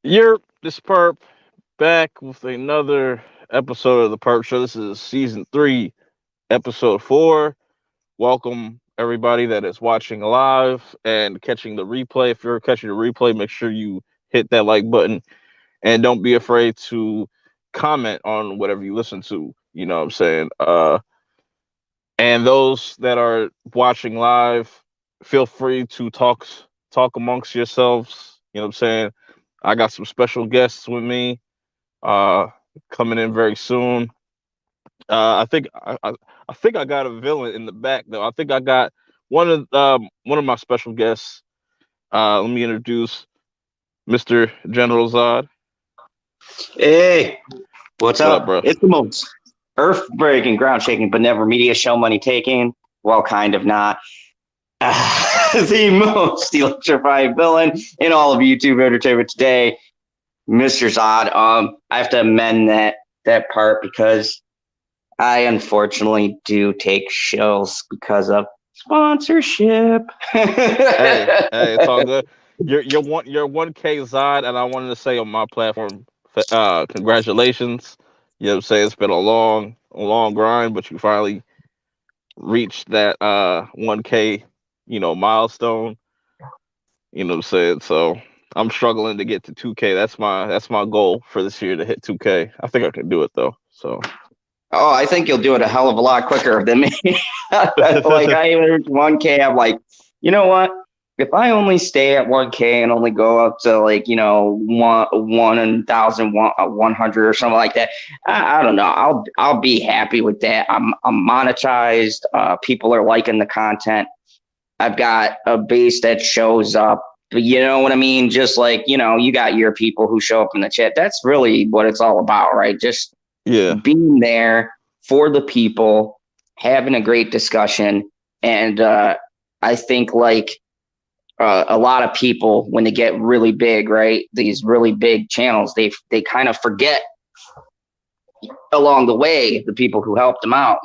You're this Purp back with another episode of the Purp Show. This is season 3, episode 4. Welcome everybody that is watching live and catching the replay. If you're catching the replay, make sure you hit that like button and don't be afraid to comment on whatever you listen to. You know what I'm saying? And those that are watching live, feel free to talk amongst yourselves. You know what I'm saying? I got some special guests with me uh coming in very soon. I think I got a villain in the back though. I think I got one of my special guests. Let me introduce Mr. General Zod. Hey, what's What up, up? bro? It's the most earth breaking, ground shaking, but never media show money taking. Well, kind of not. The most electrifying villain in all of YouTube entertainment today, Mr. Zod. I have to amend that part because I unfortunately do take shows because of sponsorship. Hey, it's all good. You're 1K Zod, and I wanted to say on my platform, congratulations. You know what I'm saying? It's been a long grind, but you finally reached that 1K, milestone. You know what I'm saying? So I'm struggling to get to 2K. That's my goal for this year to hit 2K. I think I can do it though. So Oh, I think you'll do it a hell of a lot quicker than me. Like I even reached 1K. I'm like, you know what? If I only stay at 1K and only go up to like, one thousand one hundred or something like that, I don't know. I'll be happy with that. I'm monetized. People are liking the content. I've got a base that shows up. You know what I mean? Just like, you got your people who show up in the chat. That's really what it's all about, right? Just yeah, being there for the people, having a great discussion. And I think like a lot of people, when they get really big, right, these really big channels, they kind of forget along the way the people who helped them out,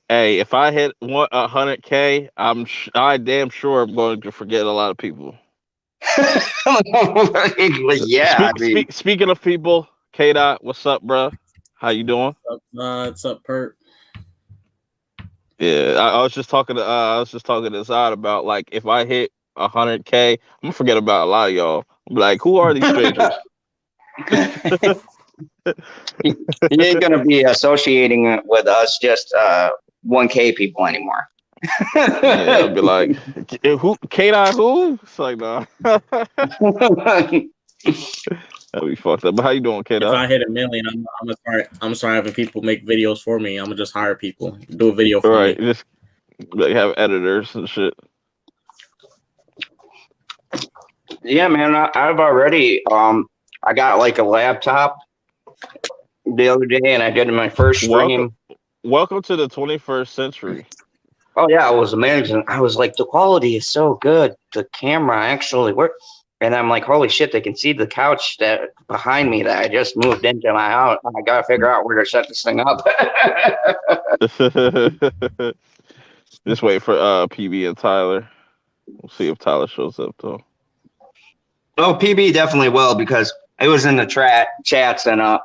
hey, if I hit 100K, I damn sure I'm going to forget a lot of people. Yeah, I mean, Speaking of people, K Dot, what's up, bro? How you doing? What's up, Purp? Yeah, I was just talking to Zod about like if I hit 100K, I'm gonna forget about a lot of y'all. I'm like, who are these strangers? he ain't gonna be associating with us just 1K people anymore. Yeah, I'll be like, who K Dot who? It's like nah. That'd be fucked up. But how you doing, K If Dot? I hit a million, I'm gonna start having people make videos for me. I'm gonna just hire people, do a video All for right, me. just like have editors and shit. Yeah, man, I've already I got like a laptop the other day and I did my first Welcome, stream. welcome to the 21st century. Oh yeah, it was amazing. I was like, the quality is so good. The camera actually worked. And I'm like, holy shit, they can see the couch that behind me that I just moved into my house. I gotta figure out where to set this thing up. Just wait for PB and Tyler. We'll see if Tyler shows up though. Oh, PB definitely will because it was in the chats and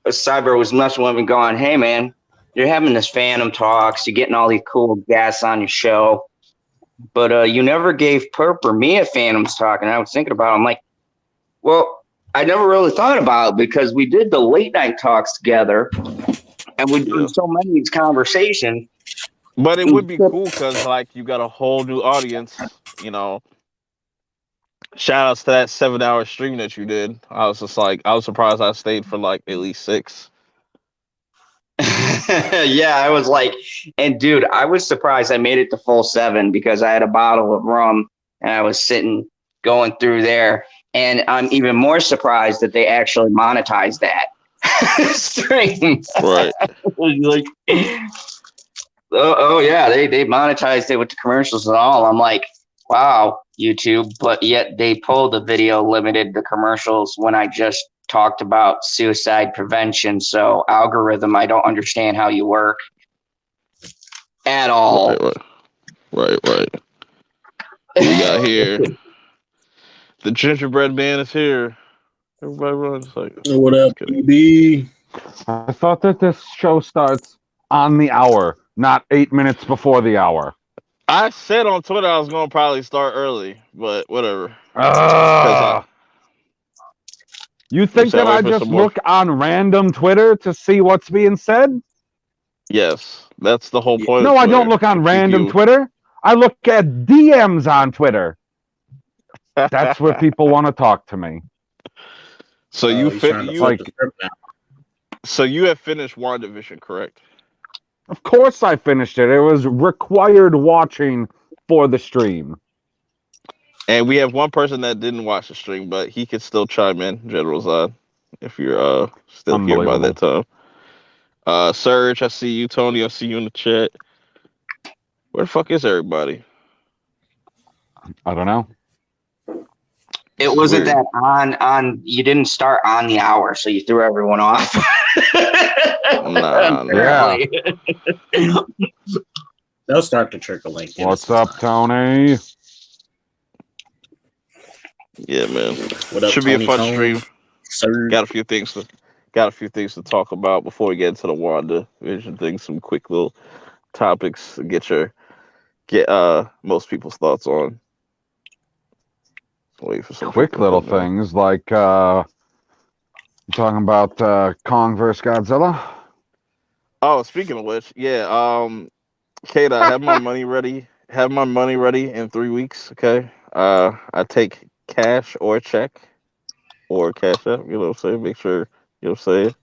Cyber was messing with me going, hey man, you're having this Phantom talks, you're getting all these cool guests on your show, but you never gave Purp or me a Phantoms talk. And I was thinking about it, I'm like, well, I never really thought about it because we did the late night talks together and we Yeah. did so many of these conversations. But it would be cool because like you got a whole new audience, you know. Shout outs to that 7 hour stream that you did. I was just like I was surprised I stayed for like at least 6. Yeah, I was like, and dude, I was surprised I made it to full 7 because I had a bottle of rum and I was sitting going through there. And I'm even more surprised that they actually monetized that stream. Right. Like, oh yeah, they monetized it with the commercials and all. I'm like, wow, YouTube, but yet they pulled the video limited the commercials when I just talked about suicide prevention. So algorithm, I don't understand how you work at all. Right. We got here. The gingerbread man is here. Everybody runs like. What up, BB? I thought that this show starts on the hour, not 8 minutes before the hour. I said on Twitter I was gonna probably start early, but whatever. You think that I just look on random Twitter to see what's being said? Yes, that's the whole point. No, I don't look on random Twitter. I look at DMs on Twitter. That's where people want to talk to me. So so you have finished WandaVision, correct? Of course I finished it. It was required watching for the stream. And we have one person that didn't watch the stream, but he could still chime in, General Zod, if you're still here by that time. Serge, I see you. Tony, I see you in the chat. Where the fuck is everybody? I don't know. It wasn't that on. You didn't start on the hour, so you threw everyone off. Yeah. They'll start to trickle link. What's up, Tony? Yeah, man. What up, Should Tony, be a fun stream. Sir. Got a few things to talk about before we get into the WandaVision thing. Some quick little topics to get most people's thoughts on. Wait for some quick little things like talking about Kong versus Godzilla. Oh, speaking of which, yeah, Kata, have my money ready. Have my money ready in 3 weeks. Okay. I take cash or check or cash up. You know what I'm saying? Make sure you know what I'm saying.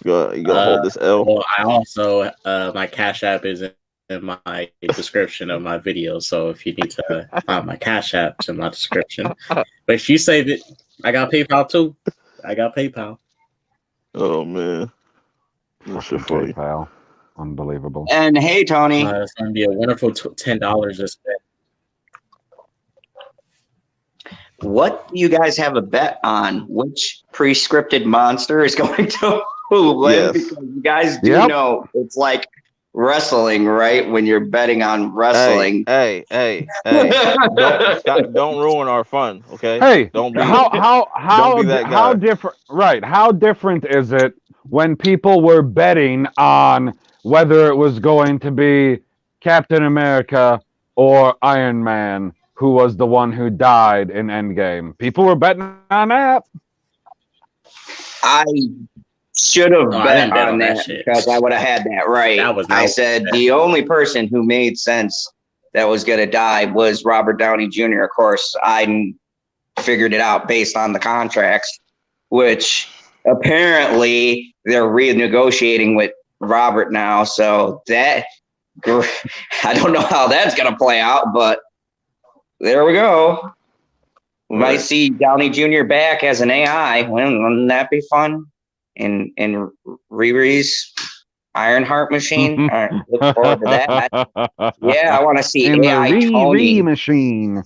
You gotta hold this L. Well, I also my Cash App is in my description of my video, so if you need to find my Cash App, it's in my description. But if you save it, I got PayPal too. I got PayPal. Oh man, that's so funny. PayPal, unbelievable. And hey, Tony, it's gonna be a wonderful $10 to spend. What do you guys have a bet on? Which pre-scripted monster is going to win? Yes. Because you guys do know it's like wrestling, right? When you're betting on wrestling. Hey. Don't ruin our fun, okay? Hey, don't be that guy. How different? Right? How different is it when people were betting on whether it was going to be Captain America or Iron Man, who was the one who died in Endgame? People were betting on that. I should have bet on that because I would have had that right. I said the only person who made sense that was going to die was Robert Downey Jr. Of course, I figured it out based on the contracts, which apparently they're renegotiating with Robert now. So that I don't know how that's going to play out, but there we go. We might see Downey Jr. back as an AI. Wouldn't that be fun? In Riri's Ironheart machine. Look forward to that. Yeah, I want to see in AI the Tony machine.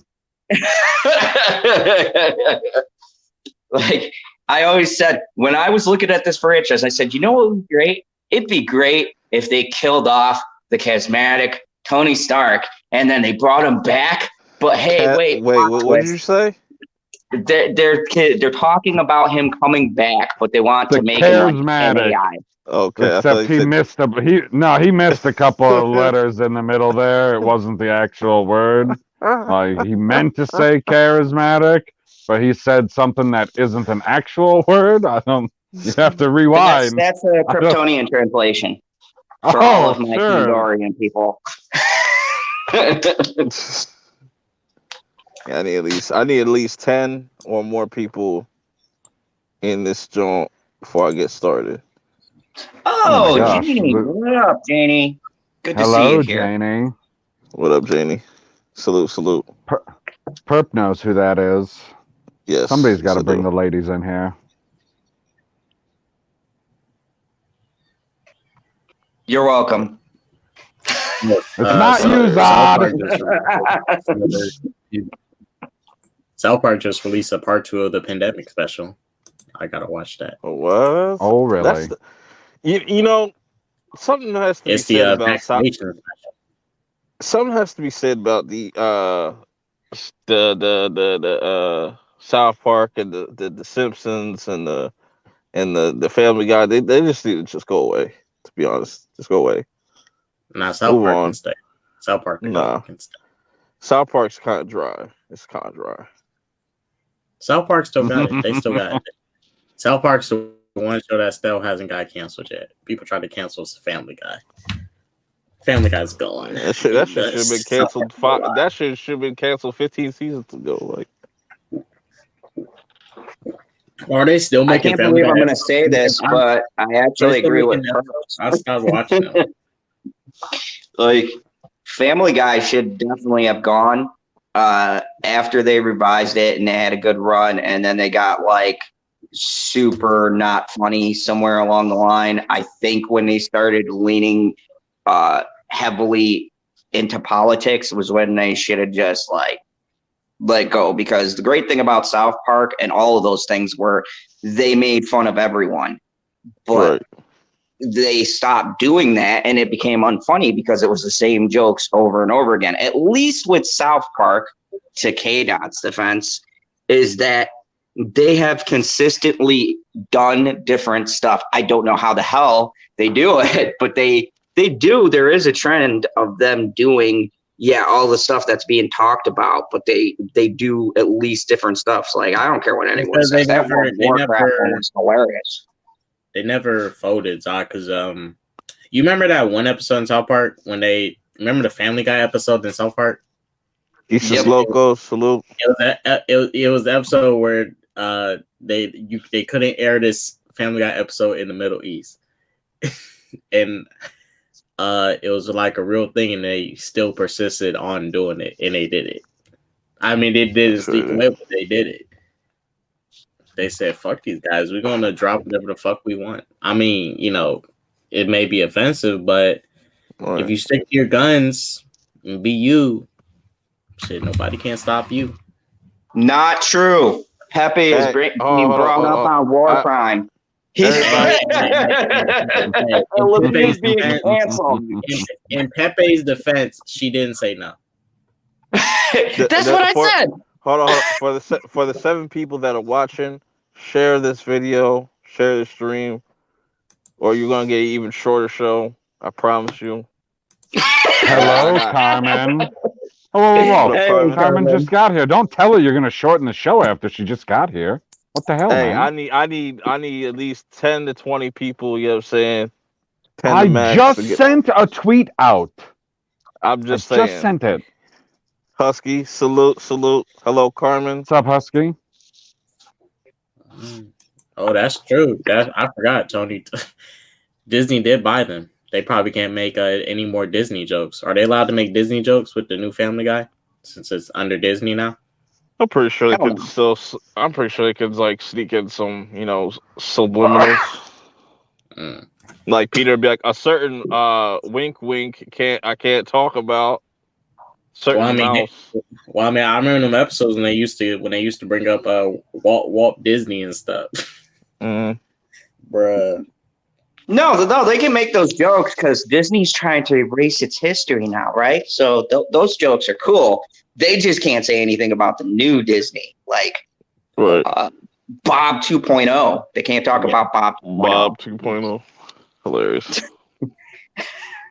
Like I always said when I was looking at this franchise, I said, you know what would be great? It'd be great if they killed off the charismatic Tony Stark and then they brought him back. But hey, wait, what did you say? They're talking about him coming back, but they want to make him like an AI. Okay, except he missed he missed a couple of letters in the middle there. It wasn't the actual word. He meant to say charismatic, but he said something that isn't an actual word. You have to rewind. That's a Kryptonian translation for all of my Kandorian people. I need at least 10 or more people in this joint before I get started. Oh, Janie. What up, Janie? Good to see you here. Janie. What up, Janie? Salute. Purp knows who that is. Yes. Somebody's got to bring the ladies in here. You're welcome. It's not you, Zod. South Park just released a part 2 of the pandemic special. I gotta watch that. What? Oh, really? You know, something has to be said about something has to be said about the South Park and the Simpsons and the Family Guy, they just need to just go away. To be honest, just go away. Nah, South Move Park can on. stay. South Park Nah, can stay. South Park's kind of dry. It's kind of dry. South Park still got it. They still got it. South Park's the one show that still hasn't got canceled yet. People try to cancel Family Guy. Family Guy's gone. That shit should have been canceled. That shit should have been canceled 15 seasons ago. Like, are they still I making can't Family believe Guy? I'm going to say this, but I actually agree with Purp. I stopped watching them. Like, Family Guy should definitely have gone after they revised it and they had a good run, and then they got like super not funny somewhere along the line. I think when they started leaning heavily into politics was when they should have just like let go, because the great thing about South Park and all of those things were they made fun of everyone, but right. they stopped doing that and it became unfunny because it was the same jokes over and over again. At least with South Park, to K-Dot's defense, is that they have consistently done different stuff. I don't know how the hell they do it, but they do. There is a trend of them doing all the stuff that's being talked about, but they do at least different stuff. So, like, I don't care what anyone Because says. That Warcraft one was hilarious. They never folded, Zach, because you remember that one episode in South Park when they remember the Family Guy episode in South Park? Eastus Locos, salute. It was the episode where they couldn't air this Family Guy episode in the Middle East, and it was like a real thing, and they still persisted on doing it, and they did it. I mean, they did it sneak away, but they did it. They said, "Fuck these guys. We're gonna drop whatever the fuck we want." I mean, it may be offensive, but if you stick to your guns and be you, shit, nobody can stop you. Not true. Pepe is being brought up on war crime. He's being canceled. In Pepe's defense, she didn't say no. That's what I said. Hold on. For the 7 people that are watching, share this video, share the stream, or you're gonna get an even shorter show. I promise you. Hello, Carmen. Whoa. Hey, Carmen just got here. Don't tell her you're gonna shorten the show after she just got here. What the hell, Hey, man? I need at least 10 to 20 people. You know what I'm saying? 10 to I max just sent a tweet out. I'm just saying. Just sent it. Husky, salute. Hello, Carmen. What's up, Husky? Oh, that's true. I forgot, Tony. Disney did buy them. They probably can't make any more Disney jokes. Are they allowed to make Disney jokes with the new Family Guy since it's under Disney now? I'm pretty sure they could still. I'm pretty sure they could like sneak in some, subliminals. Like Peter would be like a certain wink, I can't talk about certain mouse. I remember them episodes when they used to bring up Walt Disney and stuff. Bruh. No, they can make those jokes because Disney's trying to erase its history now, right? So those jokes are cool. They just can't say anything about the new Disney, like Bob 2.0. They can't talk about Bob 2.0. Bob 2.0. Hilarious.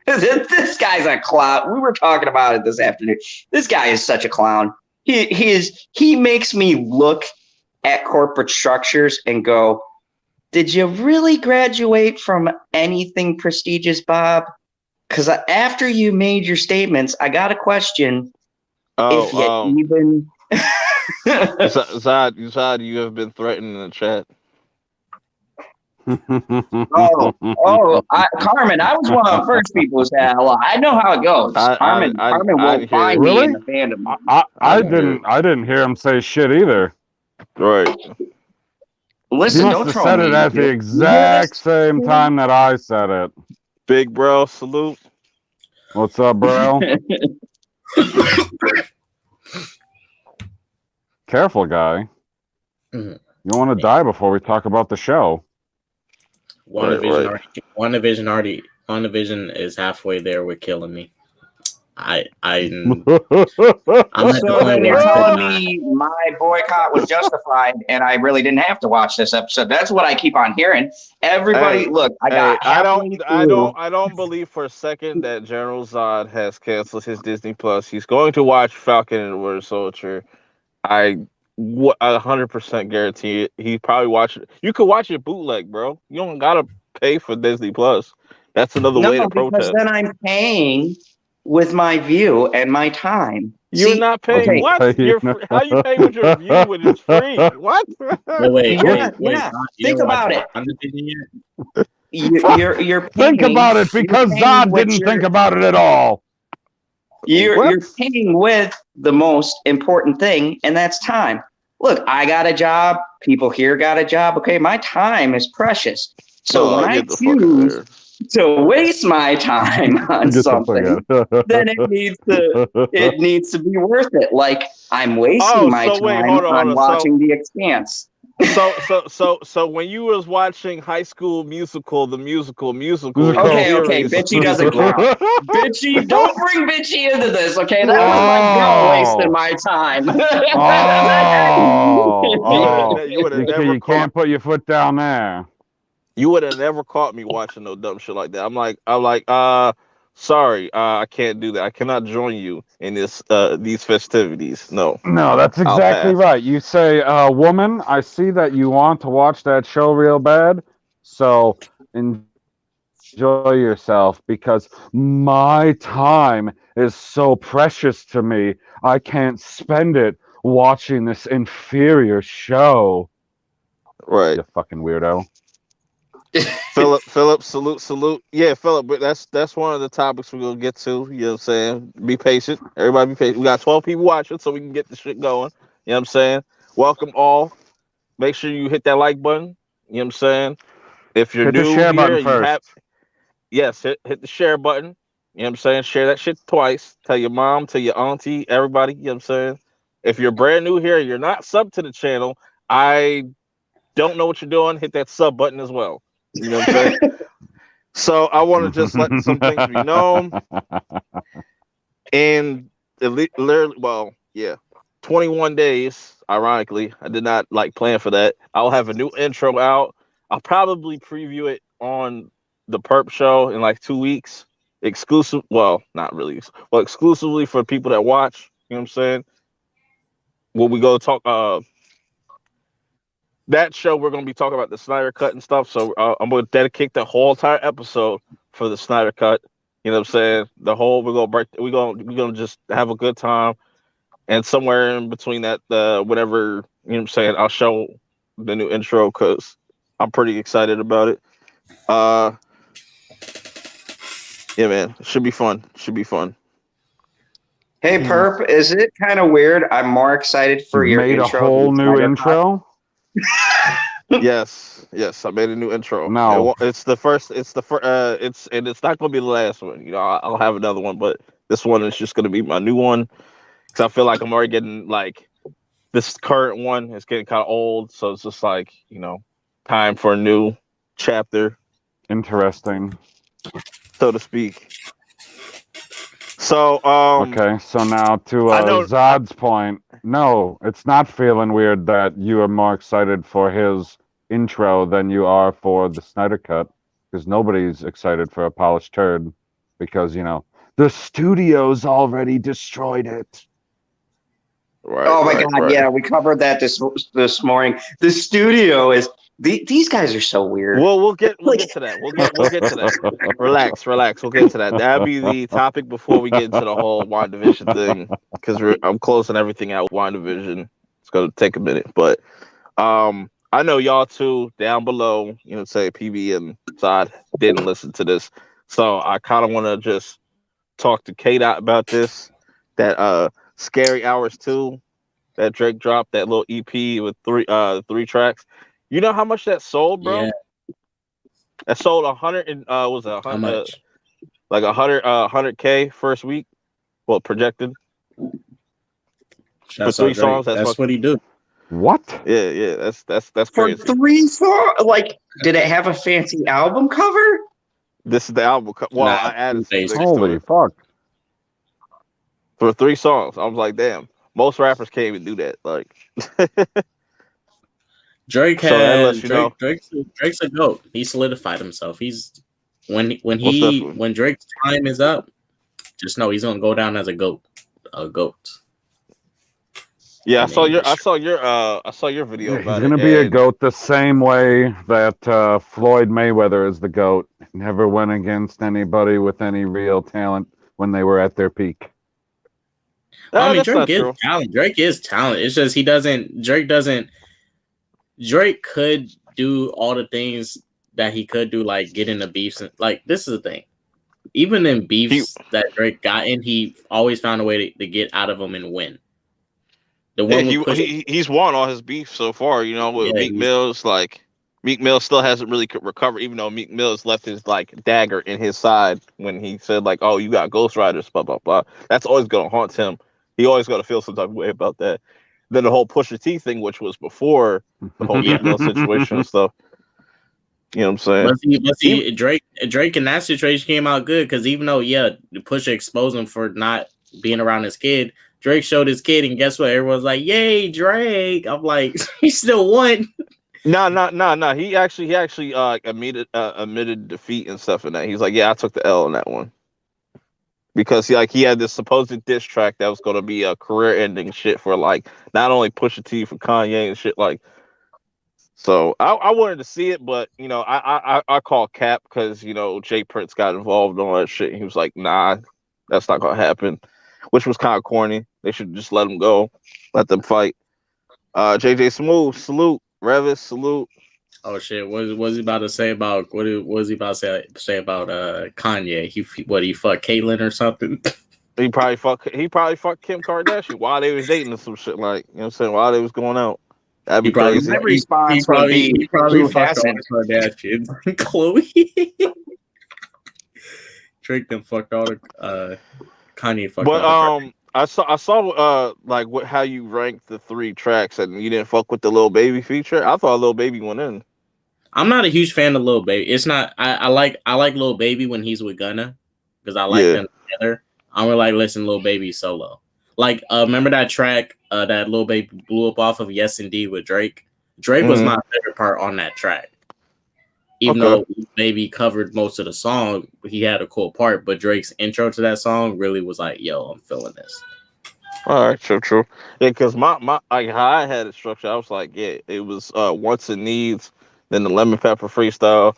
This guy's a clown. We were talking about it this afternoon. This guy is such a clown. He makes me look at corporate structures and go, did you really graduate from anything prestigious, Bob? Because after you made your statements, I got a question. If you even Zod, you have been threatened in the chat. Carmen, I was one of the first people who said hello. I know how it goes. Carmen won't find me in the fandom. I didn't hear him say shit either. Right. Listen, he don't must have troll said me. it at the exact same time that I said it. Big bro, salute. What's up, bro? Careful, guy. You don't want to die before we talk about the show. WandaVision is halfway there with killing me. I'm at the So point then where you're I could telling not. me my boycott was justified and I really didn't have to watch this episode. That's what I keep on hearing. Everybody, Hey, look, I hey, got halfway through. I don't believe for a second that General Zod has canceled his Disney Plus. He's going to watch Falcon and the Winter Soldier. I 100% guarantee it. He probably watch it. You could watch it bootleg, bro. You don't gotta pay for Disney Plus. That's another No, way to because protest. then I'm paying with my view and my time. You're See, not Are paying okay, you what? paying? How you pay with your view when it's free? What? yeah, Wait, yeah. Zod, you Think didn't watch about it. WandaVision yet? You're Think paying. about it, You're because paying Zod with didn't think your. about it at all. You're What? paying with the most important thing, and that's time. Look, I got a job. People here got a job. Okay, my time is precious. So when Oh, I get the fuck out of choose here. to waste my time on Get the fuck something, then it needs to be worth it. Like I'm wasting Oh, my so wait, time hold on on. So watching The Expanse. so when you was watching High School Musical, the musical, the Okay, okay, series, bitchy doesn't count. Bitchy, don't bring bitchy into this, okay? That was my girl wasting Oh, my time. oh, oh! you would have never You caught can't put your foot down there. you would have never caught me watching no dumb shit like that. I'm like, sorry, I can't do that. I cannot join you in these festivities. No, No, that's I'll exactly pass. right. You say, woman, I see that you want to watch that show real bad, so enjoy yourself because my time is so precious to me. I can't spend it watching this inferior show. Right. You fucking weirdo. Philip, salute. Yeah, Philip, but that's one of the topics we're gonna get to. You know what I'm saying? Be patient. Everybody be patient. We got 12 people watching, so we can get the shit going. You know what I'm saying? Welcome all. Make sure you hit that like button. You know what I'm saying? If you're Hit the new share here, button you first. have yes, hit the share button. You know what I'm saying? Share that shit twice. Tell your mom, tell your auntie, everybody, you know what I'm saying? If you're brand new here, you're not sub to the channel, I don't know what you're doing, hit that sub button as well. You know what I'm saying? So I want to just let some things be known. And literally, well, yeah, 21 days. Ironically, I did not like plan for that. I'll have a new intro out. I'll probably preview it on the Perp show in like 2 weeks. Exclusive, well, not really, well, exclusively for people that watch. You know what I'm saying? When we go talk, that show we're gonna be talking about the Snyder Cut and stuff. So I'm gonna dedicate the whole entire episode for the Snyder Cut. You know what I'm saying? The whole we're gonna just have a good time, and somewhere in between that, whatever, you know what I'm saying, I'll show the new intro because I'm pretty excited about it. Uh, yeah, man, should be fun. Should be fun. Hey, Perp, is it kind of weird? I'm more excited for You've your made a intro than whole the new Snyder Cut. intro? Yes, I made a new intro. No. It's the first. It's the first. It's not gonna be the last one. You know, I'll have another one, but this one is just gonna be my new one because I feel like I'm already getting like this current one is getting kind of old, so it's just like, time for a new chapter, Interesting. so to speak. So Okay, so now to I know. Zod's point, no, it's not feeling weird that you are more excited for his intro than you are for the Snyder Cut, because nobody's excited for a polished turd, because, the studio's already destroyed it. Right, Oh my right, God, right. yeah, we covered that this morning. The studio is these guys are so weird. Well, we'll get to that. We'll get to that. Relax. We'll get to that. That'll be the topic before we get into the whole WandaVision thing, because I'm closing everything out. WandaVision. It's gonna take a minute, but I know y'all too down below. Say PB and Sod didn't listen to this, so I kind of want to just talk to K Dot about this. That Scary Hours 2 that Drake dropped, that little EP with three tracks. You know how much that sold, bro? Yeah. That sold 100 and was it How much? like 100K first week? Well, projected for Shouts three out Drake. songs. That's what he do. What? Yeah. That's For crazy. 3 songs, like, did it have a fancy album cover? This is the album. Well, Nah, I added some basic. things to Holy it. fuck. for 3 songs. I was like, damn, most rappers can't even do that. Like, Drake so that has lets you know. Drake's a goat. He solidified himself. He's when Most definitely. when Drake's time is up, just know he's gonna go down as a goat. A goat. Yeah, in the industry. I saw your video Yeah, he's about going it, to be a and GOAT the same way that Floyd Mayweather is the GOAT. Never went against anybody with any real talent when they were at their peak. I mean, that's not Drake is true. talent. Drake is talent. It's just he doesn't. Drake doesn't. Drake could do all the things that he could do, like get into beefs. And, like, this is the thing. Even in He, beefs that Drake got in, he always found a way to get out of them and win. The yeah, one with Push, he's won all his beef so far. You know, with yeah, Meek Mills, like Meek Mill still hasn't really recovered, even though Meek Mills left his like dagger in his side when he said like, "Oh, you got Ghost Riders," blah blah blah. That's always gonna haunt him. He always got to feel some type of way about that. Then the whole Pusha T thing, which was before the whole Yeah. Meek Mill situation and stuff. You know what I'm saying? But see, Drake in that situation came out good because even though Pusha exposed him for not being around his kid, Drake showed his kid, and guess what? Everyone's like, "Yay, Drake!" I'm like, he still won. No. He actually admitted defeat and stuff in that. He's like, yeah, I took the L in that one because he had this supposed diss track that was gonna be a career ending shit for like not only Pusha T for Kanye and shit like. So I wanted to see it, but you know I call cap because you know Jay Prince got involved in all that shit. And he was like, nah, that's not gonna happen, which was kind of corny. They should just let them go, let them fight. JJ Smooth, salute. Revis, salute. Oh shit! What was he about to say about what was he about to say about Kanye? He fucked Caitlyn or something? He probably fucked Kim Kardashian while they was dating or some shit, like, you know what I'm saying, while they was going out. That'd be crazy. My response would be, he probably who fucked all hasn't? the Kardashians. Chloe. Drake then fucked all the Kanye fucked But all the I saw like how you ranked the 3 tracks and you didn't fuck with the Lil Baby feature. I thought Lil Baby went in. I'm not a huge fan of Lil Baby. It's not. I like Lil Baby when he's with Gunna because I like them together. I'm really like listen Lil Baby solo. Like remember that track that Lil Baby blew up off of Yes Indeed with Drake. Drake was my favorite part on that track. Even though Baby covered most of the song, he had a cool part. But Drake's intro to that song really was like, "Yo, I'm feeling this." All right, true. Yeah, because my like how I had it structured, I was like, yeah, it was Wants and Needs, then the Lemon Pepper freestyle,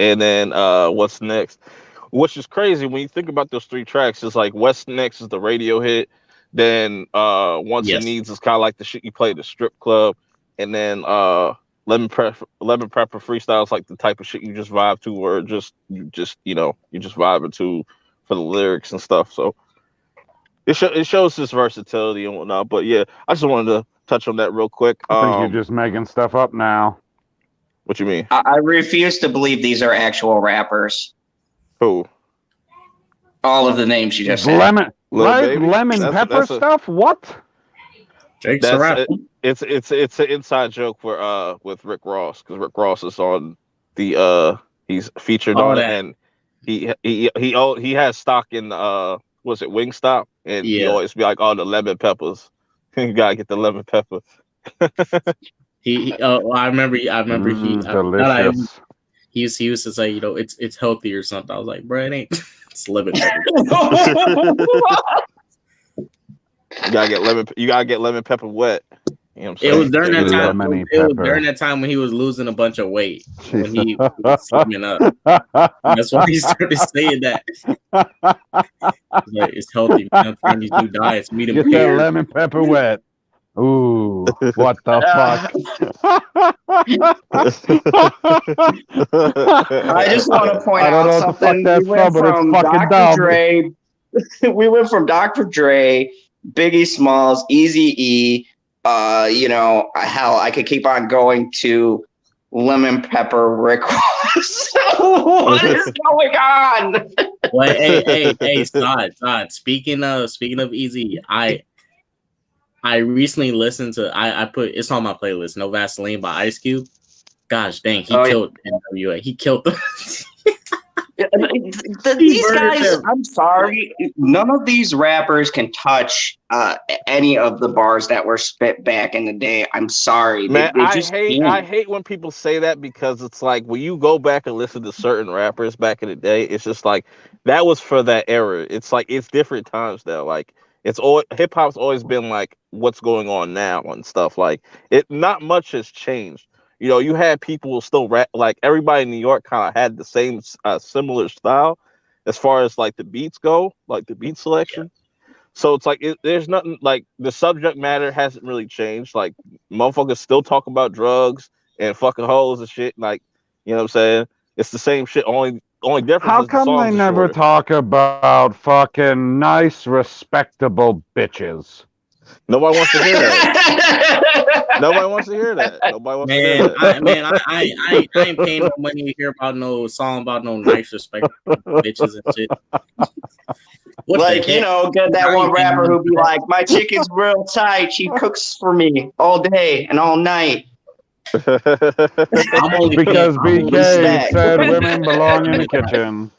and then What's Next. Which is crazy when you think about those 3 tracks. It's like What's Next is the radio hit, then Wants and Needs is kind of like the shit you play at the strip club, and then Lemon Pepper freestyle is like the type of shit you just vibe to, or you just vibing to for the lyrics and stuff. So it shows this versatility and whatnot. But yeah, I just wanted to touch on that real quick. I think you're just making stuff up now. What you mean? I refuse to believe these are actual rappers. Who? All of the names you just said. Lemon Pepper stuff? What? Drake's a rapper. It's an inside joke for with Rick Ross, because Rick Ross is on the he's featured on it, and he has stock in was it Wingstop, and he always be like, oh, the lemon peppers. You gotta get the lemon pepper. I remember delicious. He used to say, you know, it's healthy or something. I was like, bro, it ain't. It's lemon pepper. You gotta get lemon pepper wet. You know what I'm saying? It was during that time. It was during that time when he was losing a bunch of weight. When he was slimming up. That's why he started saying that. Like, it's healthy. Trying these new diets. Meet him. Get that lemon pepper wet. Ooh, what the fuck? I just want to point out something. We went from Dr. Dre. We went from Dr. Dre, Biggie Smalls, Eazy-E. Hell, I could keep on going to Lemon Pepper Rick Ross. What is going on? Well, hey, Todd. Speaking of Easy, I recently listened to I put it's on my playlist. No Vaseline by Ice Cube. Gosh dang, he killed NWA. He killed them. He These murdered guys, them. I'm sorry, none of these rappers can touch any of the bars that were spit back in the day. I'm sorry, Man, they just I can't. hate when people say that because it's like when you go back and listen to certain rappers back in the day, it's just like that was for that era. It's like it's different times now. Like it's all hip hop's always been like what's going on now and stuff. Like it, not much has changed. You know, you had people still rap like everybody in New York kind of had the same similar style as far as like the beats go, like the beat Yeah. selection. So it's like there's nothing like the subject matter hasn't really changed. Like motherfuckers still talk about drugs and fucking hoes and shit. Like you know what I'm saying? It's the same shit. Only difference How is the come they songs are never shorter. talk about fucking nice, respectable bitches? Nobody wants to hear that. Nobody wants to hear that. Nobody wants to hear Man, that. I ain't paying no money to hear about no song about no nice respect bitches and shit. What the Like, heck? get that I one ain't paying no rapper money who be for like, my chicken's real tight. She cooks for me all day and all night. that. I'm only paying. Because I'm only BK paying. Respect. said women belong in the Minute price. kitchen.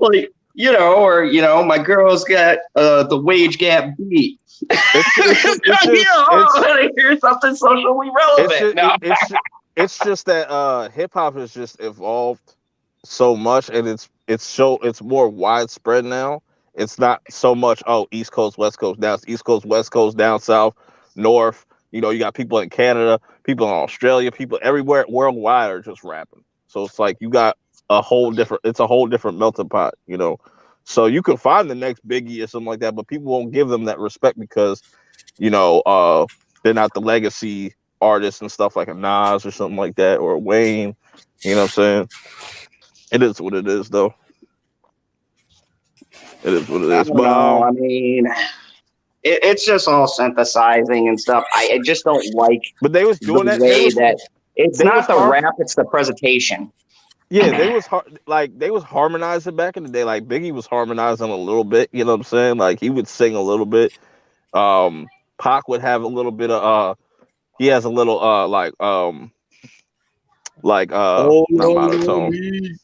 Like, or, my girl's got the wage gap beat. it's I just want to hear something socially it's relevant. just No. it's just that hip hop has just evolved so much and it's more widespread now. It's not so much East Coast, West Coast. Now it's East Coast, West Coast, down south, north. You know, you got people in Canada, people in Australia, people everywhere worldwide are just rapping. So it's like you got a whole different melting pot, you know. So you can find the next Biggie or something like that, but people won't give them that respect because, you know, they're not the legacy artists and stuff like a Nas or something like that or a Wayne. You know what I'm saying? It is what it is, though. It is what it I is. don't But know. I mean, it's just all synthesizing and stuff. I just don't like but they was the doing that. way that it's They was not the harm. rap, it's the presentation. Yeah, they was harmonizing back in the day. Like Biggie was harmonizing a little bit. You know what I'm saying? Like he would sing a little bit. Pac would have a little bit of he has a little Oh not no, no, monotone. me.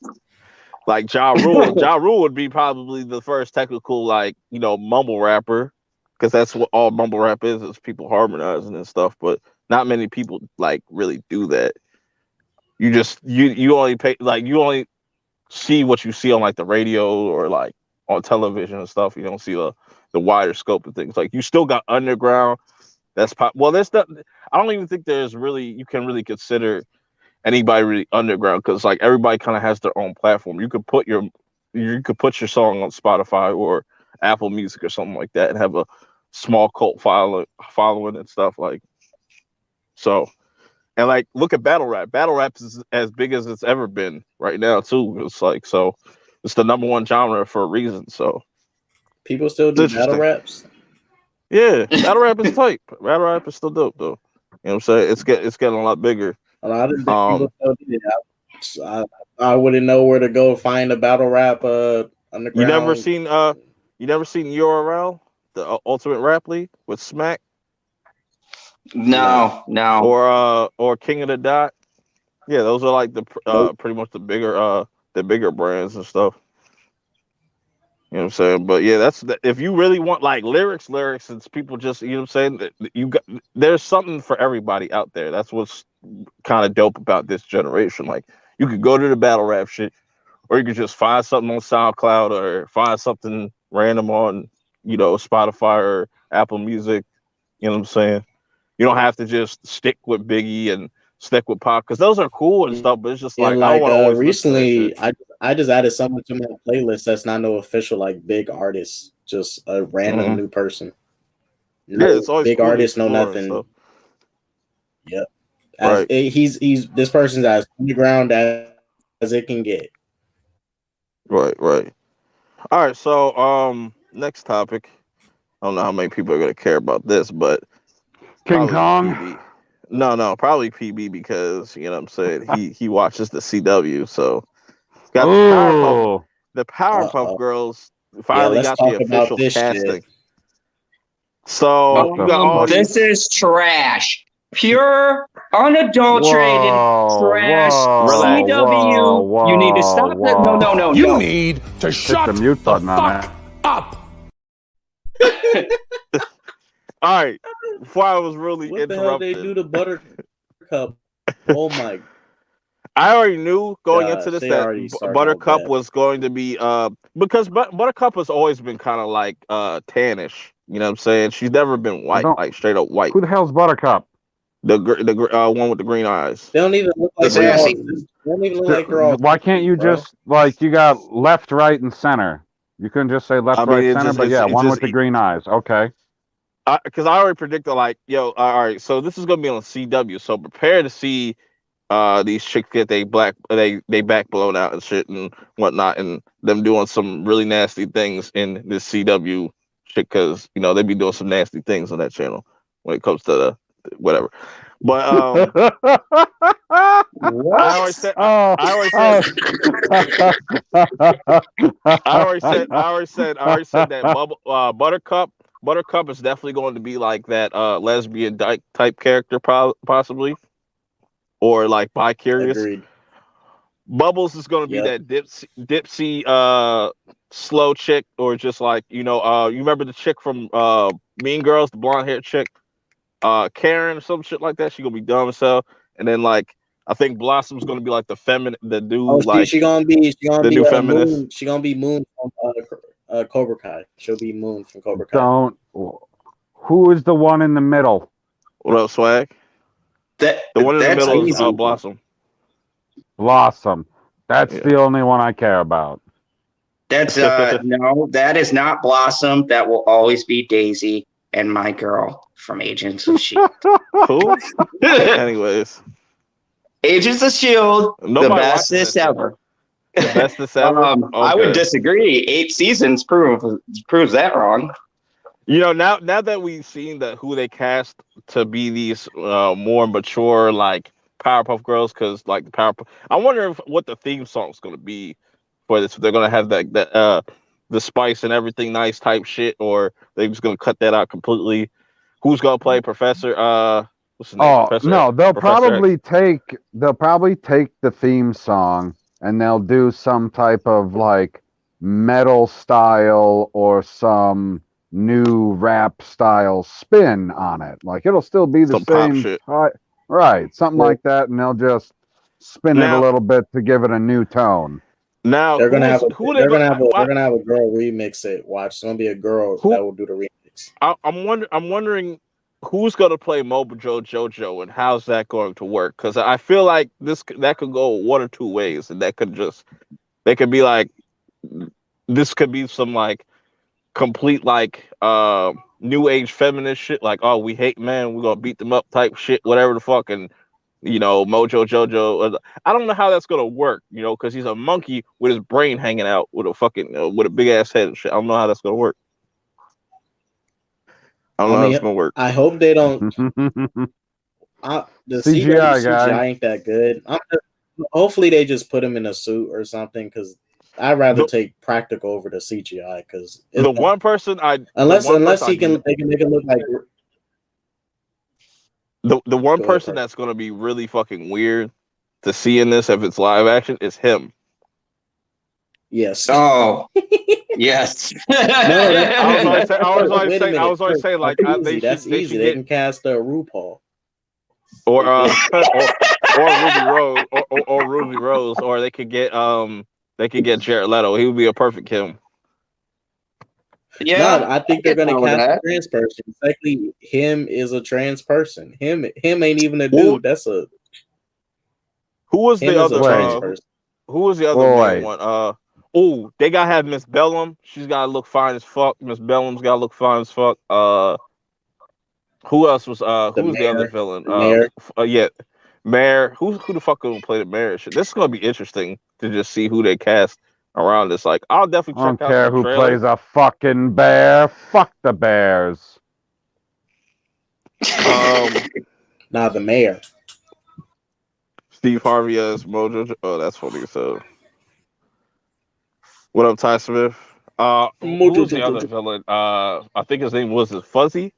Like Ja Rule. Ja Rule would be probably the first technical like, you know, mumble rapper. Because that's what all mumble rap is people harmonizing and stuff. But not many people like really do that. You only pay like you only see what you see on like the radio or like on television and stuff. You don't see the wider scope of things. Like you still got underground. That's pop. Well, there's not. I don't even think there's really you can really consider anybody really underground because like everybody kind of has their own platform. You could put your song on Spotify or Apple Music or something like that and have a small cult following and stuff like so. And like look at battle rap. Battle rap is as big as it's ever been right now too. It's like so it's the number one genre for a reason. So People still it's do battle interesting. raps. Yeah, battle rap is tight. Battle rap is still dope though. You know what I'm saying? It's getting a lot bigger. A lot of big Um, people still do that. I wouldn't know where to go find a battle rap you never underground. seen URL, the Ultimate Rap League with Smack No. No. or King of the Dot. Yeah, those are like Nope. pretty much the bigger brands and stuff. You know what I'm saying? But yeah, if you really want like lyrics, it's people just you know what I'm saying. You got there's something for everybody out there. That's what's kind of dope about this generation. Like you could go to the battle rap shit, or you could just find something on SoundCloud or find something random on Spotify or Apple Music. You know what I'm saying? You don't have to just stick with Biggie and stick with Pop because those are cool and stuff. But it's just Yeah, like I don't like want to always listen to that shit. recently, I just added someone to my playlist that's not no official like big artist, just a random Hmm. new person. Yeah, No it's always big cool to artist, no explore and stuff. nothing. Yep. Right, He's this person's as underground as it can get. right, right. All right, so next topic. I don't know how many people are gonna care about this, but King probably Kong. PB. No, probably PB because you know what I'm saying he watches the CW, so got Ooh. the Uh Powerpuff oh. Girls Yeah, finally let's got the talk about official this shit. casting. So What you the got all fuck? This these is trash. pure, unadulterated trash. Relax. CW, you need to stop that. No. You need to Hit shut the mute the button on fuck up. All right. Before I was really What the hell they interrupted, do to Buttercup? Oh my I already knew going into gosh, this they that already started out Buttercup bad. was going to be because Buttercup has always been kind of like tannish. You know what I'm saying? She's never been white, Don't- like straight up white. Who the hell's Buttercup? The one with the green eyes. They don't even look like The they're all. sassy. They don't even look like they're all. Why can't you bro. just like you got left, right, and center? You couldn't just say left, I mean, right, it center, just but it's, yeah, it's one just with the green eyes. Okay. because I already predicted like, yo, all right, so this is gonna be on CW, so prepare to see these chicks get they back blown out and shit and whatnot, and them doing some really nasty things in this CW shit because they be doing some nasty things on that channel when it comes to the whatever. But I already said Oh, I already oh. said I already said that Buttercup is definitely going to be like that lesbian type character possibly, or like bi curious. Agreed. Bubbles is going to be Yep. that dipsy slow chick, or just like you remember the chick from Mean Girls, the blonde haired chick, Karen or some shit like that. She gonna be dumb as hell. And then like I think Blossom's gonna be like the dude, Oh, like she gonna be the new feminist. Moon. She gonna be Moon from Cobra Kai. She'll be Moon from Cobra Kai. Don't. Who is the one in the middle? What up, Swag? The one in the That's middle is easy. Blossom. Blossom. That's Yeah. the only one I care about. That's no, that is not Blossom. That will always be Daisy and my girl from Agents of Shield. Who? Anyways, Agents of Shield, Nobody the watches bestest that shit. ever. The bestest ever. I would Okay. disagree. 8 seasons proves that wrong. Now that we've seen who they cast to be these more mature like Powerpuff Girls, because like I wonder what the theme song's gonna be for this. If they're gonna have the spice and everything nice type shit, or they're just gonna cut that out completely. Who's gonna play Professor? What's his name? Oh Professor. no, they'll Professor probably take the theme song and they'll do some type of like metal style or some new rap style spin on it. Like it'll still be the Some pop same shit. right, something like that, and they'll just spin it a little bit to give it a new tone. Now They're gonna have a they're girl remix it. Watch, it's gonna be a girl that will do the remix. I'm wondering who's gonna play Mojo Jojo and how's that going to work? Because I feel like that could go one or two ways, and they could be like, this could be some like complete like new age feminist shit, like, oh, we hate men, we're gonna beat them up type shit, whatever the fuck. And Mojo Jojo, I don't know how that's gonna work, because he's a monkey with his brain hanging out with a fucking with a big ass head and shit. I don't know how that's gonna work. I don't know how it's gonna work. I hope they don't. The CGI guy CGI ain't that good. Hopefully they just put him in a suit or something, because I'd rather take practical over the CGI. Because the one person unless they can make it look like the one person that's gonna be really fucking weird to see in this if it's live action is him. Yes. Oh, yes. I was always saying like that's easy. They can cast RuPaul or Ruby Rose or Ruby Rose, or they could get Jared Leto. He would be a perfect Kim. Yeah, no, I think they're gonna cast a trans person. Exactly, him is a trans person. Him ain't even a dude. That's a. Who was the other trans person? Who was the other main one? They gotta have Miss Bellum. She's gotta look fine as fuck. Miss Bellum's gotta look fine as fuck. Who else was who was the other villain? Mayor. Mayor. Who the fuck gonna play the mayor? This is gonna be interesting to just see who they cast around this. Like, I'll definitely check out. I don't care who plays a fucking bear. Fuck the Bears. Nah, the mayor. Steve Harvey as Mojo. Oh, that's funny. So, what up, Ty Smith? Who was the other villain? I think his name was Fuzzy.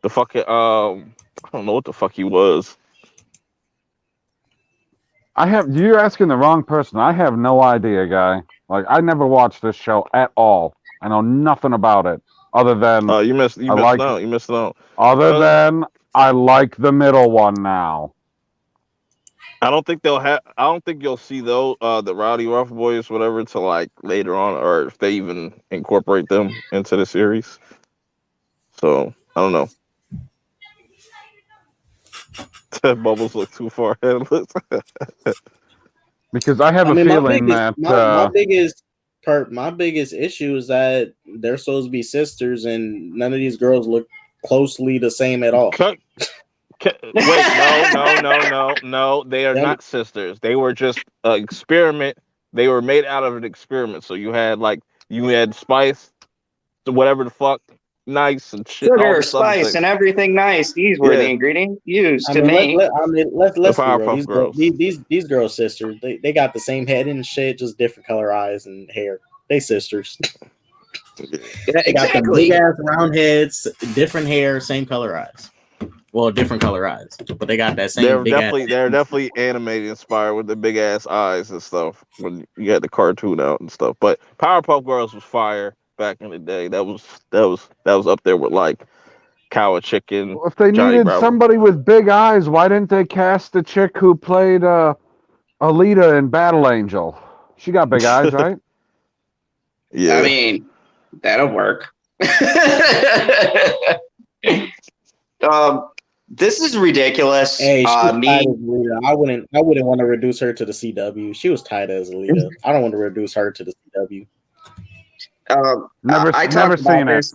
The fucking I don't know what the fuck he was. You're asking the wrong person. I have no idea, guy. Like, I never watched this show at all. I know nothing about it other than You missed I like. out. You missed out. Other than I like the middle one now. I don't think they'll have. I don't think you'll see those the Rowdy Rough Boys, whatever, until like later on, or if they even incorporate them into the series. So I don't know. Bubbles look too far ahead. Because I have a feeling that my biggest issue is that they're supposed to be sisters, and none of these girls look closely the same at all. Wait, no. They are not sisters. They were just an experiment. They were made out of an experiment. So you had spice, whatever the fuck, nice and shit. Sugar, spice, and everything nice. These were the ingredients used to make. Let's be real. Girls. These girls' sisters. They got the same head and shit, just different color eyes and hair. They sisters. Yeah, they got the big ass round heads, different hair, same color eyes. Well, different color eyes, but they got that same. They're definitely animated, inspired with the big ass eyes and stuff. When you had the cartoon out and stuff, but Powerpuff Girls was fire back in the day. That was up there with like Cow and Chicken. Well, if they Johnny needed Bravo. somebody with big eyes, why didn't they cast the chick who played Alita in Battle Angel? She got big eyes, right? Yeah, I mean that'll work. This is ridiculous. Hey, I wouldn't want to reduce her to the CW. She was tied as Alita. I don't want to reduce her to the CW. Never seen it.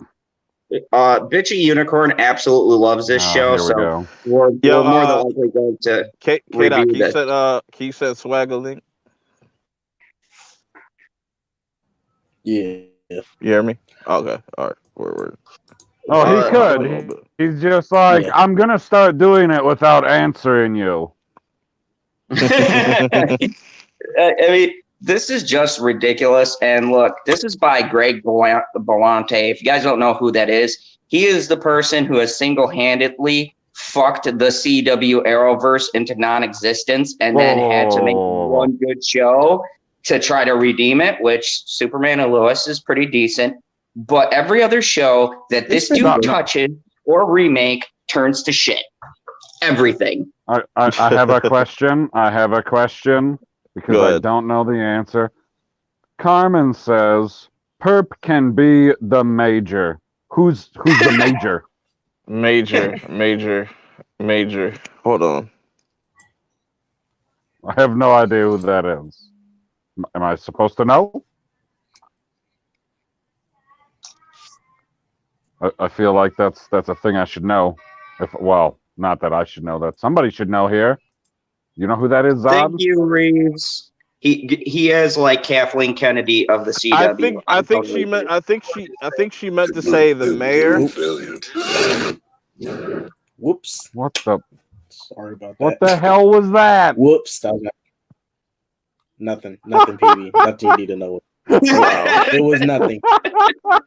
Bitchy Unicorn absolutely loves this show, so we're more than likely going to review this. He said Swagger Link. Yeah. You hear me? Okay. All right. We're Oh, he could. He's just like, I'm going to start doing it without answering you. I mean, this is just ridiculous. And look, this is by Greg Berlanti. If you guys don't know who that is, he is the person who has single-handedly fucked the CW Arrowverse into non-existence and then had to make one good show to try to redeem it, which Superman and Lois is pretty decent. But every other show that this dude touches or remake turns to shit. Everything. I have a question. Because I don't know the answer. Carmen says Purp can be the major. Who's the major? Major. Hold on. I have no idea who that is. Am I supposed to know? I feel like that's a thing I should know. Not that I should know that. Somebody should know here. You know who that is, Zod? Thank you, Reeves. He is like Kathleen Kennedy of the CW. I think she meant to say the mayor. Whoops. What the? Sorry about that. What the hell was that? Whoops. That was nothing, PB. Nothing you need to know. It was nothing.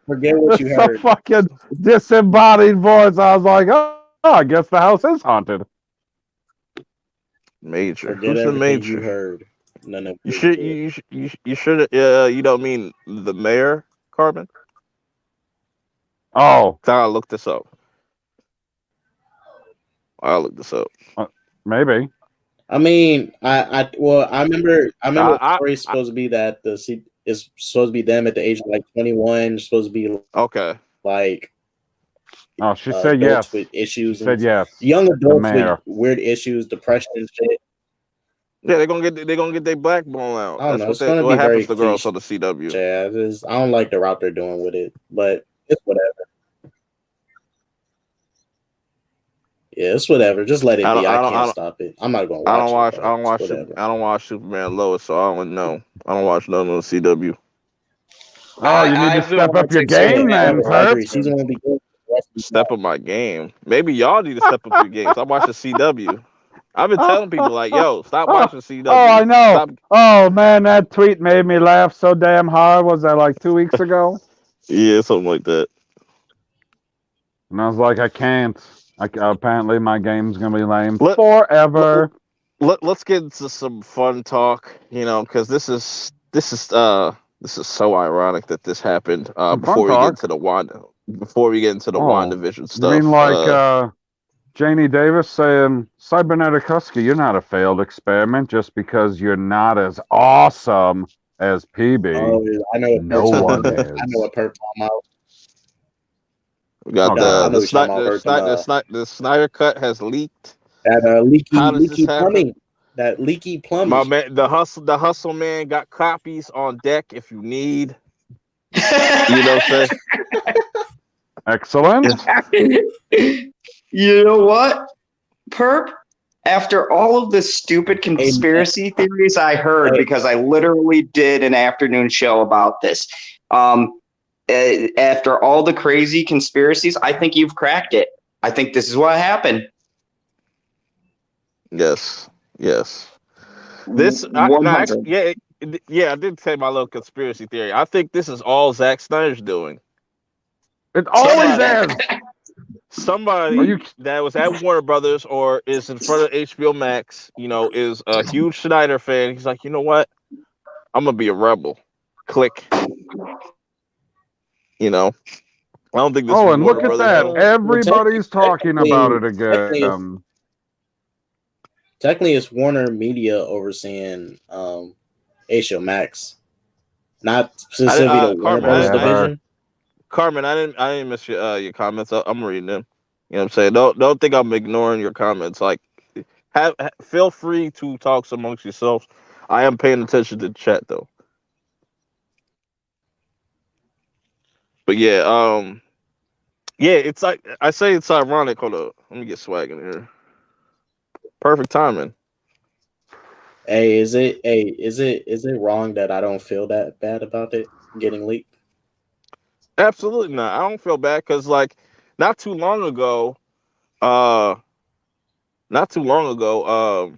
Forget what you heard. A fucking disembodied voice. I was like, oh, I guess the house is haunted. Major. Forget Who's the major? You heard. None of you should. You should. You don't mean the mayor, Carmen? Oh, I'll look this up. Maybe. I mean, I remember the story's supposed to be that it's supposed to be them at the age of like 21. It's supposed to be like. Oh, she said yes. With issues. She said yes. Young adults with weird issues, depression and shit. Yeah, they're gonna get their blackball out. I don't That's know. what happens to girls on the CW. Yeah, I don't like the route they're doing with it, but it's whatever. Yeah, it's whatever. Just let it be. I can't stop it. I'm not gonna watch it. I don't watch Superman and Lois, so I don't know. I don't watch none of the CW. Oh, you need to step up your game, then, Purp. Season will be good. Step up my game. Maybe y'all need to step up your games. I watch the CW. I've been telling people like, yo, stop watching CW. Oh, I know. Oh man, that tweet made me laugh so damn hard. Was that like 2 weeks ago? Yeah, something like that. And I was like, I can't. Apparently, my game's gonna be lame Let, let, forever. let's get into some fun talk, because this is so ironic that this happened Some fun talk. before we get into the Oh, WandaVision you mean stuff. like Janie Davis saying, Cybernetic Husky, you're not a failed experiment just because you're not as awesome as PB. Oh, I know what No Perp's talking one about. I know is. what Perp's talking about. We got Oh I the know God. what you're talking about. Perp's The Snyder cut has leaked. that How leaky does this leaky happen? plumbing. That leaky plumbing. My man, the hustle man got copies on deck if you need. You know what I'm saying? Excellent. You know what, Perp? After all of the stupid Hey, man, conspiracy theories I heard, hey, because I literally did an afternoon show about this, after all the crazy conspiracies, I think you've cracked it. I think this is what happened. Yes, yes. This, no, 100. actually, yeah, yeah. I did say my little conspiracy theory. I think this is all Zack Snyder's doing. It always Somebody, is. Are somebody you that was at Warner Brothers or is in front of HBO Max, is a huge Snyder fan. He's like, you know what? I'm gonna be a rebel. Click. You know, I don't think this Oh, was and Warner look at Brothers that. doing. well, Everybody's talking about it technically, again. technically, it's Warner Media overseeing HBO Max, not specifically the Warner Carmen, Brothers Whatever. division. I didn't miss your comments. I'm reading them. You know what I'm saying? Don't think I'm ignoring your comments. Like, feel free to talk amongst yourselves. I am paying attention to the chat though. But yeah, yeah, it's like I say, it's ironic. Hold up, let me get swag in here. Perfect timing. Hey, is it wrong that I don't feel that bad about it getting leaked? Absolutely not. I don't feel bad because not too long ago, uh, not too long ago,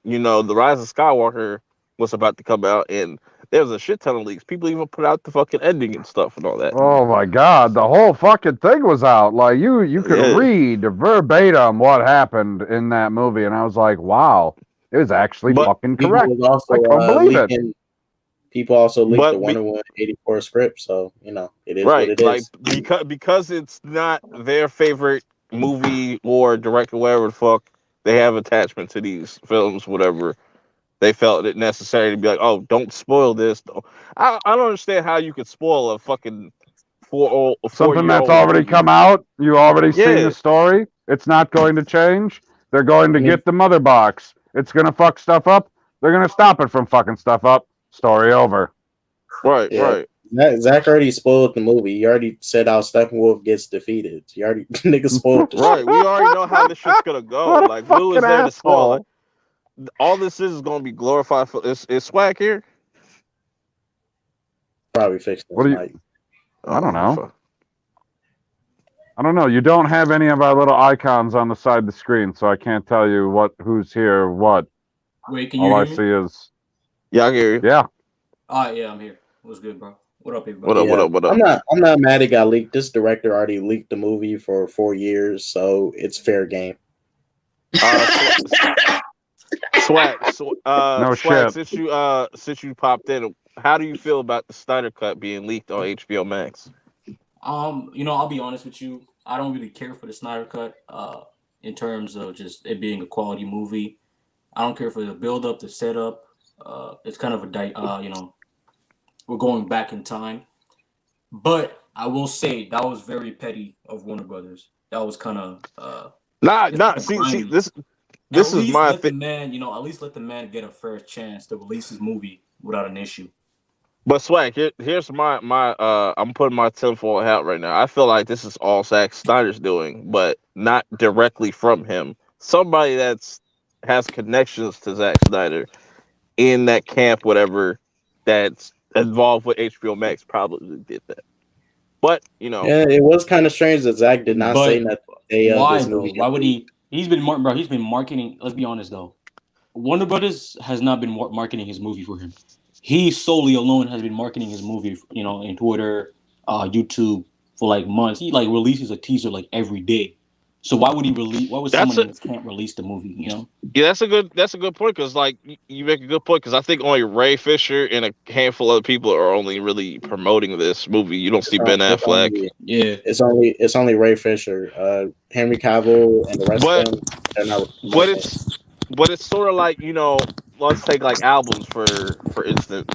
the Rise of Skywalker was about to come out, and there was a shit ton of leaks. People even put out the fucking ending and stuff and all that. Oh my God, the whole fucking thing was out. Like you could Yeah, read verbatim what happened in that movie, and I was like, wow, it was actually but fucking People correct. was also I couldn't believe it. leaking. People also leaked the but Wonder Woman 84 script, so it is what right, it like is. because it's not their favorite movie or director, whatever the fuck, they have attachment to these films, whatever. They felt it necessary to be like, oh, don't spoil this. I don't understand how you could spoil a fucking four Something year that's old already come movie. out, you already seen Yeah, the story. It's not going to change. They're going I to mean, get the mother box. It's gonna fuck stuff up. They're gonna stop it from fucking stuff up. Story over. right, yeah, right, Zach already spoiled the movie. He already said how Steppenwolf gets defeated. He already nigga spoiled the right. shit. We already know how this shit's gonna go. What a Like, Will is fucking there to spoil. Like, asshole. all this is gonna be glorified. Is swag here? Probably fixed What this do mic. you? I don't Oh, know. I don't know. You don't have any of our little icons on the side of the screen, so I can't tell you who's here, what. Wait, can you All I hear me? see is yeah, I hear you. yeah. Yeah, I'm here. What's good, bro? What up, What everybody? up? What Yeah, up? What I'm up? not. I'm not mad it got leaked. This director already leaked the movie for 4 years, so it's fair game. Sw- No swag. shit. Since you popped in, how do you feel about the Snyder cut being leaked on HBO Max? I'll be honest with you. I don't really care for the Snyder Cut. In terms of just it being a quality movie, I don't care for the build up, the setup. It's kind of we're going back in time. But I will say that was very petty of Warner Brothers. That was kind of Nah, it's nah. kind of See. grimy. This At is least my let the thing. man, at least let the man get a fair chance to release his movie without an issue. But swag, here's my I'm putting my tinfoil hat right now. I feel like this is all Zack Snyder's doing, but not directly from him. Somebody that's has connections to Zack Snyder in that camp, whatever, that's involved with HBO Max probably did that. But Yeah, it was kind of strange that Zach did not say But that the day of why this though? movie Why get would leaked. he? Bro. He's been marketing. Let's be honest though. Warner Brothers has not been marketing his movie for him. He solely alone has been marketing his movie. In Twitter, YouTube. for like months. He like releases a teaser like every day. So why would he release? Why would That's someone a in his camp release the movie? You know? yeah, that's a good point because like you make a good point because I think only Ray Fisher and a handful of people are only really promoting this movie. You don't see Ben It's Affleck, only Yeah. it's only Ray Fisher, Henry Cavill, and the rest of but them. They're not but promoting it. it's sort of like let's take like albums for instance.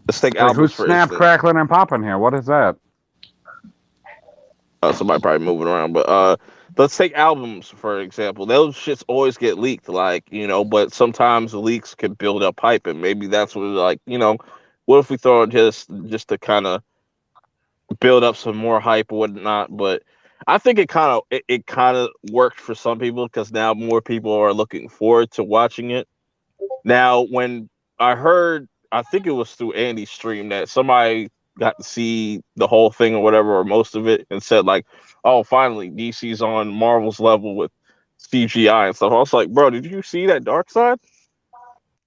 Let's take Wait, albums who's for snap, instance. crackling, and popping here? What is that? Somebody probably moving around, but let's take albums for example. Those shits always get leaked, like but sometimes the leaks can build up hype, and maybe that's what like what if we throw it just to kind of build up some more hype or whatnot. But I think it kind of worked for some people because now more people are looking forward to watching it. Now, when I heard, I think it was through Andy's stream that somebody got to see the whole thing or whatever, or most of it, and said like, "Oh, finally, DC's on Marvel's level with CGI and stuff." I was like, "Bro, did you see that Dark Side?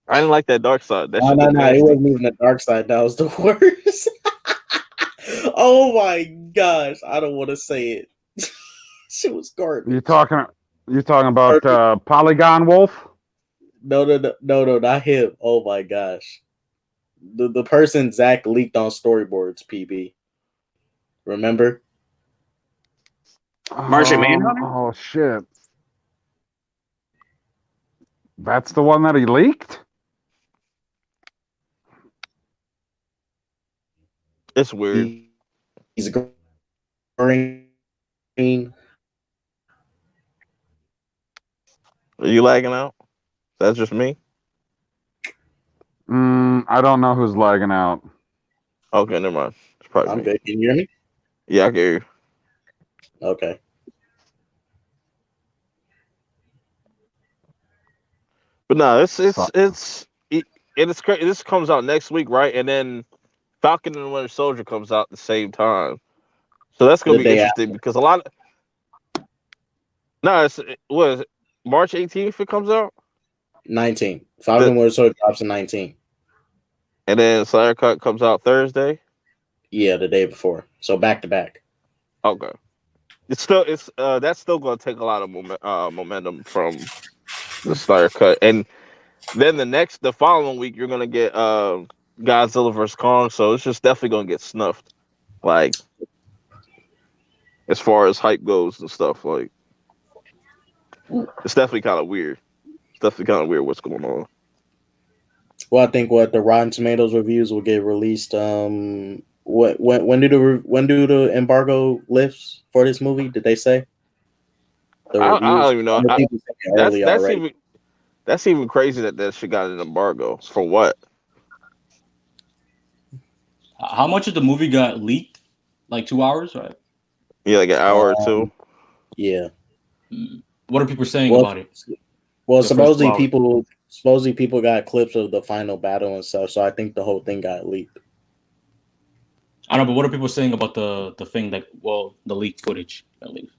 I didn't like that Dark Side. That No, shit no, looked no. It nasty." wasn't even the dark side. That was the worst. Oh my gosh. I don't want to say it. Shit was You garbage. talking? You talking about Garbage. Polygon Wolf? No, no, no, no, no, not him. Oh my gosh. The person Zach leaked on storyboards, PB. Remember? Martian Manhunter? Oh shit! That's the one that he leaked. It's weird. He's green. Are you lagging out? That's just me. I don't know who's lagging out. Okay, never mind. It's probably I'm me. good. Can you hear me? Yeah, I can hear you. Okay. But no, it's crazy. This comes out next week, right? And then Falcon and the Winter Soldier comes out at the same time, so that's gonna The be day interesting because a lot of no, what is it, March 18th it comes out, 19. the, Falcon Winter Soldier drops in 19. and then Slayer Cut comes out Thursday. Yeah, the day before. So back to back. Okay, it's that's still gonna take a lot of momentum from the Slayer Cut, and then the following week you're gonna get Godzilla vs Kong, so it's just definitely gonna get snuffed, like as far as hype goes and stuff. Like it's definitely kind of weird. It's definitely kind of weird what's going on. Well, I think what the Rotten Tomatoes reviews will get released. When do the embargo lifts for this movie? Did they say the I reviews? don't even know. I know people saying it That's early that's already. even that's even crazy that shit got an embargo for what? How much of the movie got leaked? Like 2 hours, right? Yeah, like an hour or two. Yeah. What are people saying Well, about it? well, The first 2 supposedly people got clips of the final battle and stuff. So I think the whole thing got leaked. I don't know, but what are people saying about the thing that the leaked footage at least?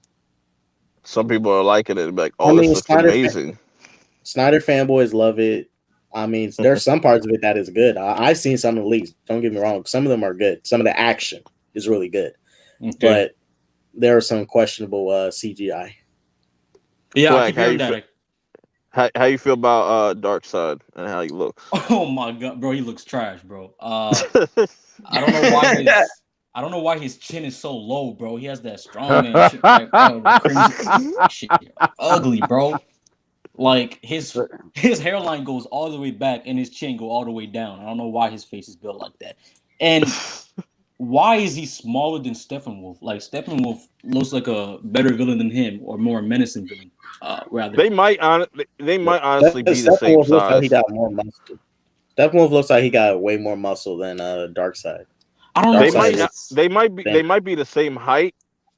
Some people are liking it, like, I oh, this mean, looks amazing. Snyder fanboys love it. I mean, there's some parts of it that is good. I've seen some of the leaks. Don't get me wrong. Some of them are good. Some of the action is really good. Okay. But there are some questionable CGI. Yeah, I Swag, keep how hearing you that. how you feel about Dark Side and how he looks? Oh my god, bro, he looks trash, bro. I don't know why I don't know why his chin is so low, bro. He has that strong man shit, like crimson shit, ugly, bro. Like his hairline goes all the way back and his chin go all the way down. I don't know why his face is built like that. And why is he smaller than Steppenwolf? Like Steppenwolf looks like a better villain than him, or more menacing villain, rather. they might honestly be the same Steppenwolf looks like he size. got more muscle. Steppenwolf looks like he got way more muscle than Darkseid. I don't know. They Darkseid might looks they might be the same height,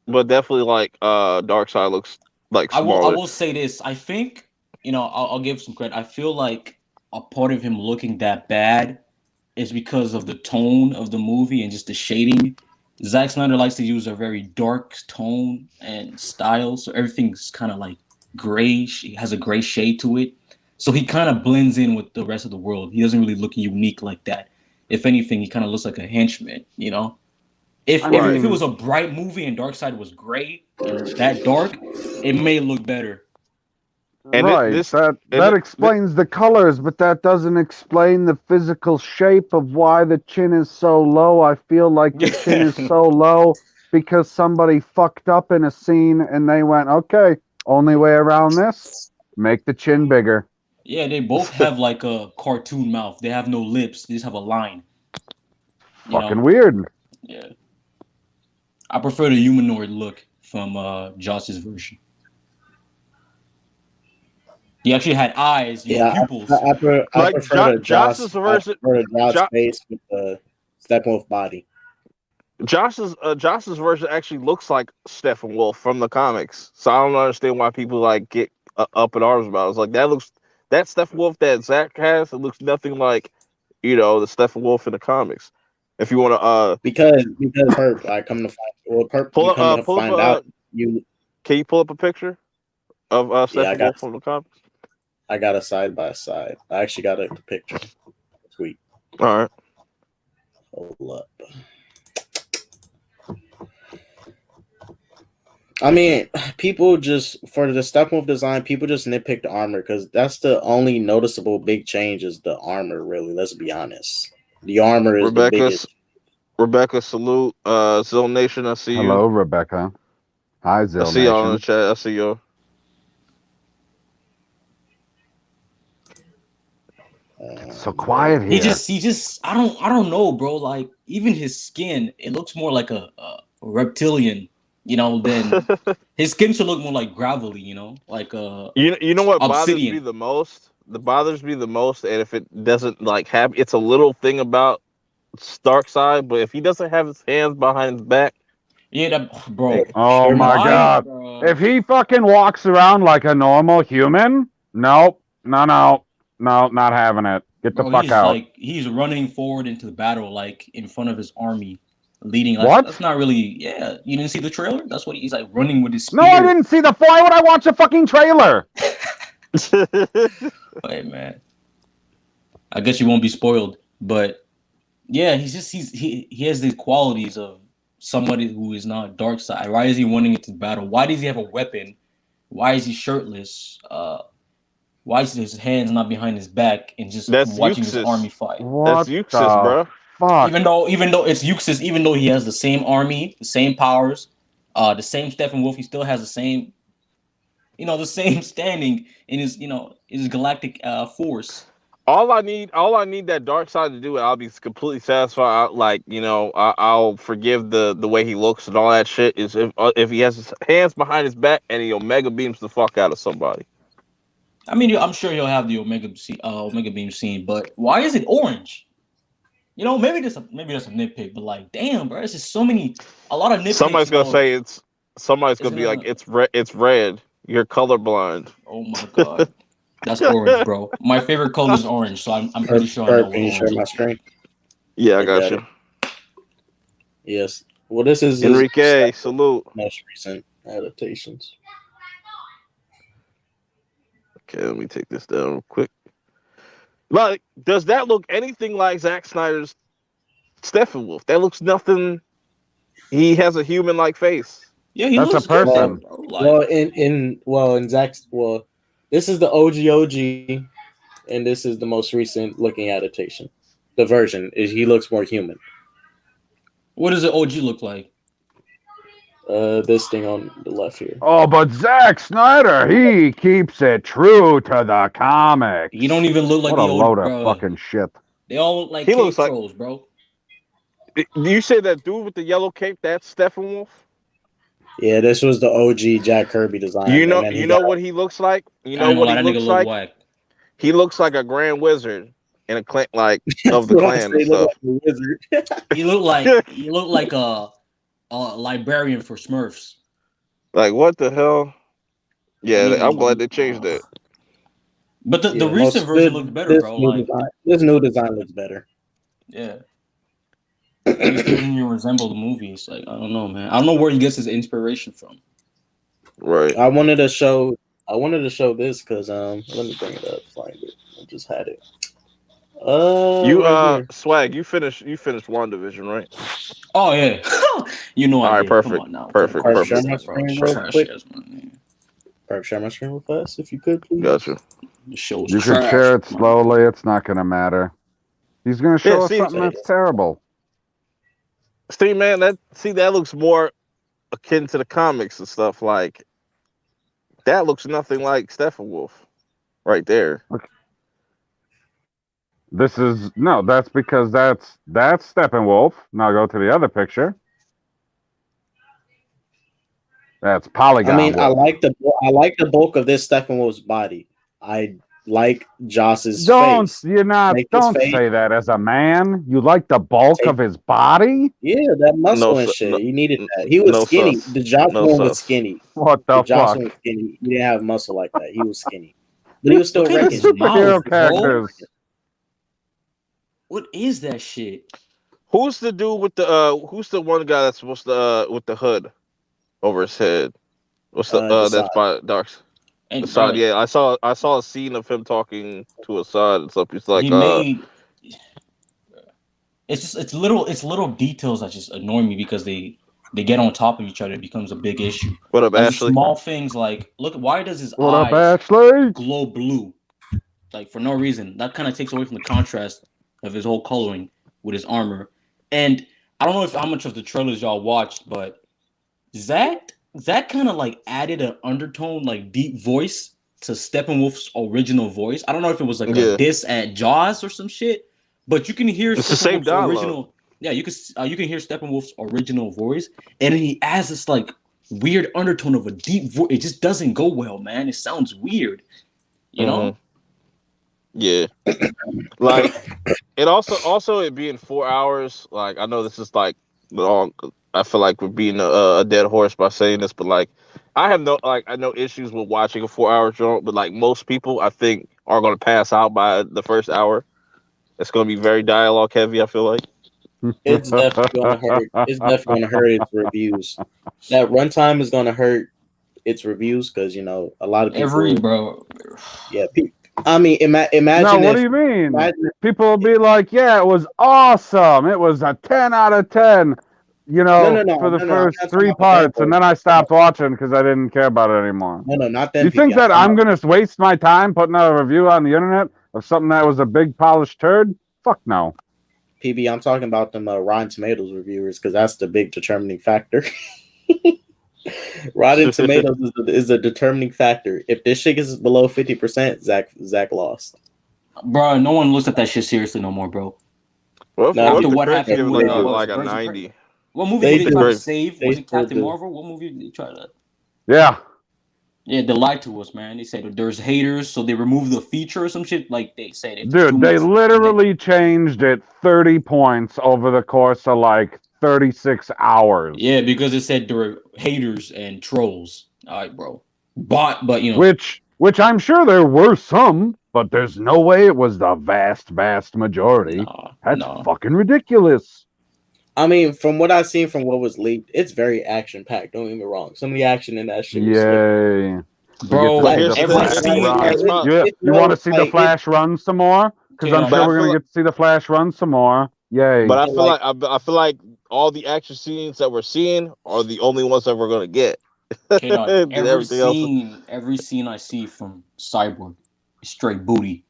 but definitely like Dark Side looks like I smaller. will say this. I think I'll give some credit. I feel like a part of him looking that bad is because of the tone of the movie and just the shading. Zack Snyder likes to use a very dark tone and style, so everything's kind of like gray. It has a gray shade to it, so he kind of blends in with the rest of the world. He doesn't really look unique like that. If anything, he kind of looks like a henchman, you know. If I if mean- it was a bright movie and Darkseid was gray and that dark, it may look better. And right. this that and that thi- explains the colors, but that doesn't explain the physical shape of why the chin is so low. I feel like the chin is so low because somebody fucked up in a scene and they went, okay, only way around this, make the chin bigger. Yeah, they both have like a cartoon mouth. They have no lips. They just have a line. You Fucking know? weird. Yeah. I prefer the humanoid look from Joss's version. He actually had eyes, Yeah, pupils. I Like prefer the Josh's Joss. I version, prefer the Joss Jo- face with the Steppenwolf body. Josh's version actually looks like Steppenwolf from the comics. So I don't understand why people like get up in arms about it. It's like that Steppenwolf that Zach has. It looks nothing like the Steppenwolf in the comics. If you want to Because Perp, I come to find Perp, you come to pull up find out you. can you pull up a picture of Yeah, Steppenwolf from the comics? I got a side by side. I actually got a picture. Tweet. All right. Hold up. I mean, people just for the Steppenwolf design, people just nitpick the armor because that's the only noticeable big change is the armor. Really, let's be honest. The armor is the biggest. Rebecca, salute. Zill Nation, I see Hello, you. Rebecca. Hi, I Zill see y'all in the Nation. chat. I see y'all. So quiet here. He just I don't know, bro. Like even his skin, it looks more like a reptilian, than his skin should look more like gravelly, like You know what bothers me obsidian. the most? The bothers me the most, and if it doesn't like have, it's a little thing about Starkseid, but if he doesn't have his hands behind his back, Yeah, bro. Oh Sure, my Why, god. bro? If he fucking walks around like a normal human, nope. No, not having it. Get the Bro, fuck out. he's running forward into the battle like in front of his army, leading. Like, What? That's not really. Yeah, you didn't see the trailer. That's what he's like running with his spear. No, I didn't see the. Why would I watch a fucking trailer? Hey man, I guess you won't be spoiled, but yeah, he has the qualities of somebody who is not dark side. Why is he running into battle? Why does he have a weapon? Why is he shirtless? Why is his hands not behind his back and just That's watching his Euxis. army fight? What That's Euxis, the bro. fuck? Even though it's Euxis, even though he has the same army, the same powers, the same Steppenwolf, he still has the same, the same standing in his galactic force. All I need that dark side to do, and I'll be completely satisfied. Like I'll forgive the way he looks and all that shit. Is if he has his hands behind his back and he Omega beams the fuck out of somebody. I mean, I'm sure he'll have the Omega beam scene, but why is it orange? Maybe that's a nitpick, but like, damn, bro, it's just a lot of nitpicks. Somebody's gonna say somebody's gonna be like it's red. It's red. You're colorblind. Oh my god. That's orange, bro. My favorite color is orange, so I'm pretty sure I know what Can you share orange my is. screen? Yeah, I got you. Yes. Well, this is Enrique. Salute. most recent adaptations. Okay, let me take this down real quick. Like, does that look anything like Zack Snyder's Steppenwolf? That looks nothing. He has a human-like face. Yeah, he That's looks a person. good, bro. Like, In Zach's this is the OG, and this is the most recent looking adaptation. The version is he looks more human. what does the OG look like? This thing on the left here. Oh, but Zack Snyder, he keeps it true to the comics. He don't even look like What a the load old, of bro. fucking shit. They all look like He cave looks like- trolls, bro. Do you say that dude with the yellow cape? That's Steppenwolf. Yeah, this was the OG Jack Kirby design. You know, and then what he looks like. You I know ain't gonna what lie, he that nigga looks look like. whack. He looks like a Grand Wizard in a clan, like of the That's what I clan say, and look stuff. like a wizard. He looked like a librarian for Smurfs. Like what the hell? Yeah, Nigga I'm look- glad they changed that. But the Yeah, recent version looks better, this bro. New Like, this new design looks better. yeah. He still doesn't even resemble the movies. Like, I don't know, man. I don't know where he gets his inspiration from. Right. I wanted to show this because let me bring it up, find it. I just had it. You Right here. swag. You finished WandaVision, right? Oh yeah, you know All I right, did. Come perfect, on now, come perfect, on, Perp, what share is perfect. my that, bro? screen real Trash quick. ass man. Perp, share my screen real fast, if you could, please. Gotcha. The show's You could trash. share it slowly. It's not going to matter. He's going to Yeah, show us see, something that's terrible. man, that looks more akin to the comics and stuff. Like that looks nothing like Steppenwolf right there. This is no. That's because that's Steppenwolf. Now go to the other picture. That's I Polygon mean, Wolf. I like the bulk of this Steppenwolf's body. I like Joss's Don't face. you're not. Like his Don't face. say that as a man. You like the bulk Take, of his body. yeah, that No, muscle and shit. You needed that. He was no skinny. sus, The Joss no one was sus. skinny. What The the Joss one was fuck? skinny. He didn't have muscle like that. He was skinny, but he was still Look at The his wrecking. mouth, superhero bro. characters. What is that shit? Who's the dude with the Who's the one guy that's supposed to with the hood over his head? What's the Decide. that's by Darks And Assad? Yeah, I saw a scene of him talking to Assad and stuff. He's like, he made. It's little details that just annoy me because they get on top of each other. It becomes a big issue. what up, Like the Ashley? small things, like look, why does his What up, eyes Ashley? glow blue? Like for no reason. That kind of takes away from the contrast of his whole coloring with his armor. And I don't know if how much of the trailers y'all watched, but that kind of like added an undertone, like deep voice to Steppenwolf's original voice. I don't know if it was like a Yeah, diss at Jaws or some shit, but you can hear it's the same Steppenwolf's dialogue. original. Yeah, you can hear Steppenwolf's original voice, and then he adds this like weird undertone of a deep voice. It just doesn't go well, man. It sounds weird, you know. Yeah, like it also it being 4 hours. Like I know this is like long. I feel like we're being a dead horse by saying this, but like I know issues with watching a 4 hour show, but like most people, I think are going to pass out by the first hour. It's going to be very dialogue heavy. I feel like. It's definitely going to hurt. It's definitely going to hurt its reviews. That runtime is going to hurt its reviews because a lot of Every people. bro, Yeah, I mean, No, imagine what do if you mean? imagine, People will be like, "Yeah, it was awesome. It was a 10 out of 10." For the no. I'm first not talking three about the parts, and then I stopped watching because I didn't care about it anymore. No, not them You think people. that I'm gonna waste my time putting out a review on the internet of something that was a big polished turd? Fuck no. PB, I'm talking about them Rotten Tomatoes reviewers because that's the big determining factor. Rotten Tomatoes is a determining factor. If this shit is below 50%, Zach lost. bro, no one looks at that shit seriously no more, bro. What No, if After the what critics give happened it with they do. like a Birds of Prey? 90? What movie They did they do. try to Great. save? They Was it still Captain do. Marvel? What movie did they try to? Yeah. Yeah, they lied to us, man. They said that there's haters, so they removed the feature or some shit. Like they said, if there's too Dude, they much, literally changed it 30 points over the course of like 36 hours. yeah, because it said there were haters and trolls. All right, bro. But Which I'm sure there were some, but there's no way it was the vast majority. That's no. fucking ridiculous. I mean, from what I've seen from what was leaked, it's very action packed. Don't get me wrong. Some of the action in that shit was slick. Yay. Bro, But here's the every thing. scene, You want to see the Flash run some more? Because I'm But sure I we're feel going to like, get to see the Flash run some more. Yay. but I feel like all the action scenes that we're seeing are the only ones that we're gonna get. Everything else. every scene I see from Cyborg is straight booty.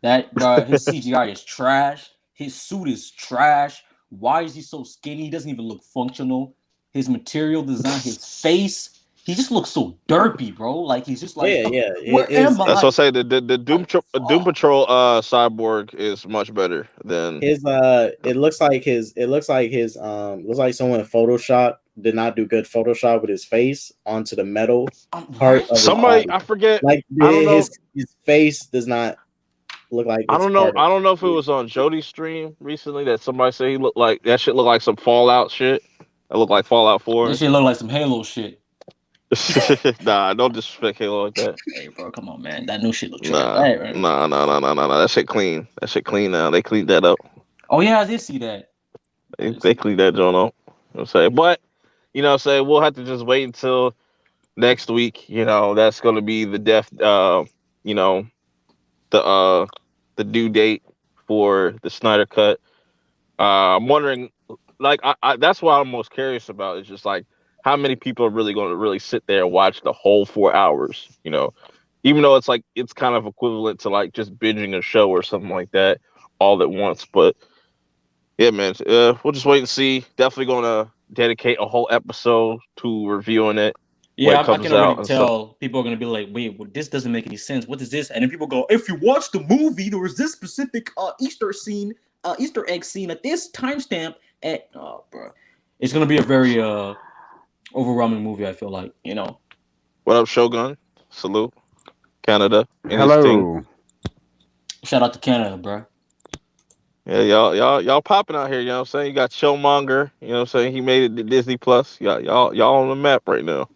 That bro, his CGI is trash. His suit is trash. Why is he so skinny? He doesn't even look functional. His material design, his face, he just looks so derpy, bro. Like he's just like, yeah. where am I? That's what I say. The Like, Doom Patrol cyborg is much better than His it looks like looks like someone in Photoshop did not do good Photoshop with his face onto the metal part of his somebody. body. I forget. Like I don't know. his face does not look like I it's don't know. part of I don't know if it was on Jody's stream recently that somebody said he looked like that. Shit looked like some Fallout shit. That looked like Fallout 4. this shit look like some Halo shit. Nah, don't disrespect Halo like that. Hey, bro, come on, man. That new shit look trash. Nah, Right? nah. That shit clean. That shit clean now. They cleaned that up. Oh yeah, I did see that. They cleaned that joint up. You know what I'm saying? But, we'll have to just wait until next week. That's going to be the death, the due date for the Snyder Cut. I'm wondering, like, that's what I'm most curious about. Is just like how many people are really going to really sit there and watch the whole 4 hours. Even though it's like it's kind of equivalent to like just binging a show or something like that all at once. But yeah, man, we'll just wait and see. Definitely going to dedicate a whole episode to reviewing it when Yeah, it I comes can out already and stuff. tell people are gonna be like, "Wait, well, this doesn't make any sense. What is this?" And then people go, "If you watch the movie, there was this specific Easter egg scene at this timestamp." At bro, it's gonna be a very overwhelming movie. I feel like What up, Shogun? Salute, Canada and his thing. Hello. Shout out to Canada, bro. Yeah, y'all popping out here. You know what I'm saying? You got Showmonger. You know what I'm saying? He made it to Disney Plus. Y'all on the map right now.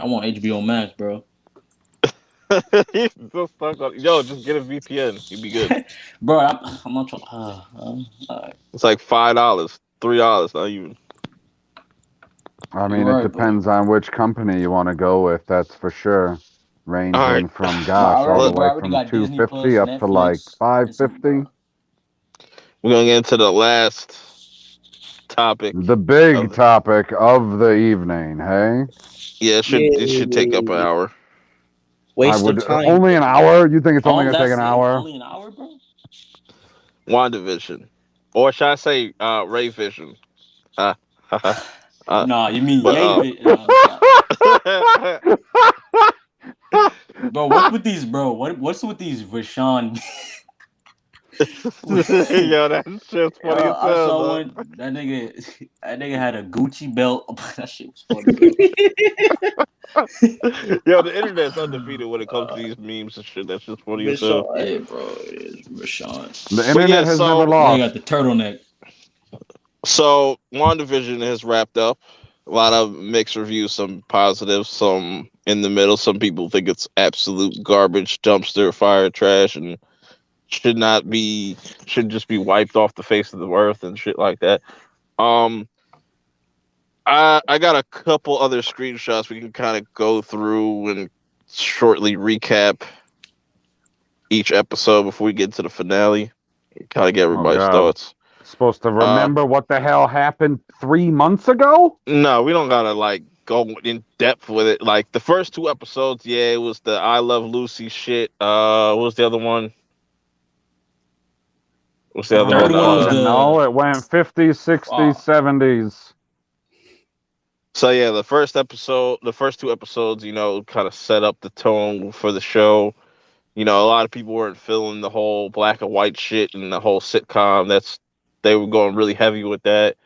I want HBO Max, bro. He's so stuck on. Yo, just get a VPN. You'll be good. Bro, I'm not trying. Alright. It's like $5, $3, not even. I You're mean, it right, depends on which company you want to go with. That's for sure. All right. Ranging from Bro, gosh, all the I way already from got Disney Plus, 250 up to like Netflix, and some. 550. We're gonna get into the last topic The big of topic of the evening. Hey, yeah, it should take up an Yay. hour. I Waste of would time. only an hour. You think it's only Oh, gonna take that's an it. hour? Only an hour, bro. WandaVision. Or should I say Ray Vision? Uh, Nah, you mean but Yay? Bro, what's with these, bro? What's with these Rashawn? yo, that shit's funny as I hell, saw dog. one. That nigga had a Gucci belt. That shit was funny, bro. Yo, the internet's undefeated when it comes to these memes and shit. That's just funny as hell. Vishal. Yeah, bro. It is Rashawn. The But internet yeah, has never Nigga got lost. the turtleneck. so WandaVision has wrapped up. A lot of mixed reviews, some positive, some in the middle. Some people think it's absolute garbage, dumpster fire, trash, and should not be should just be wiped off the face of the earth and shit like that. Um, I got a couple other screenshots we can kind of go through and shortly recap each episode before we get to the finale. Kind of get Oh everybody's God, thoughts. supposed to Uh, remember what the hell happened 3 months ago? no, we don't gotta like go in depth with it. Like the first 2 episodes, yeah, it was the I Love Lucy shit. What was the other one? What's the I other Third one? don't one was fucking know. It went 50s, 60s, Oh. 70s. So yeah, the first 2 episodes, kind of set up the tone for the show. A lot of people weren't feeling the whole black and white shit and the whole sitcom. They were going really heavy with that.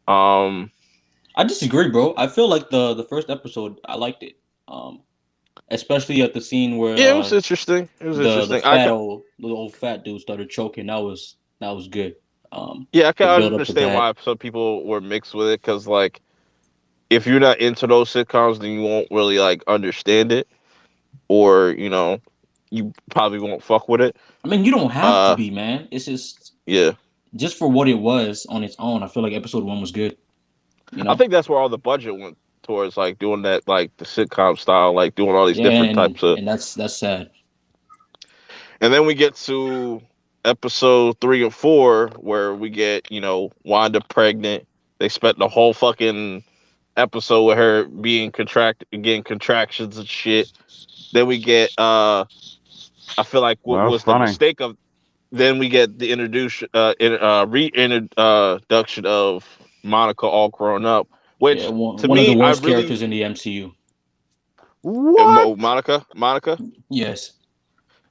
Um, I disagree, bro. I feel like the first episode, I liked it. Especially at the scene where yeah, it was interesting. It was the interesting. little old fat dude started choking. That was good. Yeah, I can The build up to understand that. why some people were mixed with it because like if you're not into those sitcoms, then you won't really like understand it, or you probably won't fuck with it. I mean, you don't have to Uh, be, man. It's yeah, just for what it was on its own. I feel like episode 1 was good. I think that's where all the budget went towards, like doing that, like the sitcom style, like doing all these Yeah, different types of. and that's sad. And then we get to episode 3 and 4, where we get Wanda pregnant. They spent the whole fucking episode with her being getting contractions and shit. Then we get I feel like what Well, was the funny. mistake of. Then we get the reintroduction of Monica all grown up, which Yeah, to one of the me I worst really characters in the MCU. What? Monica. Yes.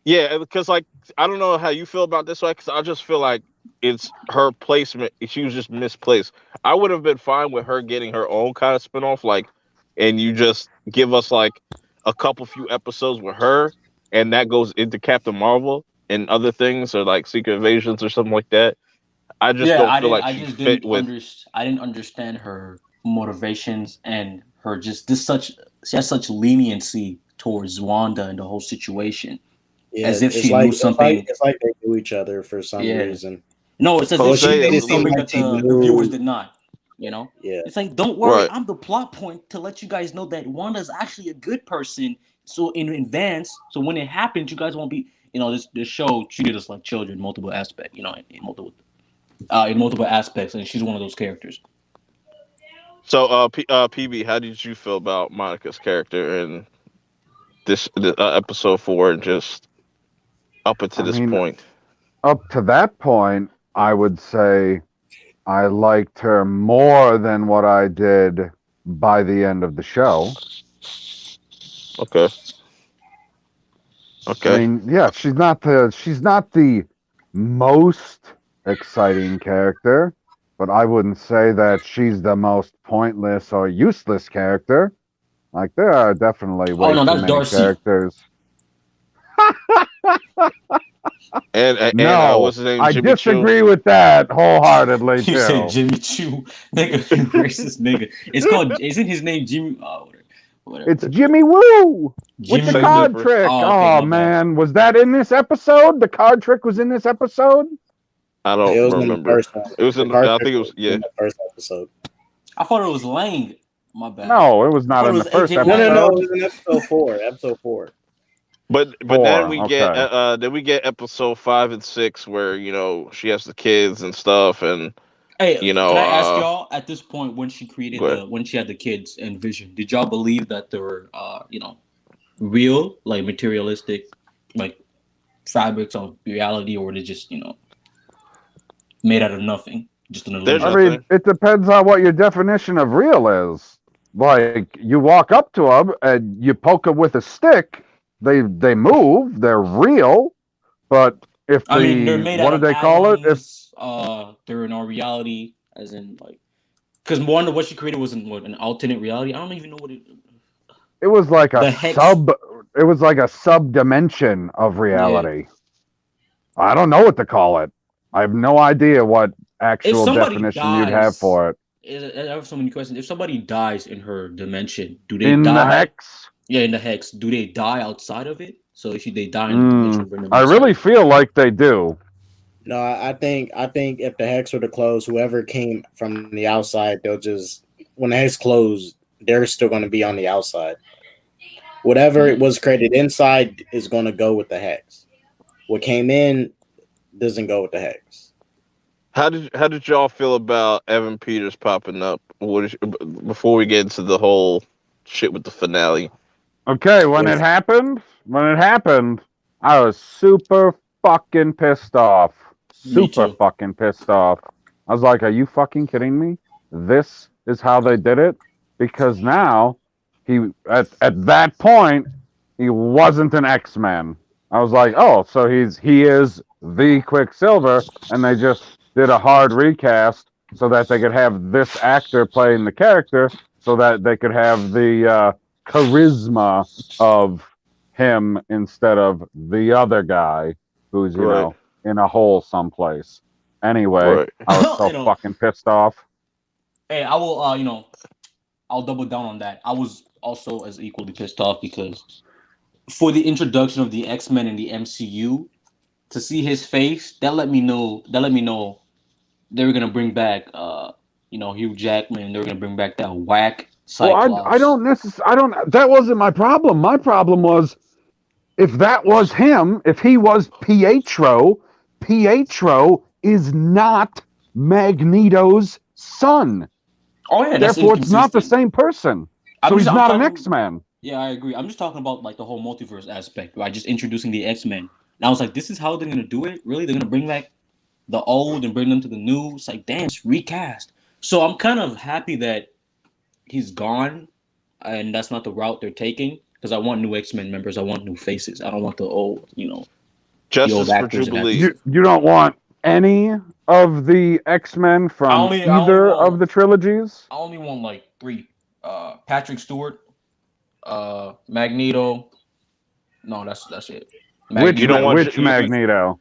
Yeah, because like I don't know how you feel about this one, because I just feel like it's her placement. She was just misplaced. I would have been fine with her getting her own kind of spinoff, like, and you just give us like a few episodes with her, and that goes into Captain Marvel and other things, or like Secret Invasions or something like that. I just Yeah, don't feel like I she just fit with. I didn't understand her motivations and her just this such she has such leniency towards Wanda and the whole situation. Yeah, As if it's she like, knew something. It's like they knew each other for some Yeah. reason. No, it's as Oh, if she say it. knew It seemed something like that they the knew. viewers did not. Yeah. It's like, don't worry, Right. I'm the plot point to let you guys know that Wanda's actually a good person. so in advance. So when it happens, you guys won't be, this show treated us like children, multiple aspect, in multiple aspects, and she's one of those characters. So, PB, how did you feel about Monica's character in this episode 4 and just up until I this mean, point? up to that point, I would say I liked her more than what I did by the end of the show. Okay. I Okay. mean, yeah, she's not the most exciting character, but I wouldn't say that she's the most pointless or useless character. Like there are definitely Oh way no, too that's many Darcy. characters. And No, what's his name? I Jimmy Choo. disagree with that wholeheartedly You said too. Jimmy Choo, nigga, you racist nigga. It's called. Isn't his name Jimmy? Oh, whatever. It's Jimmy Woo with the Same card difference. trick. Oh, okay, Oh my bad. man, was that in this episode? The card trick was in this episode? I don't It was in the remember. first one. It was in. The card I trick think it was. Yeah. in the first episode. I thought it was Lang. My bad. No, it was not I in thought the it was first AJ No, episode. no, no. It was in episode 4. Episode 4. But Four, then we get okay. then we get episode 5 and 6 where she has the kids and stuff and Hey, you can know I ask y'all at this point when she created go ahead. when she had the kids and Vision, did y'all believe that they were real, like materialistic, like fabrics of reality, or they just made out of nothing, just an There's I illusion? mean, it depends on what your definition of real is. Like you walk up to them and you poke them with a stick, they move, they're real. But if I mean, they're made what out do of they call it? If they're in our reality, as in like, because one of what she created was an alternate reality. I don't even know what it. it was like The a hex. it was like a sub dimension of reality. I don't know what to call it. I have no idea what actual somebody definition you'd have dies- for it. I have so many questions. If somebody dies in her dimension, do they In die? the hex? Yeah, in the hex. Do they die outside of it? So if they die in the dimension, bring them I inside. really feel like they do. No, I think if the hex were to close, whoever came from the outside, they'll just when the hex closed, they're still going to be on the outside. Whatever it was created inside is going to go with the hex. What came in doesn't go with the hex. How did y'all feel about Evan Peters popping up? Before we get into the whole shit with the finale? Okay, when it happened, I was super fucking pissed off. Me Super too. fucking pissed off. I was like, are you fucking kidding me? This is how they did it? Because now, he at that point, he wasn't an X-Men. I was like, oh, so he is the Quicksilver, and they just did a hard recast so that they could have this actor playing the character, so that they could have the charisma of him instead of the other guy who's Right. in a hole someplace. Anyway, Right. I was so fucking pissed off. Hey, I will. I'll double down on that. I was also as equally pissed off because for the introduction of the X-Men in the MCU, to see his face, that let me know they were gonna bring back Hugh Jackman. They were gonna bring back that whack Cyclops. Well, I don't. That wasn't my problem. My problem was if that was him, if he was Pietro is not Magneto's son. Oh yeah, that's Therefore, it's not the inconsistent. same person. I'm So he's just- not I'm an talking- X-Man. Yeah, I agree. I'm just talking about like the whole multiverse aspect, right? Just introducing the X-Men. And I was like, this is how they're gonna do it? Really? They're gonna bring back the old and bring them to the new? It's like, damn, it's recast. So I'm kind of happy that he's gone, and that's not the route they're taking. Because I want new X-Men members. I want new faces. I don't want the old, Justice for actors and Jubilee. You don't want any of the X-Men from I only either want- of the trilogies? I only want like 3. Patrick Stewart, Magneto. No, that's it. Which You don't want- which Magneto?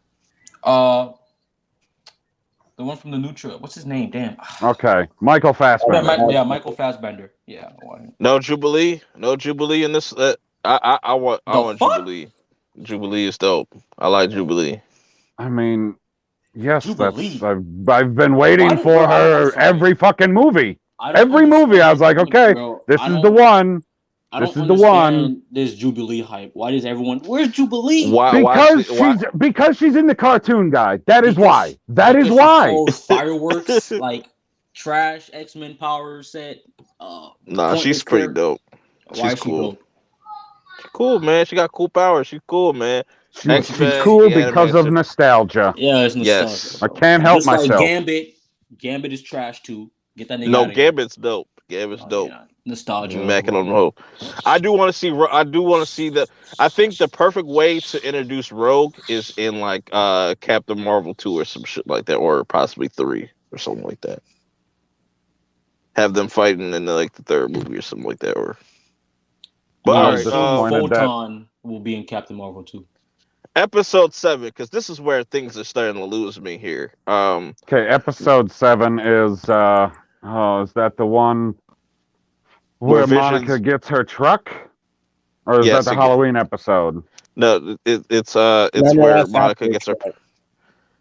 The one from the Nutra. What's his name? Damn. Okay, Michael Fassbender. Michael Fassbender. Yeah. No Jubilee in this. I want fuck? Jubilee. Jubilee is dope. I like Jubilee. I mean, yes, Jubilee. I've been waiting Why- for bro, her I'm sorry. every fucking movie. I don't Every movie, I was like, understand, okay, bro. this I is don't- the one. I This don't is the one. understand this Jubilee hype. Why does everyone? Where's Jubilee? Because she's in the cartoon, guy. That is Because why. That is because she why. shows fireworks like trash X-Men power set. Nah, Pointless she's pretty character. dope. Why She's is she cool. dope? Cool, man. She got cool powers. She's cool, man. She's X-Men, cool the because of animation. nostalgia. Yeah, it's nostalgia. Yes. I can't help Just like myself. Gambit. Gambit is trash too. Get that nigga No, out of here. Gambit's dope. Gambit's Oh, dope. yeah. Nostalgia. Macking on the hoe. I do want to see. the. I think the perfect way to introduce Rogue is in like Captain Marvel 2 or some shit like that, or possibly 3 or something like that. Have them fighting in like the third movie or something like that, or. But all right, disappointed that- Photon will be in Captain Marvel too. episode 7, because this is where things are starting to lose me here. Okay, episode 7 is is that the one where Monica gets her truck? Or is that the Halloween episode? No, it's No, where that's Monica after gets her.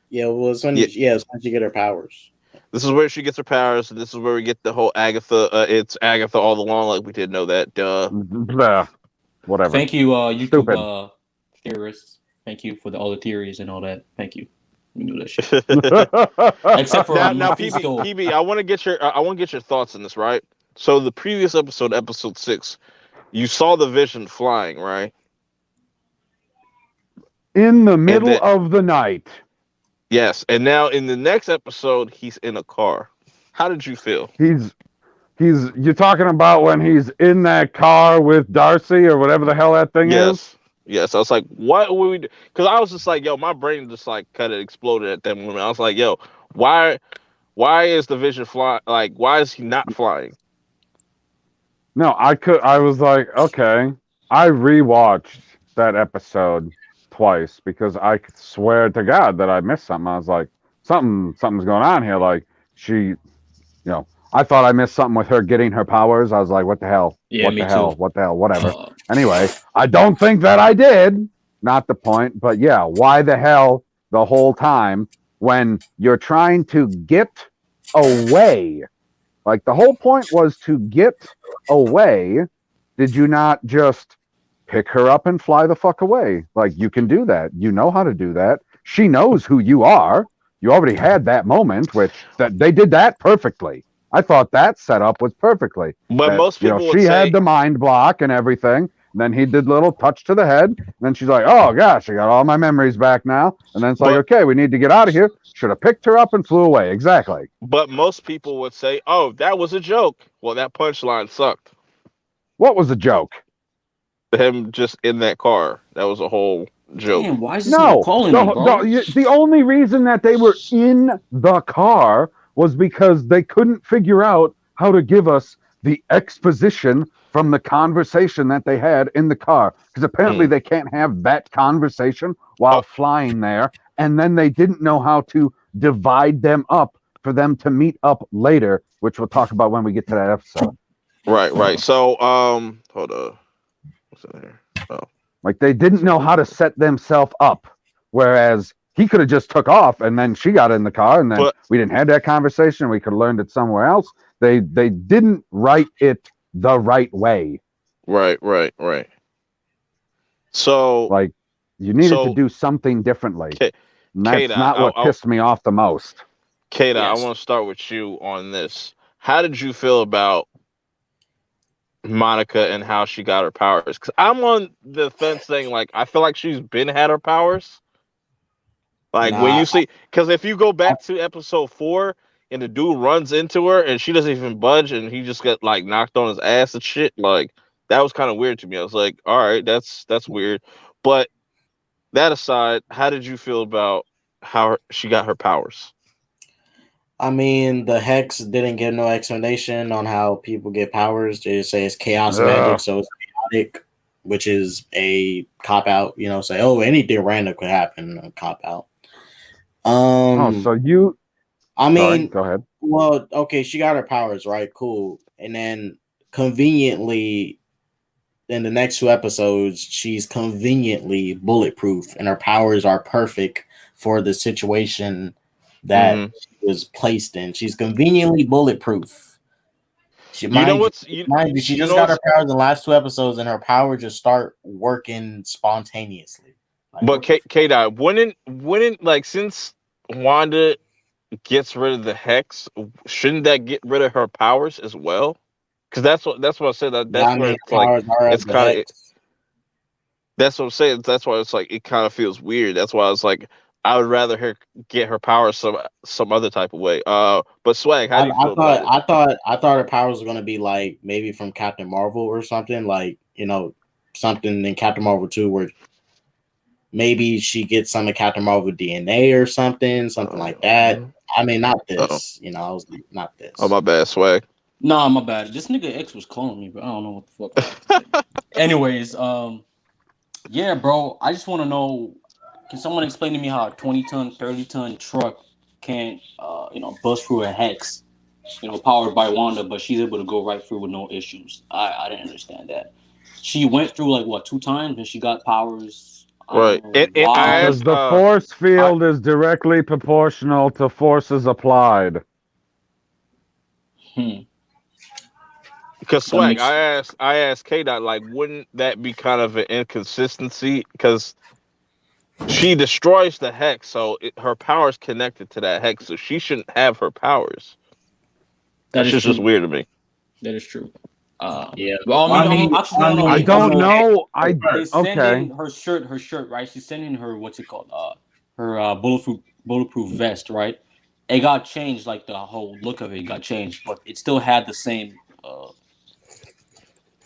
Yeah, well, it's when it's when she get her powers. This is where she gets her powers, and this is where we get the whole Agatha. It's Agatha all along, like we did know that. Duh. Whatever. Thank you, Stupid. YouTube theorists. Thank you for all the theories and all that. Thank you. We knew that shit. Except for now, Mephisto. PB, I want to get your thoughts on this, right? So the previous episode, episode 6, you saw the Vision flying, right? In the middle of the night. Yes, and now in the next episode, he's in a car. How did you feel? You're talking about when he's in that car with Darcy or whatever the hell that thing is? Yes. I was like, what would we do? Because I was just like, yo, my brain just like kind of exploded at that moment. I was like, yo, why is the Vision flying? Like, why is he not flying? No, I was like, okay. I rewatched that episode twice because I could swear to God that I missed something. I was like, something's going on here. Like I thought I missed something with her getting her powers. I was like, what the hell? Yeah, what me the hell? too. What the hell? Whatever. Anyway, I don't think that I did. Not the point. But yeah, why the hell the whole time when you're trying to get away? Like the whole point was to get away. Did you not just pick her up and fly the fuck away? Like you can do that. You know how to do that. She knows who you are. You already had that moment, which that they did that perfectly. I thought that setup was perfectly. But most people would she say, had the mind block and everything. And then he did little touch to the head. And then she's like, oh gosh, I got all my memories back now. And then it's like, okay, we need to get out of here. Should have picked her up and flew away. Exactly. But most people would say, oh, that was a joke. Well, that punchline sucked. What was a joke? Him just in that car. That was a whole joke. Damn, why is this man calling me, bro? The only reason that they were in the car was because they couldn't figure out how to give us the exposition from the conversation that they had in the car. Because apparently they can't have that conversation while flying there. And then they didn't know how to divide them up for them to meet up later, which we'll talk about when we get to that episode. Right. So, hold on. What's in here? Oh. Like they didn't know how to set themselves up. Whereas he could have just took off and then she got in the car and then we didn't have that conversation. We could have learned it somewhere else. They didn't write it the right way. Right. So like you needed to do something differently. And that's not what pissed me off the most. Kata, I want to start with you on this. How did you feel about Monica and how she got her powers? Because I'm on the fence saying, like, I feel like she's had her powers. Like, when you see, because if you go back to episode 4 and the dude runs into her and she doesn't even budge and he just got, like, knocked on his ass and shit, like, that was kind of weird to me. I was like, all right, that's weird. But that aside, how did you feel about how she got her powers? I mean, the Hex didn't give no explanation on how people get powers. They just say it's chaos magic, so it's chaotic, which is a cop out. Say, oh, anything random could happen. A cop out. So you? I mean, go ahead. Well, okay, she got her powers, right? Cool, and then conveniently, in the next 2 episodes, she's conveniently bulletproof, and her powers are perfect for the situation that she was placed in. She's conveniently bulletproof. She You know mind what's you, mind you, she you just know got her what's powers in the last 2 episodes, and her power just start working spontaneously. Like, but what the K Dot wouldn't like since Wanda gets rid of the hex, shouldn't that get rid of her powers as well? Because that's what I said. yeah, That's I where mean, it's her like powers are of it's the kind of hex. that's what I'm saying. That's why it's like it kind of feels weird. That's why I was like I would rather her get her powers some other type of way. But Swag, how do you feel about it? I thought her powers were gonna be like maybe from Captain Marvel or something, like something in Captain Marvel 2 where maybe she gets some of Captain Marvel DNA or something like that. I mean, not Oh, this. I was like, not oh this. my bad, Swag. Nah, my bad. This nigga X was calling me, but I don't know what the fuck I have to say. Anyways, yeah, bro. I just want to know. Can someone explain to me how a 20-ton, 30-ton truck can't, bust through a hex, powered by Wanda, but she's able to go right through with no issues? I didn't understand that. She went through like what 2 times, and she got powers. I don't Right, know and I why. Because asked the force I field is directly proportional to forces applied. Hmm. because That Swag, makes I asked K Dot like, wouldn't that be kind of an inconsistency? Because she destroys the hex, so her powers connected to that hex, so she shouldn't have her powers. that That's is just true. weird to me. That is true. Yeah. Well, Well, I actually I want to I mean, know. don't So know. they send Okay. in her shirt, right? She's sending her what's it called? Her bulletproof vest, right? It got changed, like the whole look of it got changed, but it still had the same Well,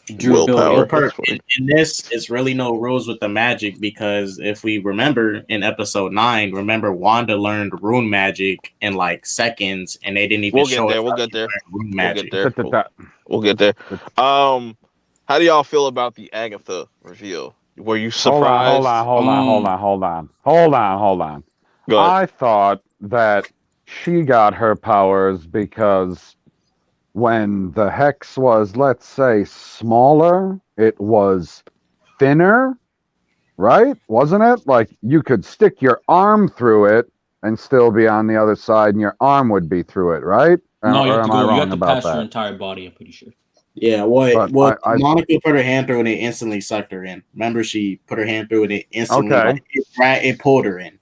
Willpower. durability. That's per funny. in this, it's really no rules with the magic because if we remember in episode 9, remember Wanda learned rune magic in like seconds, and they didn't even We'll get show us there. We'll how get she there. learned rune We'll get magic. there. We'll, Ta-ta-ta. we'll get there. How do y'all feel about the Agatha reveal? Were you Hold on, hold on, surprised? hold on, hold Um, on, hold on. Hold on, hold on. Go ahead. I thought that she got her powers because when the hex was, let's say, smaller, it was thinner, right? Wasn't it? Like you could stick your arm through it and still be on the other side, and your arm would be through it, right? no, you Or have to am I go. You have wrong to about pass your that? entire body. I'm pretty sure. Yeah, what But what I Monica put her hand through and it instantly sucked her in. Remember, she put her hand through and it instantly okay. like it pulled her in.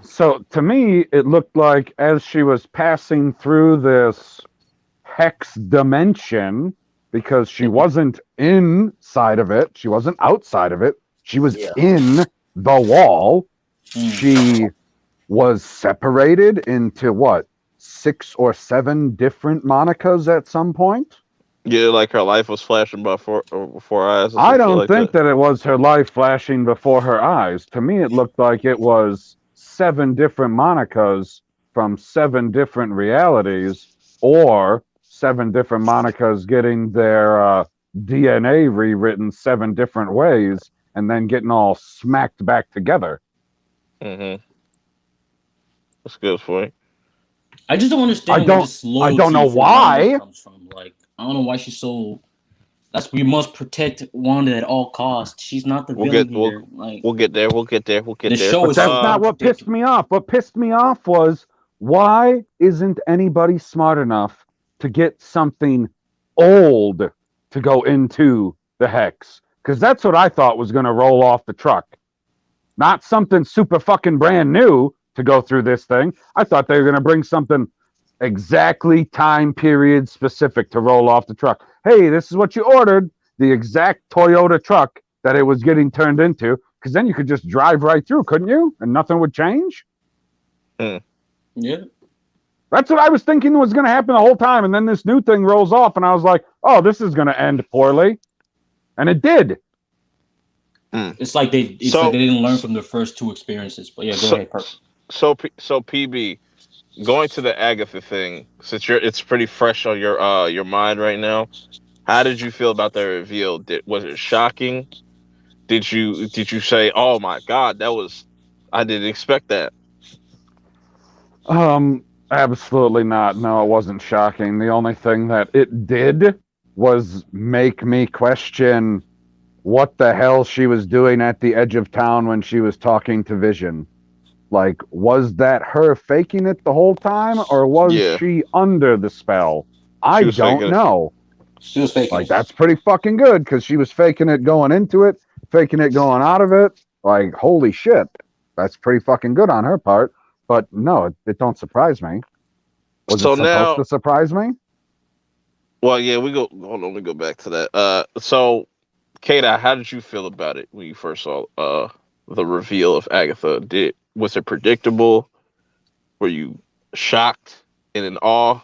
So to me, it looked like as she was passing through this hex dimension, because she wasn't inside of it, she wasn't outside of it, she was Yeah. in the wall. Mm. She was separated into what, 6 or 7 different Monicas at some point? Yeah, like her life was flashing before our eyes or I some shit don't like think that. that it was her life flashing before her eyes. To me, it looked like it was 7 different Monicas from 7 different realities, or 7 different Monicas getting their DNA rewritten 7 different ways and then getting all smacked back together. Mm-hmm. That's good for you. I just don't I understand where don't this I don't loyalty know for Wanda why. comes from. Like, I don't know why she's so. That's we must protect Wanda at all costs. She's not the We'll villain get here. Like, we'll get there. We'll get there. We'll the get there. show But is so that's not what pissed contradictory. me off. What pissed me off was, why isn't anybody smart enough to get something old to go into the hex? Because that's what I thought was going to roll off the truck. Not something super fucking brand new to go through this thing. I thought they were going to bring something exactly time period specific to roll off the truck. Hey, this is what you ordered. The exact Toyota truck that it was getting turned into. Because then you could just drive right through, couldn't you? And nothing would change. Yeah. That's what I was thinking was going to happen the whole time. And then this new thing rolls off, and I was like, oh, this is going to end poorly. And it did. It's like they So didn't learn from their first 2 experiences. But yeah, go so ahead, Purp. so PB, going to the Agatha thing, since it's pretty fresh on your mind right now. How did you feel about the reveal? Was it shocking? Did you say, "Oh my God, that was I didn't expect that"? Absolutely not. No, it wasn't shocking. The only thing that it did was make me question what the hell she was doing at the edge of town when she was talking to Vision. Like, was that her faking it the whole time, or was Yeah, she under the spell? she I was don't faking it. know. She was faking Like, it. that's pretty fucking good because she was faking it going into it, faking it going out of it. Like, holy shit. That's pretty fucking good on her part. But no, it don't surprise me. Was it So supposed now, to surprise me? well, yeah, we go. Hold on, we go back to that. So Kata, how did you feel about it when you first saw the reveal of Agatha? Was it predictable? Were you shocked and in awe?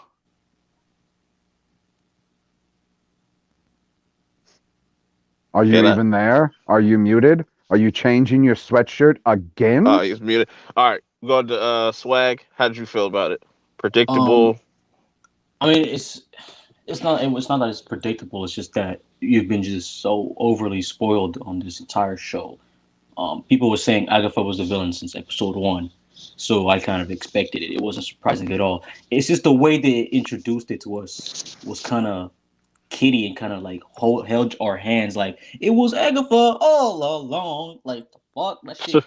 Are you Kata, even there? Are you muted? Are you changing your sweatshirt again? he's muted. All right, going to Swag. How did you feel about it? Um, Predictable. I mean, it's not that it's predictable. It's just that you've been just so overly spoiled on this entire show. People were saying Agatha was the villain since episode one, so I kind of expected it. It wasn't surprising at all. It's just the way they introduced it to us was kind of kitty and kind of like held our hands like it was Agatha all along. Like the fuck that shit.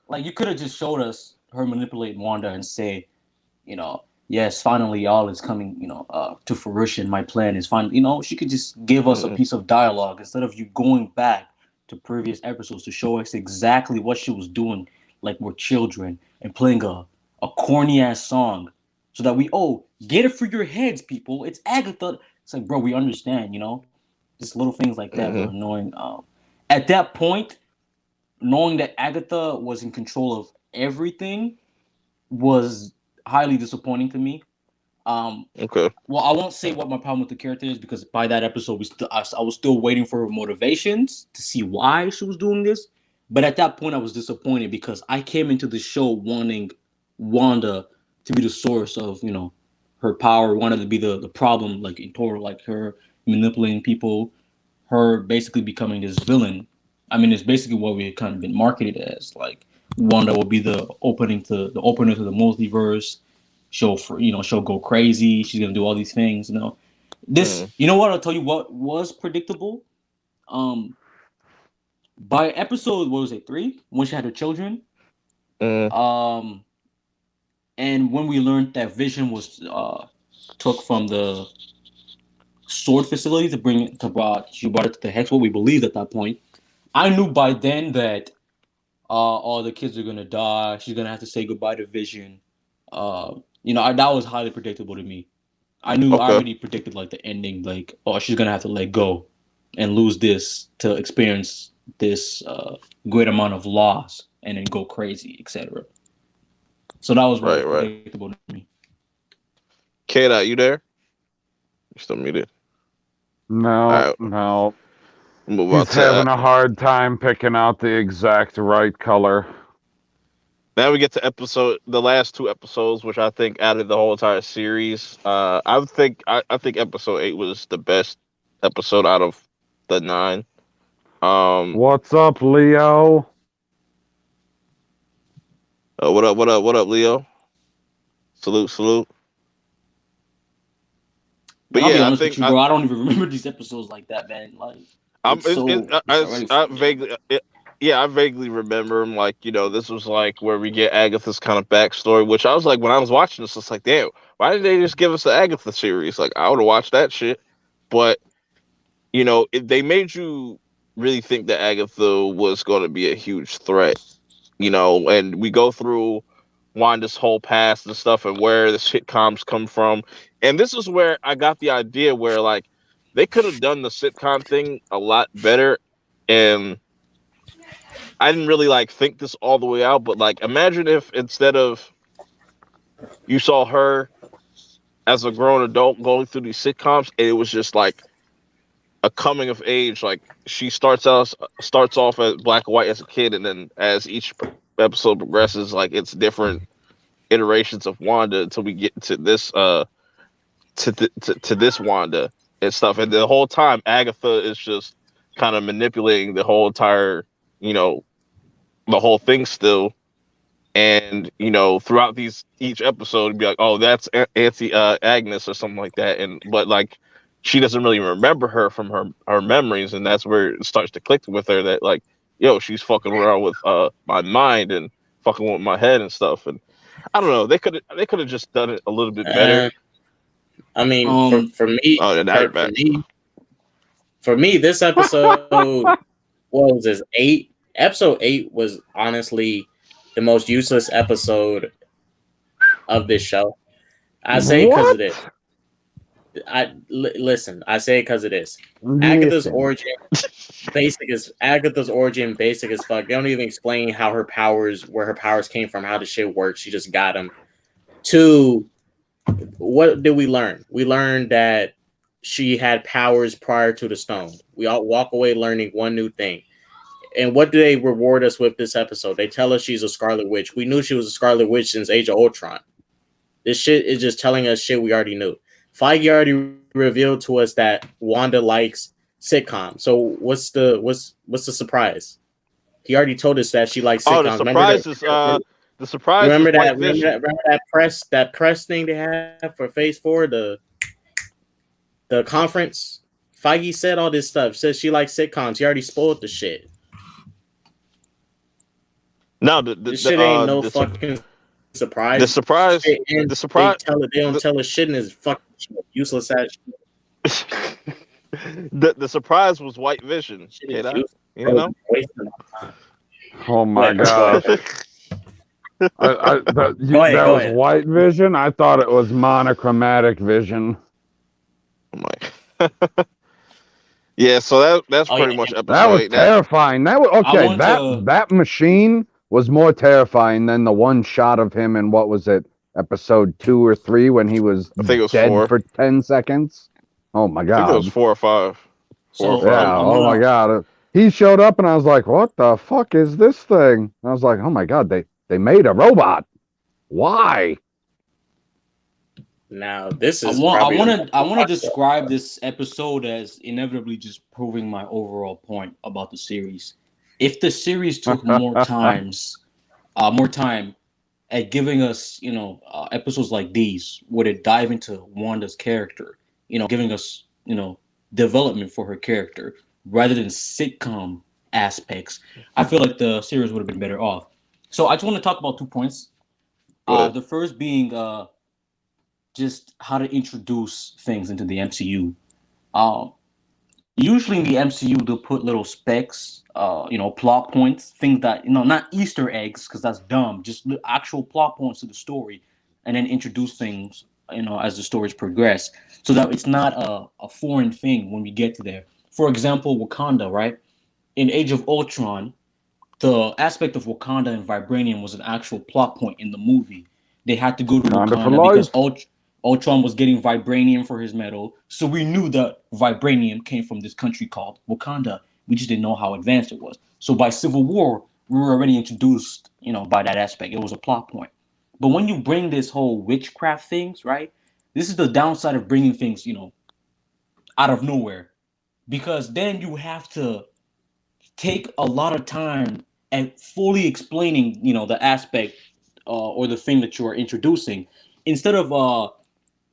Like you could have just showed us her manipulate Wanda and say, yes, finally all is coming, to fruition. My plan is fine. She could just give us a Mm, piece of dialogue instead of you going back to previous episodes to show us exactly what she was doing, like we're children, and playing a corny ass song, so that we get it for your heads, people. It's Agatha. It's like, bro, we understand, just little things like that were mm-hmm. annoying. At that point, knowing that Agatha was in control of everything was highly disappointing to me. Um, Okay. well, I won't say what my problem with the character is because by that episode, I was still waiting for her motivations to see why she was doing this. But at that point, I was disappointed because I came into the show wanting Wanda to be the source of her power, wanted to be the problem, like in total, like her manipulating people, her basically becoming this villain. I mean, it's basically what we had kind of been marketed as. Like Wanda will be the opener to the multiverse. She'll go crazy. She's gonna do all these things. This. Mm, You know what? I'll tell you what was predictable. Um, by episode what was it 3 when she had her children. mm, Um, and when we learned that Vision was took from the sword facility to bring it to she brought it to the Hex. What we believed at that point. I knew by then that all the kids are gonna die. She's gonna have to say goodbye to Vision. That was highly predictable to me. I okay. already predicted like the ending, like she's gonna have to let go and lose this to experience this great amount of loss and then go crazy, etc. So that was what was Right, right. predictable to me. Kata, you there? You still muted. All No, right, no. move on He's to having a hard time picking out the exact right color. now we get to the last two episodes, which I think added the whole entire series. I think episode 8 was the best episode out of the 9. Um, What's up, Leo? what up? What up? What up, Leo? Salute, salute. But And I'll be yeah, I honest with think you, bro. I don't even remember these episodes like that, man. Like I'm. it's already I forgettable. vaguely. Yeah, I vaguely remember him. Like, this was like where we get Agatha's kind of backstory. Which I was like, when I was watching this, it's like, damn, why didn't they just give us the Agatha series? Like, I would have watched that shit. But they made you really think that Agatha was going to be a huge threat. And we go through Wanda's whole past and stuff and where the sitcoms come from. And this is where I got the idea where like they could have done the sitcom thing a lot better. And I didn't really like think this all the way out, but like imagine if instead of you saw her as a grown adult going through these sitcoms and it was just like a coming of age, like she starts off as black and white as a kid, and then as each episode progresses, like it's different iterations of Wanda until we get to this to this Wanda and stuff. And the whole time Agatha is just kind of manipulating the whole entire, you know, the whole thing still. And throughout each episode, it'd be like, oh, that's Auntie Agnes or something like that. And but like, she doesn't really remember her from her memories, and that's where it starts to click with her that like, yo, she's fucking around with my mind and fucking with my head and stuff. And I don't know, they could have just done it a little bit better. I mean, for Um, for me, Oh, and now you're for back. me, For me, this episode, what was this? 8. Episode 8 was honestly the most useless episode of this show. I say because of this. What? Listen. I say it because of this. Listen. Agatha's origin basic as fuck. They don't even explain how her powers, where her powers came from, how the shit works. She just got them. 2, what did we learn? We learned that she had powers prior to the stone. We all walk away learning one new thing. And what do they reward us with this episode? They tell us she's a Scarlet Witch. We knew she was a Scarlet Witch since Age of Ultron. This shit is just telling us shit we already knew. Feige already revealed to us that Wanda likes sitcoms. So what's the surprise? He already told us that she likes Oh, sitcoms. the surprise Remember is White that? Vision. Remember that press thing they had for Phase 4, the conference. Feige said all this stuff. Says she likes sitcoms. He already spoiled the shit. No, This shit ain't no fucking surprise. the surprise, Shit, the surprise, they don't tell us shit in this fucking useless ass shit. the surprise was White Vision. Shit You is know, useless. you know. Wasting my time. Oh my Go god. ahead. That Go ahead, was ahead. white vision? I thought it was monochromatic vision. I'm like, yeah. So that's Oh, pretty yeah. much episode That was 8. terrifying. That was okay. want That to- that machine was more terrifying than the one shot of him in what was it, episode 2 or 3, when he was I think it was dead 4. for 10 seconds. Oh my I think it god. was 4 or 5. 4 or So, 5. Yeah. Oh my god. He showed up and I was like, "What the fuck is this thing?" And I was like, "Oh my god, they made a robot. Why?" Now this I is want probably to describe this episode as inevitably just proving my overall point about the series. If the series took more time at giving us, episodes like these, where they dive into Wanda's character, giving us, development for her character rather than sitcom aspects, I feel like the series would have been better off. So I just want to talk about 2 points. Go ahead. The first being just how to introduce things into the MCU. Usually in the MCU, they'll put little specks, plot points, things that, not Easter eggs, because that's dumb, just the actual plot points to the story, and then introduce things, as the stories progress, so that it's not a foreign thing when we get to there. For example, Wakanda, right? In Age of Ultron, the aspect of Wakanda and vibranium was an actual plot point in the movie. They had to go to Wakanda for Wakanda because life. Ultron was getting vibranium for his metal, so we knew that vibranium came from this country called Wakanda. We just didn't know how advanced it was. So by Civil War, we were already introduced, by that aspect. It was a plot point. But when you bring this whole witchcraft things, right? This is the downside of bringing things, out of nowhere, because then you have to take a lot of time and fully explaining, the aspect or the thing that you are introducing, instead of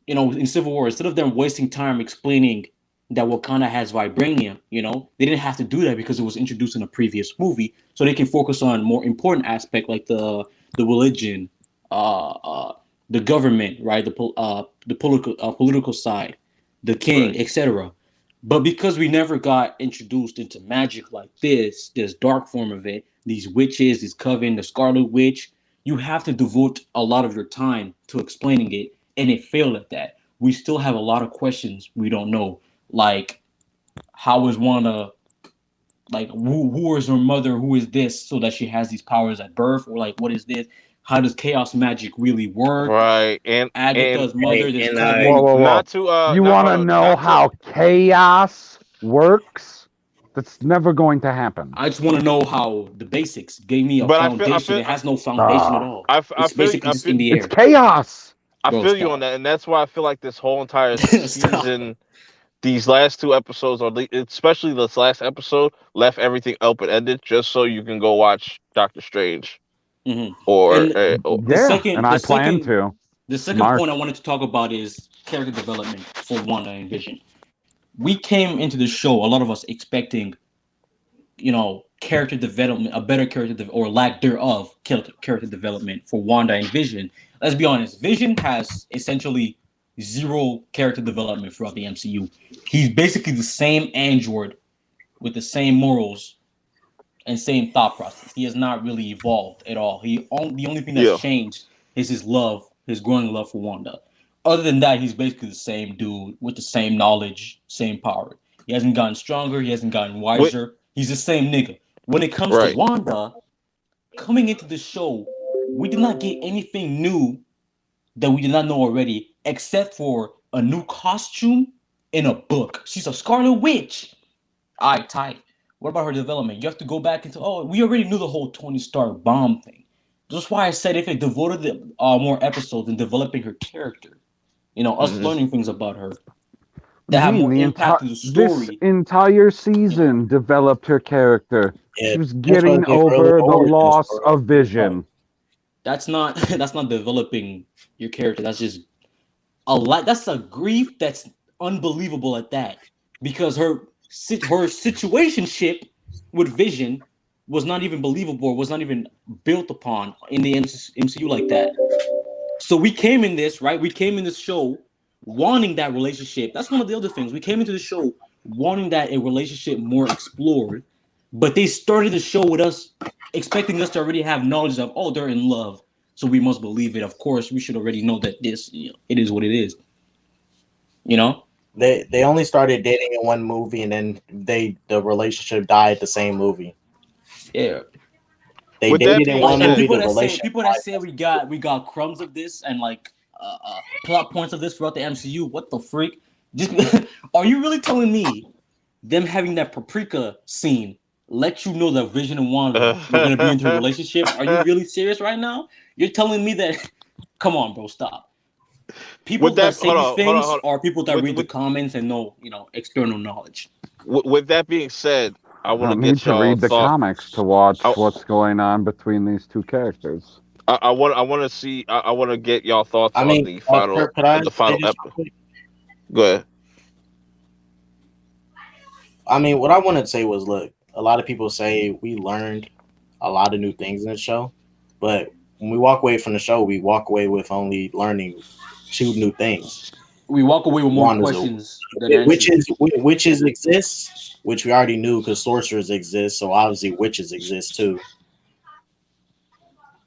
in Civil War, instead of them wasting time explaining that Wakanda has vibranium, they didn't have to do that because it was introduced in a previous movie, so they can focus on more important aspect like the religion, the government, right, the political side, the king, Right. etc. But because we never got introduced into magic like this dark form of it, these witches, this coven, the Scarlet Witch, you have to devote a lot of your time to explaining it, and it failed at that. We still have a lot of questions we don't know, like how is Wanda, like who is her mother, who is this, so that she has these powers at birth, or like what is this? How does chaos magic really work? Right. And Agatha's mother, this and coven. Whoa, whoa, whoa. not to You not, want to hold on, know not to- how chaos works? That's never going to happen. I just want to know how the basics gave me a But I feel- foundation. It has no foundation at all. I It's feel basically I just feel, in the It's air. chaos. I Bro, feel you stop. on that, and that's why I feel like this whole entire Stop. season, these last 2 episodes, or especially this last episode, left everything open ended just so you can go watch Doctor Strange Mhm. or And or- The Yeah, second- and the I plan second- to. The second Smart. point I wanted to talk about is character development for Wanda and Vision. We came into the show, a lot of us expecting, character development, a better or lack thereof, character development for Wanda and Vision. Let's be honest, Vision has essentially zero character development throughout the MCU. He's basically the same android with the same morals and same thought process. He has not really evolved at all. The only thing that's Yeah. changed is his love, his growing love for Wanda. Other than that, he's basically the same dude with the same knowledge, same power. He hasn't gotten stronger. He hasn't gotten Wait, wiser. He's the same nigga. When it comes to right. Wanda, coming into the show, we did not get anything new that we did not know already, except for a new costume in a book. She's a Scarlet Witch. All right, tight. What about her development? You have to go back into, oh, we already knew the whole Tony Stark bomb thing. That's why I said if it devoted more episodes in developing her character, us Mhm. learning things about her that have Gene, more impact to the this story. entire season developed her character. Yeah, She was that's why getting they early over the origin loss story. of Vision. That's not that's not developing your character. That's just a lot. That's a grief that's unbelievable at that, because her situationship with Vision was not even believable, was not even built upon in the MCU like that. So we came in this, right? We came in this show wanting that relationship. That's one of the other things. We came into the show wanting that a relationship more explored, but they started the show with us expecting us to already have knowledge of, oh, they're in love, so we must believe it. Of course, we should already know that this, it is what it is. You know? They only started dating in one movie, and then the relationship died the same movie. Yeah. They With that dated in being one And movie. said, The relationship people that say we got crumbs of this and like plot points of this throughout the MCU, what the freak? Just are you really telling me them having that paprika scene let you know that Vision and Wanda were gonna be into a relationship? Are you really serious right now? You're telling me that? Come on, bro, stop. People with that that, say these things hold on. are people that With read the comments and know, external knowledge. with that being said, I I want to don't need get to y'all read the thought. comics to watch I, what's going on between these two characters. I want to see. I want to get y'all thoughts I on mean, the final, Kurt, could I the say final this episode. real quick? Go ahead. I mean, what I wanted to say was, look, a lot of people say we learned a lot of new things in the show, but when we walk away from the show, we walk away with only learning two new things. We walk away with more One is questions than answers. witches exist, which we already knew because sorcerers exist, so obviously witches exist too,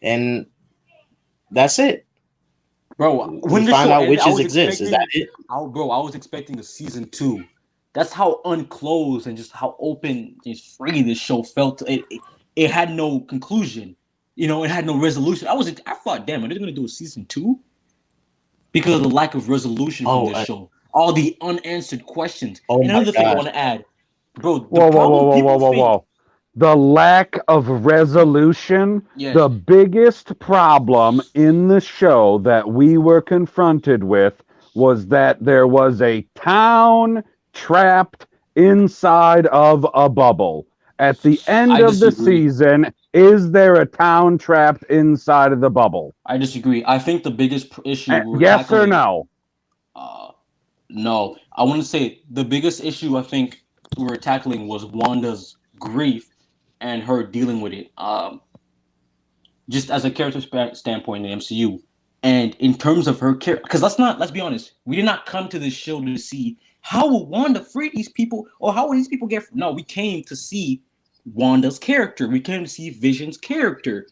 and that's it. Bro, We when the find show out ended, I witches was exist. Is that expecting, it? I was expecting a season two. That's how unclosed and just how open and free this show felt. It had no conclusion. It had no resolution. I thought, damn, are they gonna do a season two? Because of the lack of resolution from Oh, this show, all the unanswered questions. oh And my another thing I gosh! want to add, bro, the Whoa, whoa, whoa, problem whoa, whoa, people whoa, think, whoa. The lack of resolution, yes, the biggest problem in the show that we were confronted with was that there was a town trapped inside of a bubble. At the end I of the disagree. season, is there a town trapped inside of the bubble? I disagree. I think the biggest issue we were Yes or tackling, no? uh, no, I want to say the biggest issue I think we were tackling was Wanda's grief and her dealing with it. Just as a character standpoint in the MCU, and in terms of her character, because let's be honest, we did not come to this show to see how will Wanda free these people or how will these people get. No, we came to see Wanda's character. We came to see Vision's character,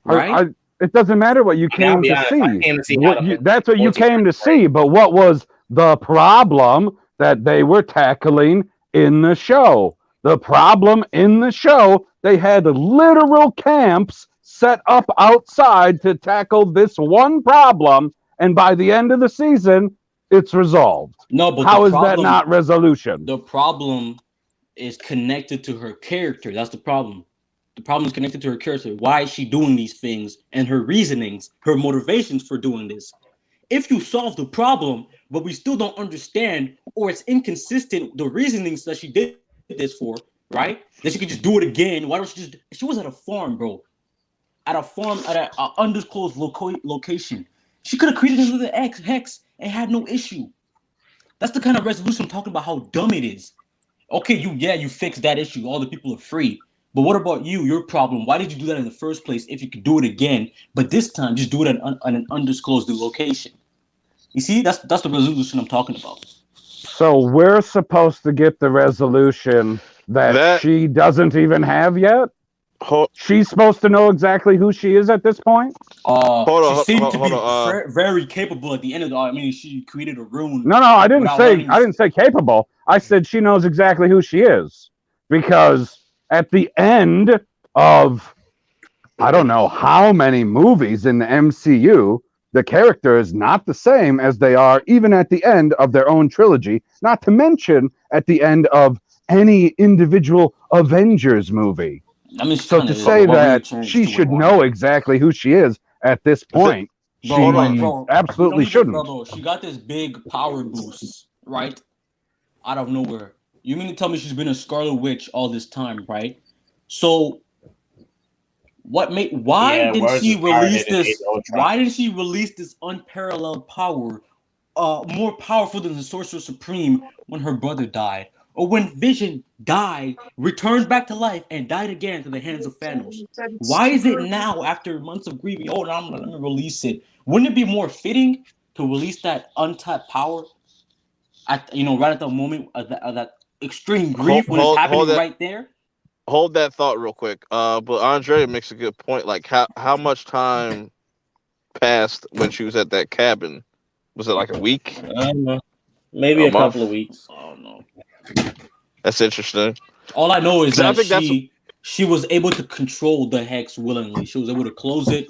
right? I, it doesn't matter what you I mean, I'll came be to honest. I see. came to see how That's what you came to multiverse works. see. But what was the problem that they were tackling in the show? The problem in the show, they had literal camps set up outside to tackle this one problem. And by the end of the season, it's resolved. No, but How is that not resolution? the problem is connected to her character. That's the problem. The problem is connected to her character. Why is she doing these things and her reasonings, her motivations for doing this? If you solve the problem, but we still don't understand or it's inconsistent, the reasonings that she did this for, right? That she could just do it again. Why don't she was at a farm, bro. At a farm, at an undisclosed location. She could have created another hex and had no issue. That's the kind of resolution I'm talking about, how dumb it is. Okay, you fixed that issue. All the people are free. But what about you? Your problem? Why did you do that in the first place if you could do it again? But this time, just do it on an undisclosed location. You see, that's the resolution I'm talking about. So we're supposed to get the resolution that That she doesn't even have yet? hold, She's supposed to know exactly who she is at this point? hold She on, seemed to hold be on. very capable at the end of the. I mean, she created a rune No, I didn't without say learning. I didn't say capable. I said she knows exactly who she is. Because at the end of I don't know how many movies in the MCU, the character is not the same as they are even at the end of their own trilogy, not to mention at the end of any individual Avengers movie. I mean, she So kind to of is. But say what really that changed she to with should Wanda? know exactly who she is at this The, point, Bro, she bro, we don't absolutely need to, shouldn't. bro. She got this big power boost, right? Out of nowhere. You mean to tell me she's been a Scarlet Witch all this time, right? So what made? Why Yeah, did words she is power release in Age this? of Ultron. Why did she release this unparalleled power, more powerful than the Sorcerer Supreme when her brother died, or when Vision died, returned back to life, and died again to the hands of Thanos? Why is it now, after months of grieving? Oh, now let me release it. Wouldn't it be more fitting to release that untapped power at right at the moment of that extreme grief when it's hold happening that right there? hold that thought real quick. But Andre makes a good point. Like how much time passed when she was at that cabin? Was it like a week, I don't know. Maybe a a couple of month? weeks. Oh no. That's interesting. All I know is 'Cause I that think that's she was able to control the hex willingly. She was able to close it,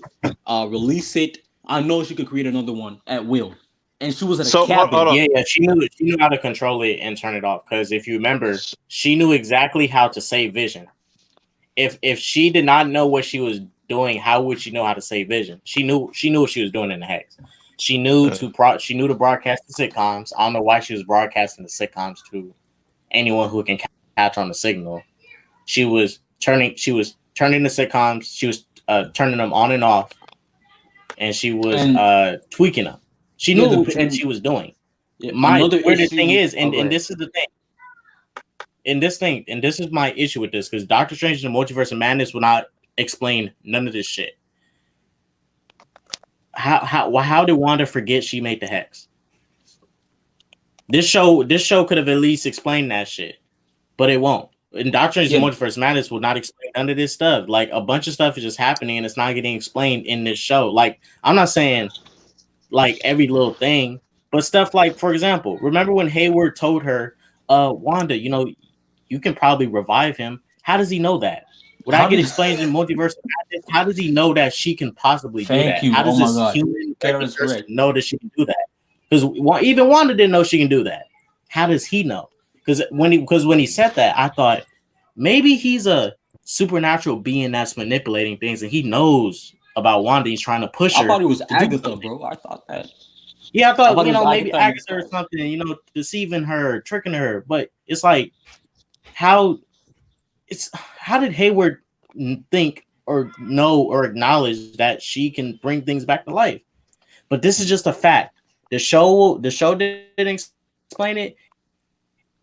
release it. I know she could create another one at will, and she was at a so. Hold cabin. on. Yeah, she knew how to control it and turn it off. Because if you remember, she knew exactly how to save Vision. If she did not know what she was doing, how would she know how to save Vision? She knew what she was doing in the hex. She knew she knew to broadcast the sitcoms. I don't know why she was broadcasting the sitcoms to anyone who can catch on the signal. She was turning the sitcoms. She was turning them on and off, and she was And tweaking them. She yeah, knew what she was doing. another Where the thing issue. is, Oh, go and ahead. this is the thing. And this is my issue with this, because Doctor Strange and the Multiverse of Madness will not explain none of this shit. How did Wanda forget she made the hex? This show could have at least explained that shit, but it won't. And Doctor Strange and Yeah, the Multiverse of Madness will not explain none of this stuff. Like, a bunch of stuff is just happening and it's not getting explained in this show. Like, I'm not saying like every little thing, but stuff like, for example, remember when Hayward told her, Wanda, you can probably revive him. How does he know that? Would I how get did? explained in Multiverse of Madness? How does he know that she can possibly do Thank that? you. How Oh does my this God, human Kara regular is person correct. know that she can do that? Because even Wanda didn't know she can do that. How does he know? Because when he said that, I thought maybe he's a supernatural being that's manipulating things, and he knows about Wanda. He's trying to push I her thought it was to do Agatha, something. bro. I thought that. Yeah, I I thought, thought it was maybe Agatha in Agatha or disguise. something, deceiving her, tricking her. But it's like, how how did Hayward think or know or acknowledge that she can bring things back to life? But this is just a fact. The show didn't explain it,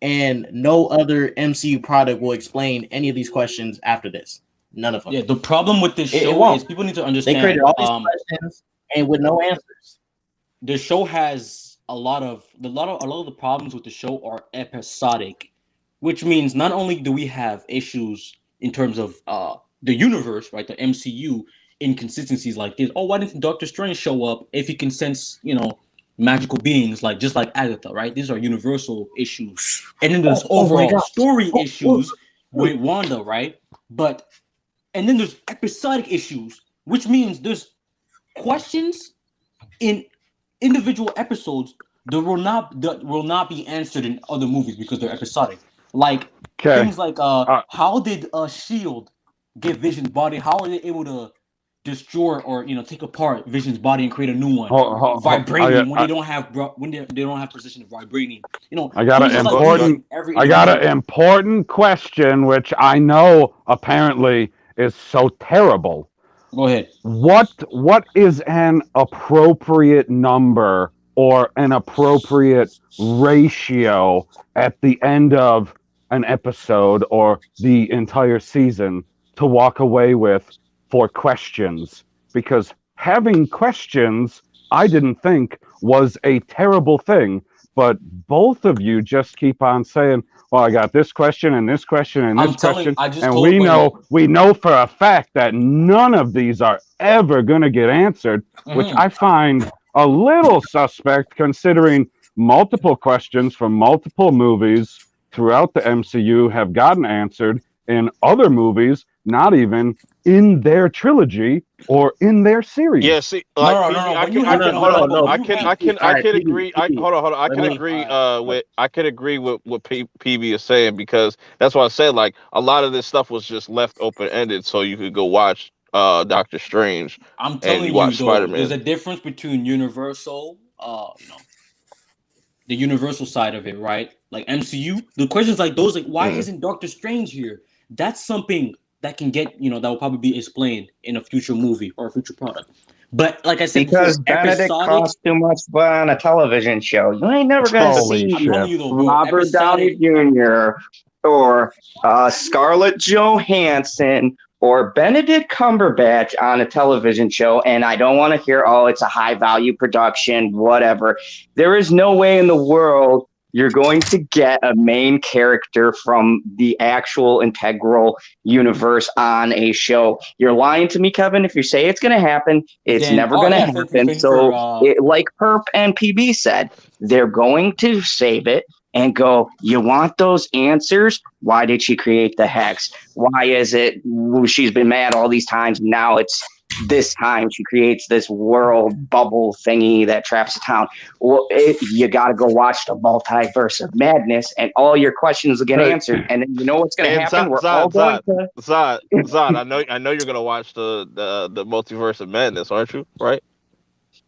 and no other MCU product will explain any of these questions after this. None of them. Yeah, the problem with this It show is won't. people need to They created understand. all these questions and with no answers. The show has a lot of the problems with the show are episodic, which means not only do we have issues in terms of the universe, right, the MCU inconsistencies like this. Oh, why didn't Doctor Strange show up if he can sense, magical beings like just like Agatha, right? These are universal issues. And then there's Oh my overall gosh. story Oh, issues with Wanda, right? But and then there's episodic issues, which means there's questions in individual episodes that will not be answered in other movies because they're episodic. Like Okay. things like Uh, how did Shield get Vision's body? How are they able to destroy or take apart Vision's body and create a new one? Vibranium when they don't have precision of vibranium. I got Things an just like this but in every individual. important question, which I know apparently is so terrible. Go ahead. What is an appropriate number or an appropriate ratio at the end of an episode or the entire season to walk away with for questions? Because having questions, I didn't think was a terrible thing. But both of you just keep on saying, "Well, I got this question and this question and this question," I just and told. we know for a fact that none of these are ever going to get answered, which I find a little suspect considering multiple questions from multiple movies throughout the MCU have gotten answered in other movies, not even in their trilogy or in their series. Yeah, see, like No, no, PB, no. I But you can, I have can, been hold on. on, no, But you have. I all right, can agree. PB, Hold on, I let can me. agree. Alright. I can agree with what PB is saying because that's why I said like a lot of this stuff was just left open ended, so you could go watch Doctor Strange I'm and you telling you watch Spider though, there's Man. a difference between Universal, the Universal side of it, right? Like MCU, the questions like those, like why Mhm. isn't Doctor Strange here? That's something that can get, that will probably be explained in a future movie or a future product. But like I said Because before, Benedict episodic. costs too much on a television show. You ain't never gonna Holy see I'm telling shit. you though, bro, Robert Downey episodic. Jr. or Scarlett Johansson or Benedict Cumberbatch on a television show, and I don't want to hear, oh, it's a high value production, whatever. There is no way in the world you're going to get a main character from the actual integral universe on a show. You're lying to me, Kevin. If you say it's going to happen, it's Then, never going to yeah, happen. thank you for So, like Perp and PB said, they're going to save it and go, you want those answers? Why did she create the hex? Why is it she's been mad all these times? Now it's this time she creates this world bubble thingy that traps the town. Well, you got to go watch the multiverse of madness, and all your questions will get Hey, answered. And then you know what's going to and happen? We're all going to. Zod, I know you're gonna watch the Multiverse of Madness, aren't you? Right?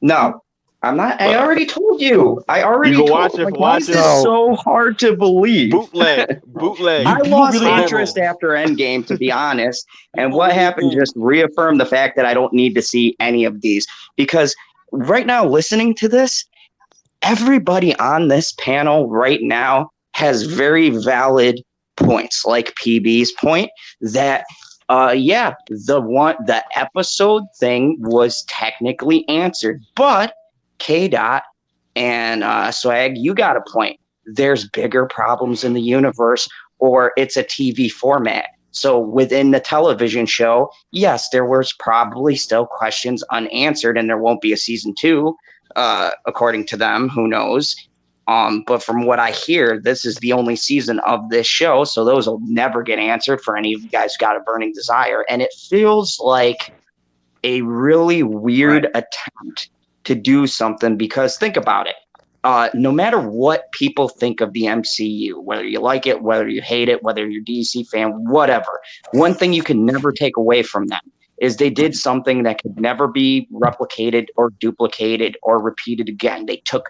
No, I'm not. I Uh, already told you. I you already go watch told. it. Like, why is Watch it. this So so hard to believe? Bootleg. you I people lost really don't interest know. after Endgame, to be honest. And People what really happened think just reaffirmed the fact that I don't need to see any of these. Because right now, listening to this, everybody on this panel right now has very valid points, like PB's point that the episode thing was technically answered, but K Dot and Swag, you got a point. There's bigger problems in the universe, or it's a TV format. So within the television show, yes, there was probably still questions unanswered, and there won't be a season 2, according to them. Who knows? But from what I hear, this is the only season of this show, so those will never get answered for any of you guys who got a burning desire. And it feels like a really weird attempt to do something, because think about it. No matter what people think of the MCU, whether you like it, whether you hate it, whether you're a DC fan, whatever, one thing you can never take away from them is they did something that could never be replicated or duplicated or repeated again. They took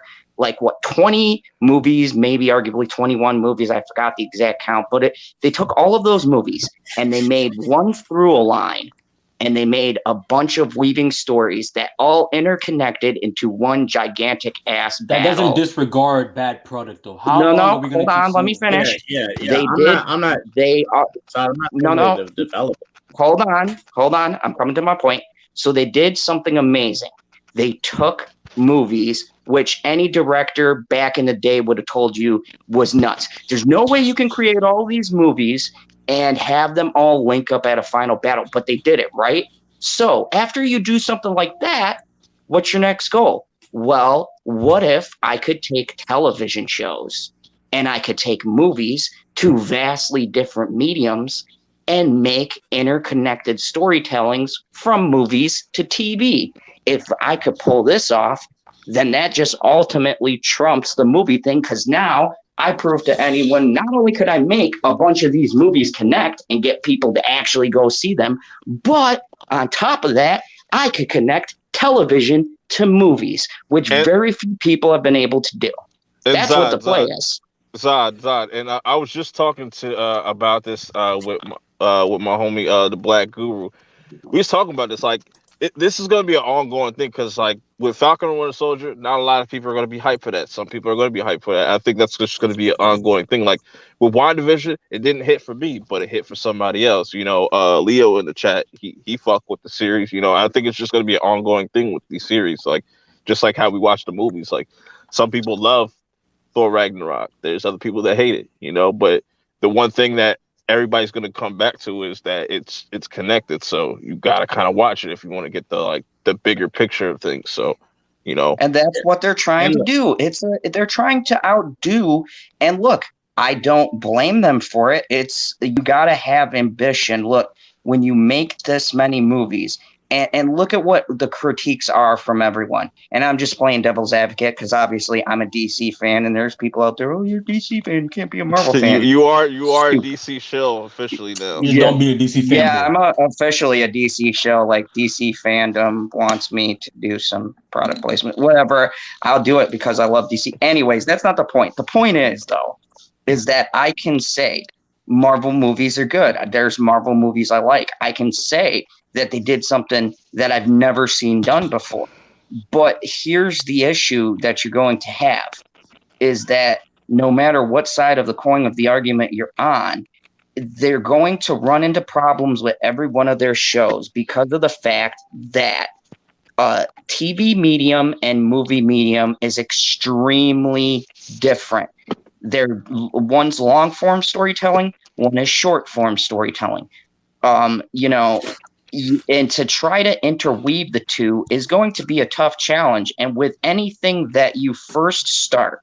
20 movies, maybe arguably 21 movies. I forgot the exact count, but they took all of those movies and they made one through a line, and they made a bunch of weaving stories that all interconnected into one gigantic ass that doesn't battle. disregard bad product though. How No, long are no, we gonna hold keep on, let me seeing? finish. Yeah. They I'm did. not. I'm not. They are. So I'm not No, saying no. the developer. Hold on. I'm coming to my point. So they did something amazing. They took movies which any director back in the day would have told you was nuts. There's no way you can create all these movies and have them all link up at a final battle, but they did it, right? So after you do something like that, what's your next goal? Well, what if I could take television shows and I could take movies, two vastly different mediums, and make interconnected storytellings from movies to TV? If I could pull this off, then that just ultimately trumps the movie thing, because now I prove to anyone not only could I make a bunch of these movies connect and get people to actually go see them, but on top of that, I could connect television to movies, which And, very few people have been able to do. and That's what the play is. Zod, and I was just talking to about this with my homie the Black Guru. We was talking about this like this is going to be an ongoing thing because like with Falcon and Winter Soldier, not a lot of people are going to be hyped for that. Some people are going to be hyped for that. I think that's just going to be an ongoing thing. Like with WandaVision, it didn't hit for me, but it hit for somebody else. Leo in the chat, he fucked with the series. I think it's just going to be an ongoing thing with these series. Like just like how we watch the movies. Like some people love Thor Ragnarok. There's other people that hate it, you know. But the one thing that everybody's going to come back to is that it's connected. So you got to kind of watch it if you want to get the bigger picture of things. So, you know, And that's what they're trying to And do. They're trying to outdo. And look, I don't blame them for it. It's you got to have ambition. Look, when you make this many movies, and look at what the critiques are from everyone. And I'm just playing devil's advocate because obviously I'm a DC fan, and there's people out there. Oh, you're a DC fan. You can't be a Marvel fan. you are a Stupid. DC shill officially now. Just Yeah, don't be a DC yeah, fanboy. I'm officially a DC show. Like DC fandom wants me to do some product placement, whatever. I'll do it because I love DC. Anyways, that's not the point. The point is, though, is that I can say Marvel movies are good. There's Marvel movies I like. I can say that they did something that I've never seen done before. But here's the issue that you're going to have is that no matter what side of the coin of the argument you're on, they're going to run into problems with every one of their shows because of the fact that TV medium and movie medium is extremely different. One's long form storytelling, one is short form storytelling. You know, and to try to interweave the two is going to be a tough challenge. And with anything that you first start,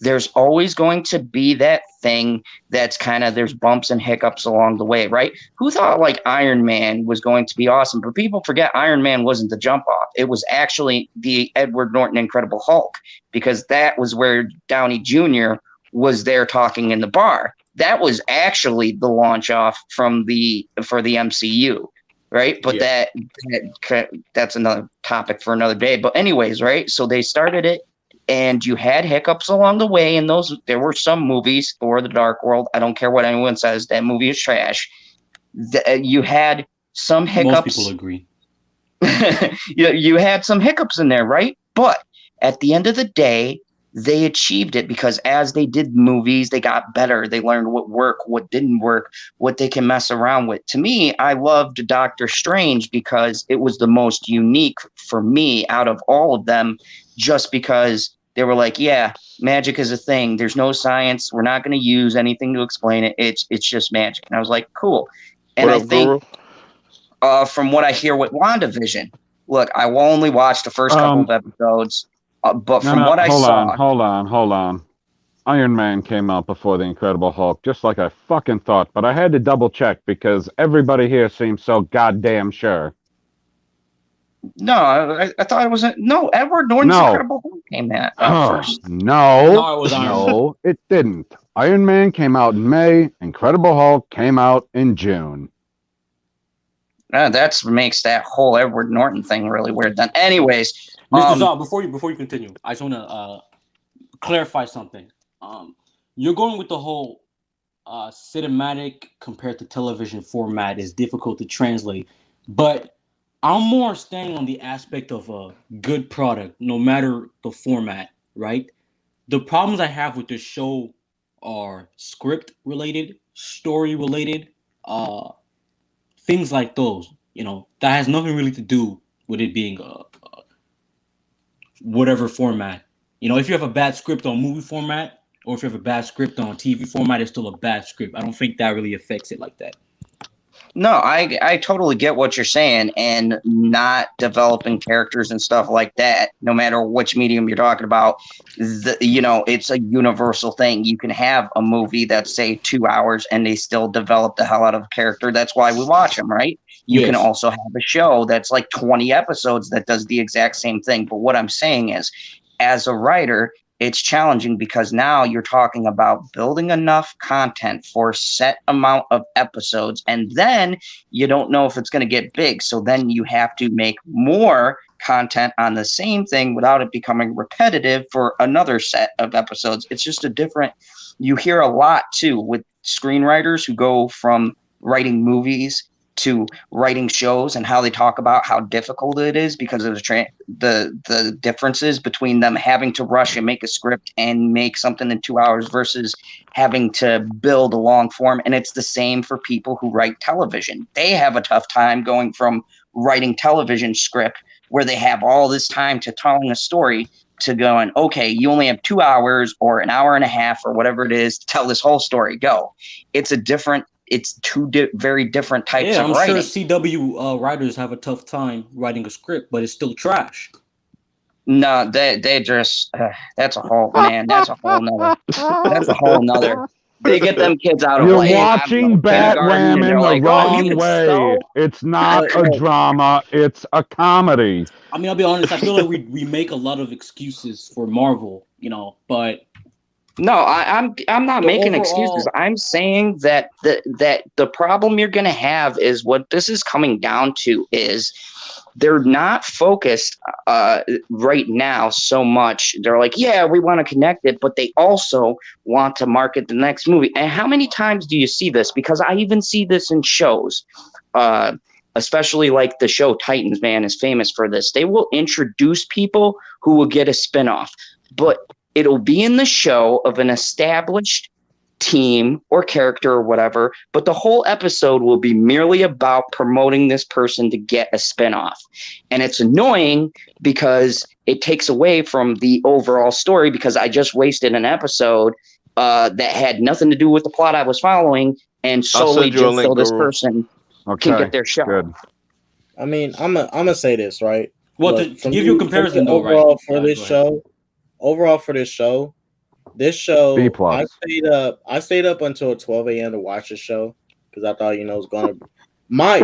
there's always going to be that thing that's kind of there's bumps and hiccups along the way, right? Who thought like Iron Man was going to be awesome? But people forget Iron Man wasn't the jump off. It was actually the Edward Norton Incredible Hulk, because that was where Downey Jr. was there talking in the bar. That was actually the launch off for the MCU, right? But that's another topic for another day. But anyways, right? So they started it. And you had hiccups along the way, and there were some movies, Thor: The Dark World. I don't care what anyone says, that movie is trash. You had some hiccups. Most people agree. You had some hiccups in there, right? But at the end of the day, they achieved it because as they did movies, they got better. They learned what worked, what didn't work, what they can mess around with. To me, I loved Doctor Strange because it was the most unique for me out of all of them, just because they were like, yeah, magic is a thing. There's no science. We're not going to use anything to explain it. It's just magic. And I was like, cool. And What I up, think Guru? from what I hear with WandaVision, look, I will only watch the first couple of episodes. But from what I saw, hold on. Iron Man came out before the Incredible Hulk, just like I fucking thought. But I had to double check because everybody here seems so goddamn sure. no, I thought it was Edward Norton's Incredible Hulk came out first. No, it was Iron Man. no, it didn't. Iron Man came out in May. Incredible Hulk came out in June. That makes that whole Edward Norton thing really weird. Then, anyways, Mr. Zah, before you continue, I just want to clarify something. You're going with the whole cinematic compared to television format is difficult to translate, but I'm more staying on the aspect of a good product, no matter the format, right? The problems I have with this show are script related, story related, things like those. You know, that has nothing really to do with it being a whatever format. You know, if you have a bad script on movie format, or if you have a bad script on TV format, it's still a bad script. I don't think that really affects it like that. No, I totally get what you're saying, and not developing characters and stuff like that, no matter which medium you're talking about, it's a universal thing. You can have a movie that's, say, 2 hours, and they still develop the hell out of a character. That's why we watch them, right? You can also have a show that's like 20 episodes that does the exact same thing. But what I'm saying is, as a writer, it's challenging because now you're talking about building enough content for a set amount of episodes, and then you don't know if it's going to get big. So then you have to make more content on the same thing without it becoming repetitive for another set of episodes. It's just you hear a lot too with screenwriters who go from writing movies to writing shows, and how they talk about how difficult it is because of the differences between them having to rush and make a script and make something in 2 hours versus having to build a long form. And it's the same for people who write television. They have a tough time going from writing television script where they have all this time to telling a story to going, okay, you only have 2 hours or an hour and a half or whatever it is to tell this whole story. Go. It's two very different types Yeah, of I'm sure writing. CW writers have a tough time writing a script, but it's still trash. No, they just that's a whole man. That's a whole nother. That's a whole nother. They get them kids out of You're like I don't know, watching kindergarten, and Batwham they're in the like, "Oh, wrong it's way. so." It's not a drama. It's a comedy. I mean, I'll be honest. I feel like we make a lot of excuses for Marvel, but No, I'm not the making excuses. overall, I'm saying that the problem you're gonna have is what this is coming down to is they're not focused right now so much. They're like, yeah, we want to connect it, but they also want to market the next movie. And how many times do you see this? Because I even see this in shows, especially like the show Titans, man, is famous for this. They will introduce people who will get a spinoff, but it'll be in the show of an established team or character or whatever, but the whole episode will be merely about promoting this person to get a spinoff. And it's annoying because it takes away from the overall story because I just wasted an episode that had nothing to do with the plot I was following and solely just so this person can get their show. Good. I mean, I'm gonna say this, right? well, Look, to give you a comparison though, right? overall for this Go ahead. show, overall for this show, B+. I stayed up until 12 a.m. to watch the show because I thought, it was gonna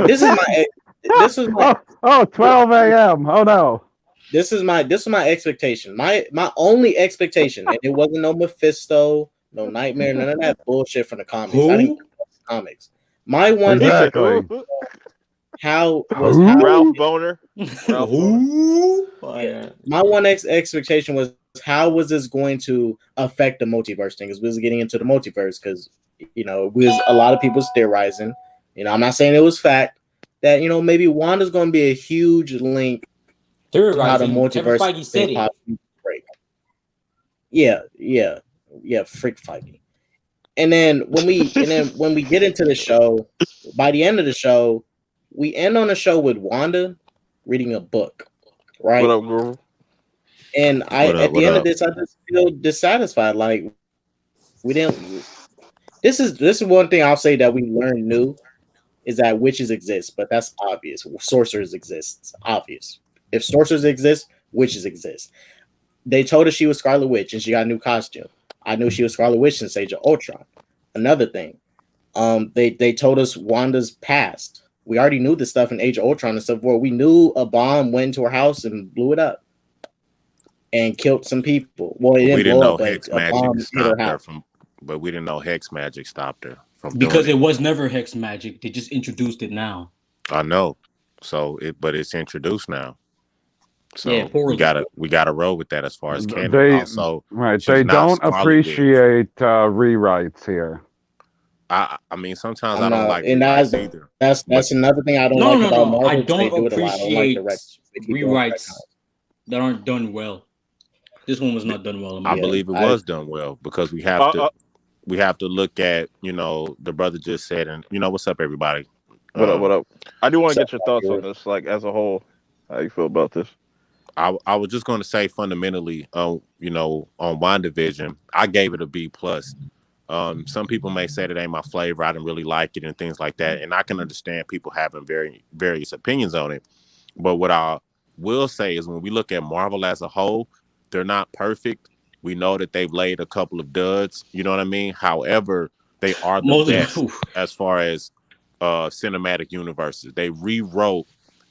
this is my 12 a.m. Oh no. this is my expectation. My only expectation, and it wasn't no Mephisto, no Nightmare, none of that bullshit from the comics. Who? I didn't comics. My one Exactly. Ralph Boner. Ooh. Oh, yeah. My one expectation was how was this going to affect the multiverse thing? Because we was getting into the multiverse because was a lot of people theorizing. I'm not saying it was fact that maybe Wanda's going to be a huge link to how the multiverse thing possibly break. Yeah, freak Feige. And then when we get into the show, by the end of the show, we end on a show with Wanda reading a book, right? What up, girl? And at the end of this, I just feel dissatisfied. Like we didn't. This is one thing I'll say that we learned new is that witches exist, but that's obvious. Sorcerers exist, it's obvious. If sorcerers exist, witches exist. They told us she was Scarlet Witch and she got a new costume. I knew she was Scarlet Witch since Age of Ultron. Another thing, they told us Wanda's past. We already knew this stuff in Age of Ultron and stuff. Where we knew a bomb went to her house and blew it up and killed some people. Well, it didn't blow up, but a bomb hit her house. But we didn't know Hex Magic stopped her from because doing it was never Hex Magic. They just introduced it now. I know. So but it's introduced now. So yeah, we gotta roll with that as far as canon. They don't appreciate rewrites here. I mean, sometimes I don't like rewrites either. That's another thing I don't like about Marvel. I don't appreciate rewrites that aren't done well. This one was not done well. I believe it was done well because we have to look at the brother just said, and what's up, everybody. What up? I do want to get your thoughts on this, like as a whole. How you feel about this? I was just going to say fundamentally, on WandaVision, I gave it a B+. Some people may say that ain't my flavor. I didn't really like it and things like that. And I can understand people having various opinions on it. But what I will say is when we look at Marvel as a whole, they're not perfect. We know that they've laid a couple of duds. You know what I mean? However, they are the best as far as cinematic universes. They rewrote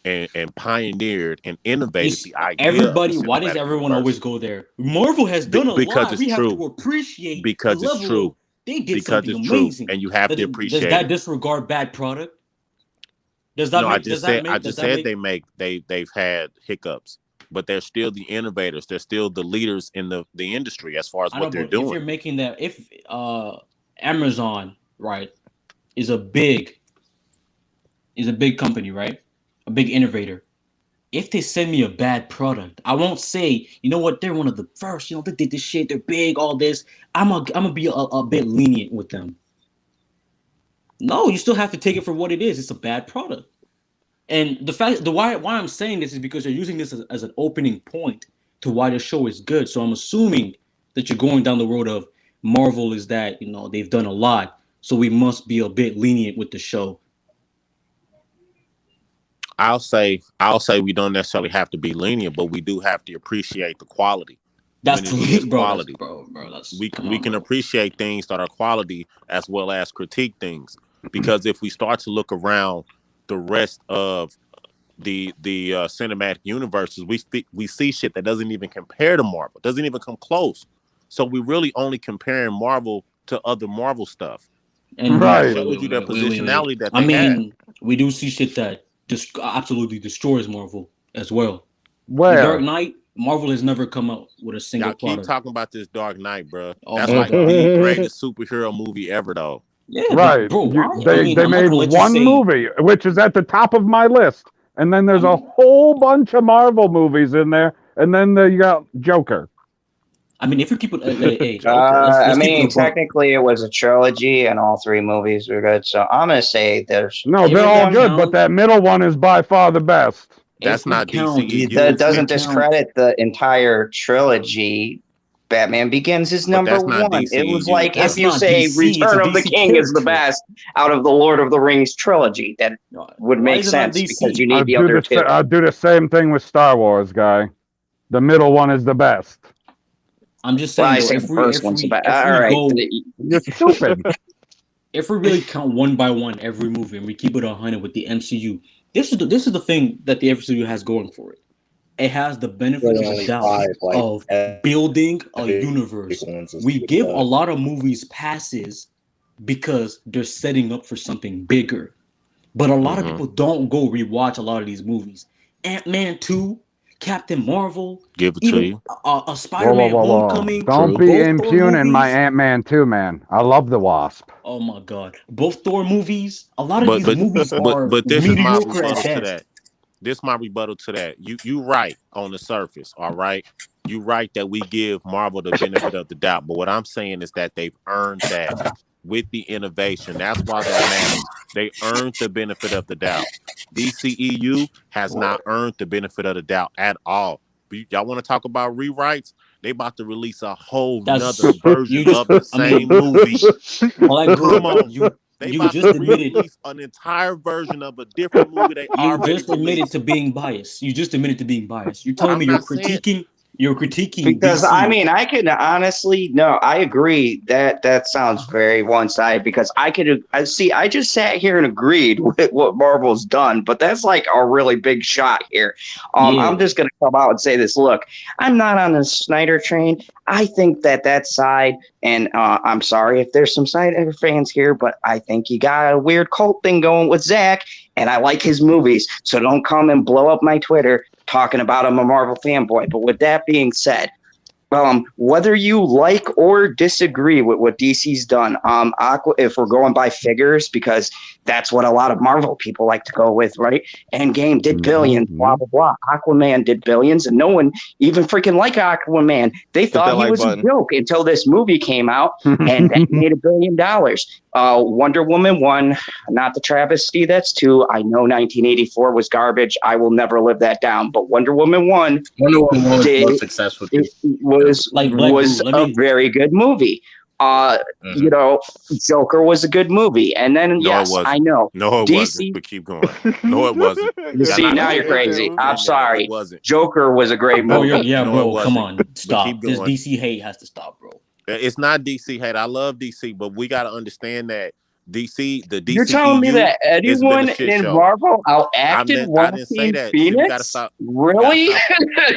and pioneered and innovated the idea. Everybody, why does everyone always go there? Marvel has done a lot. We have to appreciate because the it's true. They did because something it's amazing. True, and you have to appreciate. Does that disregard bad product? Does that? No, I just said they've had hiccups, but they're still the innovators. They're still the leaders in the industry as far as what they're doing. If you're making that, if Amazon, right, is a big company, right? A big innovator. If they send me a bad product, I won't say, you know what, they're one of the first, they did this shit, they're big, all this. I'm gonna be a bit lenient with them. No, you still have to take it for what it is. It's a bad product. And the why I'm saying this is because you're using this as an opening point to why the show is good. So I'm assuming that you're going down the road of Marvel is that they've done a lot, so we must be a bit lenient with the show. I'll say we don't necessarily have to be lenient, but we do have to appreciate the quality That's when it is bro. That's quality. bro. That's come We on, can bro. appreciate things that are quality as well as critique things. Because if we start to look around the rest of the cinematic universes, we see shit that doesn't even compare to Marvel, doesn't even come close. So we really only comparing Marvel to other Marvel stuff, And and that Right. shows you their wait. positionality that I they have. mean, we do see shit that just absolutely destroys Marvel as well. The Dark Where? Knight, Marvel has never come out with a single Y'all keep product. talking about this Dark Knight, bro. Oh That's my like god. the greatest superhero movie ever, though. Yeah, but Right. bro, why? I mean, They I'm not made gonna let you one say. movie, which is at the top of my list, and then I there's a mean, whole bunch of Marvel movies in there, and then you got Joker. if you keep it, hey, Joker. I let's keep it a mean, buck. technically, it was a trilogy, and all three movies were good. So I'm gonna say there's No, If they're maybe we all one. good, but count, that middle one is by far the best. That's not That DCEU, if we doesn't count, discredit the entire trilogy. Batman Begins is but number that's not one. It was DCEU, like if that's bro. you not say DC. It's a Return of the DC King is the character. best out of the Lord of the Rings trilogy. That would Why make is it not sense because you DC? need the other two. I'll do the same thing with Star Wars, guy. The middle one is the best. I'm just Well, saying I though, say the first one's the best. if All we right. go You're stupid. if we really count one by one every movie and we keep it 100 with the MCU, this is the thing that the MCU has going for it. It has the benefit Really of the only doubt five like of building a epic universe. ones. We give a lot of movies passes because they're setting up for something bigger. But a lot of Hmm. people don't go rewatch a lot of these movies. Ant-Man 2, Captain Marvel, Give it to even you. a Whoa, whoa, Spider-Man whoa, whoa. Homecoming, Don't True. be both Thor impugning my movies. Ant-Man 2, man. I love the Wasp. Oh my god. Both Thor movies, a lot of But these but movies but are but this is my mediocre at rebuttal to best. that. This my rebuttal to that. You right on the surface, all right. You right that we give Marvel the benefit of the doubt, but what I'm saying is that they've earned that with the innovation. That's why that matters. They earned the benefit of the doubt. DCEU has not earned the benefit of the doubt at all. Y'all want to talk about rewrites? They about to release a whole nother That's version you just of the I mean, same movie. all that Come good. on. You They you about to just admitted re-release an entire version of a different movie they you already just admitted released. to being biased. You just admitted to being biased. You're telling I'm me not saying you're critiquing Because I DC. mean, I can honestly no, I agree that that sounds very one sided. Because I could I see, I just sat here and agreed with what Marvel's done, but that's like a really big shot here. I'm Yeah. just gonna come out and say this. Look, I'm not on the Snyder train. I think that that side, and I'm sorry if there's some Snyder fans here, but I think you got a weird cult thing going with Zach, and I like his movies. So don't come and blow up my Twitter talking about I'm a Marvel fanboy. But with that being said, whether you like or disagree with what DC's done, if we're going by figures, because that's what a lot of Marvel people like to go with, right? Endgame did billions, blah Mhm. blah blah. Aquaman did billions, and no one even freaking liked Aquaman. They Hit thought that he like was a button. joke until this movie came out, and that made $1 billion. Wonder Woman 1, not the travesty that's 2. I know 1984 was garbage. I will never live that down. But Wonder Woman 1 Wonder Woman was did most successful. it Film. Like Black Blue. was Let a me very good movie. Mm-hmm. You know, Joker was a good movie. And then no, it yes, I wasn't. know No, it wasn't. DC. But keep going. No, it wasn't. You Y'all see, not now gonna you're get out of crazy. I'm defend that. It sorry. wasn't. Joker was a great Bro, movie. No, it bro, come wasn't. on. But keep Stop. This going. DC hate has to stop, bro. It's not DC hate. I love DC, but we got to understand that the You're telling me DCEU that has been a anyone shit in show. Marvel outacted I didn't say Joaquin that. See, we got to Phoenix? stop. We got to Really? stop.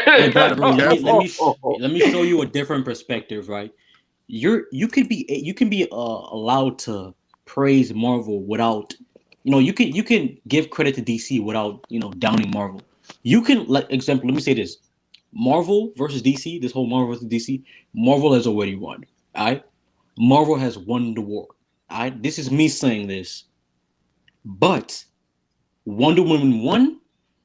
Hey, We got Black to be Blue, careful. let me show you a different perspective, right? You can be allowed to praise Marvel without you can give credit to DC without downing Marvel. You can like example. Let me say this: Marvel versus DC. This whole Marvel versus DC. Marvel has already won. All right, Marvel has won the war. All right, this is me saying this, but Wonder Woman 1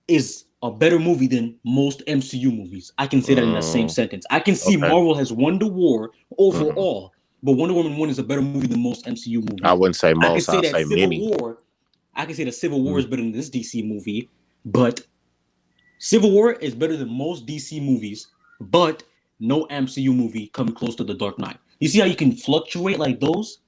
is a better movie than most MCU movies. I can say that in that same sentence. I can see Okay. Marvel has won the war Mhm. overall, but Wonder Woman 1 is a better movie than most MCU I movies. wouldn't say I can most. say I'll that say Civil many. War I can say that Civil War is better than this DC movie, but Civil War is better than most DC movies, but no MCU movie come close to The Dark Knight. You see how you can fluctuate like those?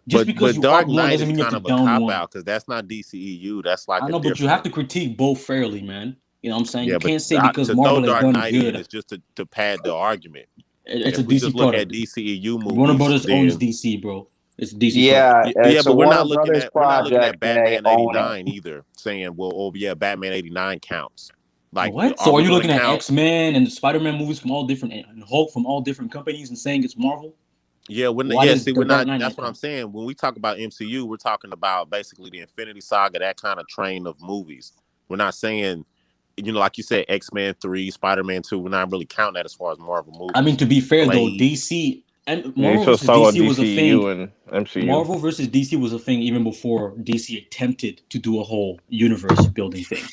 Just because But you up Dark one Knight doesn't is mean you have kind to of a down cop one. out because that's not DCEU. That's like I a know, but you have different. to critique both fairly, man. You know what I'm saying? Yeah, You but can't say because to throw Marvel has Dark done Knight in good, is just to pad the argument. it's a If we DC just look at product. DCEU Warner movies, Brothers owns then DC, bro. It's a DC product. Yeah, yeah, it's a but Warner Brothers we're not looking project, at and they Batman own it. '89 either, saying, well, oh yeah, Batman '89 counts. Like, What? are So are we you going to looking at count? X-Men and Spider-Man movies from all different and Hulk from all different companies and saying it's Marvel? Yeah, Why yeah. does See, The we're Dark not. Knight That's not what I'm count? saying. When we talk about MCU, we're talking about basically the Infinity Saga, that kind of train of movies. We're not saying, like you said, X-Men 3, Spider-Man 2. We're not really counting that as far as Marvel I mean, movies. to be fair though, Blade. DC and You Marvel supposed to versus talk about DC was a DCEU thing. and MCU. Marvel versus DC was a thing even before DC attempted to do a whole universe building thing.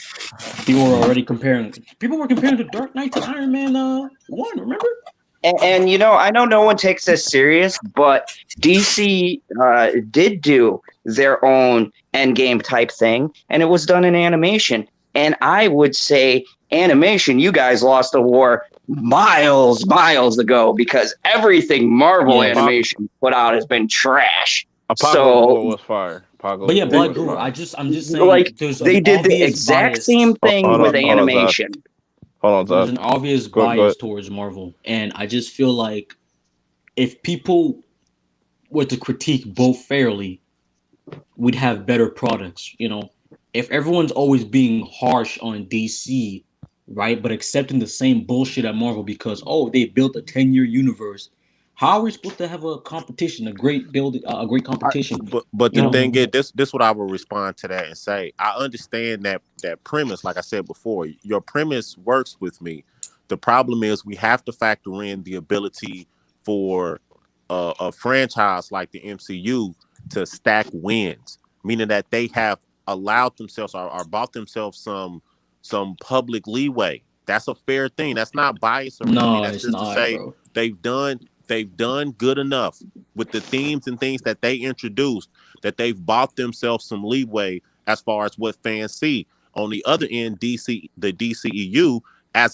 People were already comparing. People were comparing The Dark Knight to Iron Man 1. Remember? And I know no one takes this serious, but DC did do their own Endgame type thing, and it was done in animation. And I would say animation, you guys lost the war miles ago because everything Marvel Yes. animation put out has been trash. Apocalypse So, War was fire. But Apocalypse yeah, War Black was Guru, fire. I'm just like, saying there's an they did the obvious exact same bias. thing with Hold on, Zach. animation. Hold There's on, an Zach. obvious Go bias ahead. towards Marvel. And I just feel like if people were to critique both fairly, we'd have better products. If everyone's always being harsh on DC, right, but accepting the same bullshit at Marvel because they built a 10-year universe, how are we supposed to have a competition, a great competition? But You the know, thing is, this what I will respond to that and say. I understand that premise. Like I said before, your premise works with me. The problem is we have to factor in the ability for a franchise like the MCU to stack wins, meaning that they have allowed themselves or bought themselves some public leeway. That's a fair thing. That's not bias or anything. no, That's it's just to not, say bro. they've done good enough with the themes and things that they introduced that they've bought themselves some leeway as far as what fans see. On the other end, the DCEU, I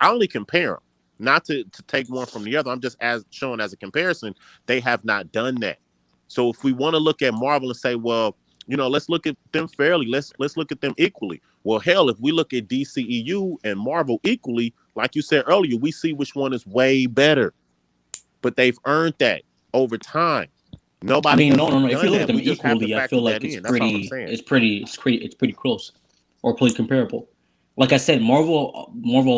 only compare them, not to take one from the other. I'm just as showing as a comparison. They have not done that. So if we want to look at Marvel and say, well, let's look at them fairly. Let's look at them equally. Well, hell, if we look at DCEU and Marvel equally, like you said earlier, we see which one is way better. But they've earned that over time. I Nobody mean, else no, has no, no. If you done look at that. them We just have to equally, I factor feel like that in. That's all I'm saying. it's pretty close, or pretty comparable. Like I said, Marvel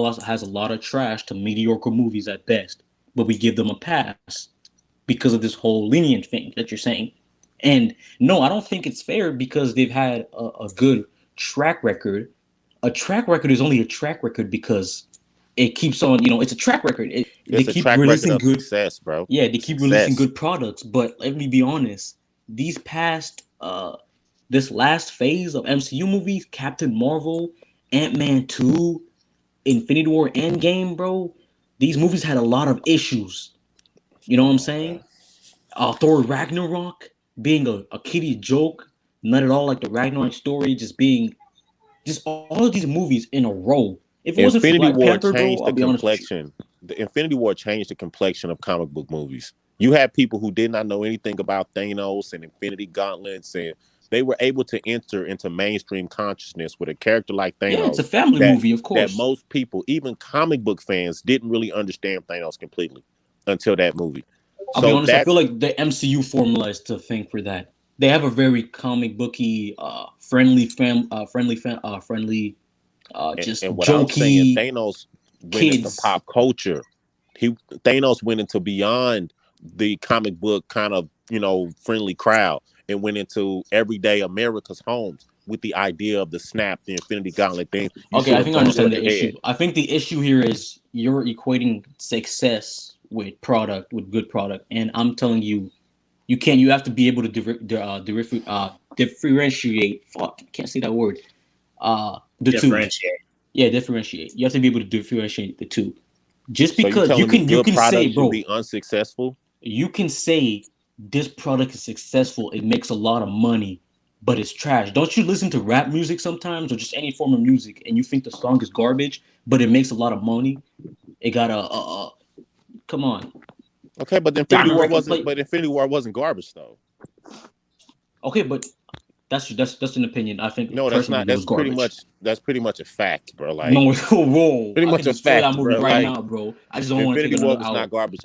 also has a lot of trash to mediocre movies at best, but we give them a pass because of this whole lenient thing that you're saying. And no, I don't think it's fair because they've had a good track record. A track record is only a track record because it keeps on. It's a track record. They It's a keep track record releasing of good. success, bro. Yeah, they keep releasing Success. good products, but let me be honest. These past this last phase of MCU movies, Captain Marvel, Ant-Man 2, Infinity War Endgame, bro, these movies had a lot of issues. You know what I'm saying? Thor Ragnarok being a kiddie joke, not at all like the Ragnarok story, just all of these movies in a row. If it wasn't for Infinity Black War Panther, bro, changed I'll the be honest with you. complexion. The Infinity War changed the complexion of comic book movies. You had people who did not know anything about Thanos and Infinity Gauntlets, and they were able to enter into mainstream consciousness with a character like Yeah, it's a Thanos family that movie, of that course. most people, even comic book fans, didn't really understand Thanos completely until that movie. I'll be So honest. I feel that's like the MCU formula is to think for that. They have a very comic booky, friendly, just and what I'm saying, jokey Thanos went into kids. pop culture. Thanos went into beyond the comic book kind of friendly crowd and went into everyday America's homes with the idea of the snap, the Infinity Gauntlet thing. You Okay, shoot I a think I bump understand on the your issue. head. I think the issue here is you're equating success with product, with good product, and I'm telling you, you can't. You have to be able to differentiate. Fuck, can't say that word. The two. Differentiate. Yeah, differentiate. You have to be able to differentiate the two. Just So you because you telling me can, you good can say, products can bro, be unsuccessful? you can say this product is successful. It makes a lot of money, but it's trash. Don't you listen to rap music sometimes or just any form of music and you think the song is garbage, but it makes a lot of money? It got come on. Okay, but I remember like Infinity War wasn't garbage though. okay, but that's an opinion. I think No, that's personally not. it was garbage. That's pretty much a fact, bro. Like No, whoa. pretty I could much a destroy that fact, movie bro. right Like now, bro. I just don't want to take Infinity War another was hour. not garbage.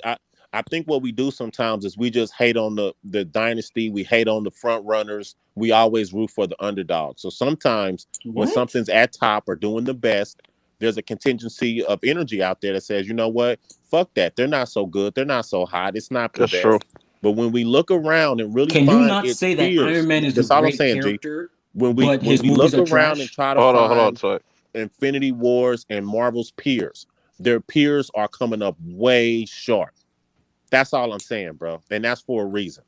I think what we do sometimes is we just hate on the dynasty. We hate on the front runners. We always root for the underdog. So sometimes when What? something's at top or doing the best, there's a contingency of energy out there that says, you know what, fuck that. They're not so good. They're not so hot. It's not the That's true. best. But when we look around and really Can you find not its say that peers, Iron Man is a that's all I'm great saying, G. character, When we but when his we movies look are around and trash? try to Hold on, find so Infinity Wars and Marvel's peers, their peers are coming up way short. That's all I'm saying, bro. And that's for a reason.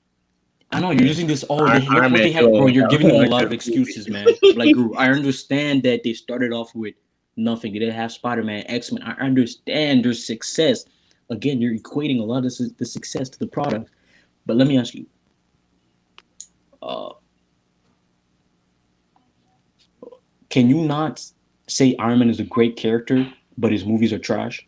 I know you're using this all day. Iron What Man they 2 had, bro. only You're got giving them a one lot of good movie. excuses, man. Like, Gru, I understand that they started off with nothing. They didn't have Spider-Man, X-Men. I understand their success. Again, you're equating a lot of the success to the product. But let me ask you, uh, can you not say Iron Man is a great character, but his movies are trash?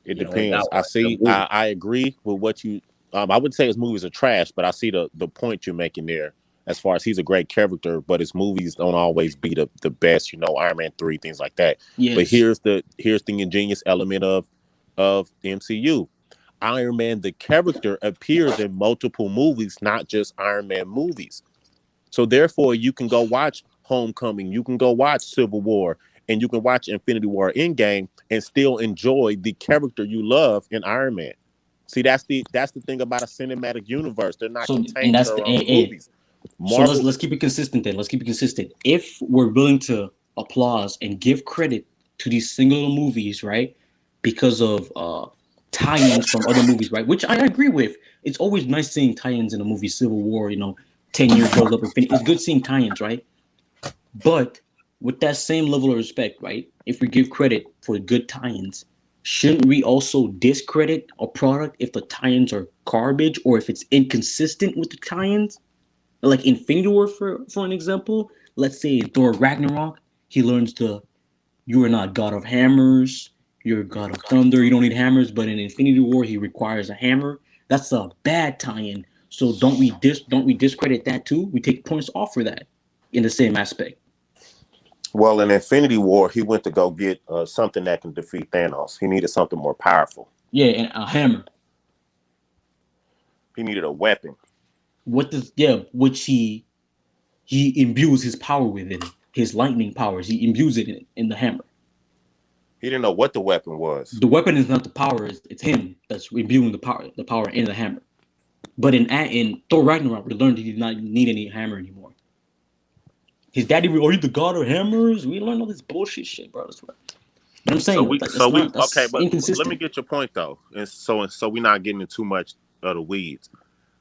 It You only got depends. I one good see. movie. I agree with what you. I wouldn't say his movies are trash, but I see the point you're making there. As far as he's a great character, but his movies don't always be the best. You know, Iron Man 3, things like that. But Yes. here's the ingenious element of MCU. Iron Man, the character, appears in multiple movies, not just Iron Man movies. So therefore, you can go watch Homecoming, you can go watch Civil War, and you can watch Infinity War Endgame and still enjoy the character you love in Iron Man. See, that's the thing about a cinematic universe. They're not So and contained to that's their the own movies. so let's Marvel, let's keep it consistent then. Let's keep it consistent. If we're willing to applause and give credit to these single movies, right? Because of tie-ins from other movies, right? Which I agree with. It's always nice seeing tie-ins in a movie, Civil War, 10 year build up infinity. It's good seeing tie-ins, right? But with that same level of respect, right? If we give credit for good tie-ins, shouldn't we also discredit a product if the tie-ins are garbage or if it's inconsistent with the tie-ins? Like Infinity War for an example, let's say Thor Ragnarok, he learns you are not God of hammers, you're God of thunder, you don't need hammers, but in Infinity War he requires a hammer. That's a bad tie-in. So don't we discredit that too? We take points off for that in the same aspect. well, in Infinity War, he went to go get something that can defeat Thanos. He needed something more powerful. Yeah, and a hammer. He needed a weapon. Which he imbues his power within his lightning powers. He imbues it in the hammer. He didn't know what the weapon was. The weapon is not the power; it's him that's imbuing the power in the hammer. But in Thor Ragnarok, we learned he did not need any hammer anymore. His daddy, are you the god of hammers? We learned all this bullshit shit, bro. That's what. But I'm So saying we, that's so we, not okay, that's but let me inconsistent. get your point though, and so we're not getting into too much of the weeds.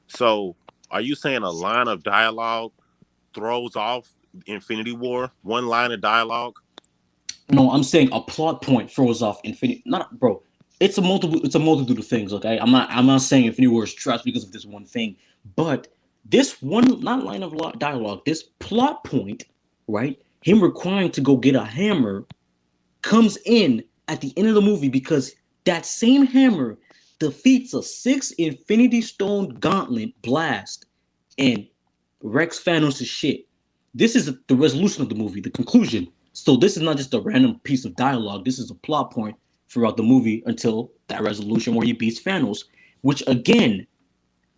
So, are you saying a line of dialogue throws off Infinity War? One line of dialogue? No, I'm saying a plot point throws off Infinity. Not bro. It's a multitude of things. Okay, I'm not saying Infinity War is trash because of this one thing, but this one not line of dialogue, this plot point, right? Him requiring to go get a hammer comes in at the end of the movie because that same hammer defeats a 6 Infinity Stone gauntlet blast and Rex Thanos' shit. This is the resolution of the movie, the conclusion. So this is not just a random piece of dialogue. This is a plot point throughout the movie until that resolution where he beats Thanos. Which again,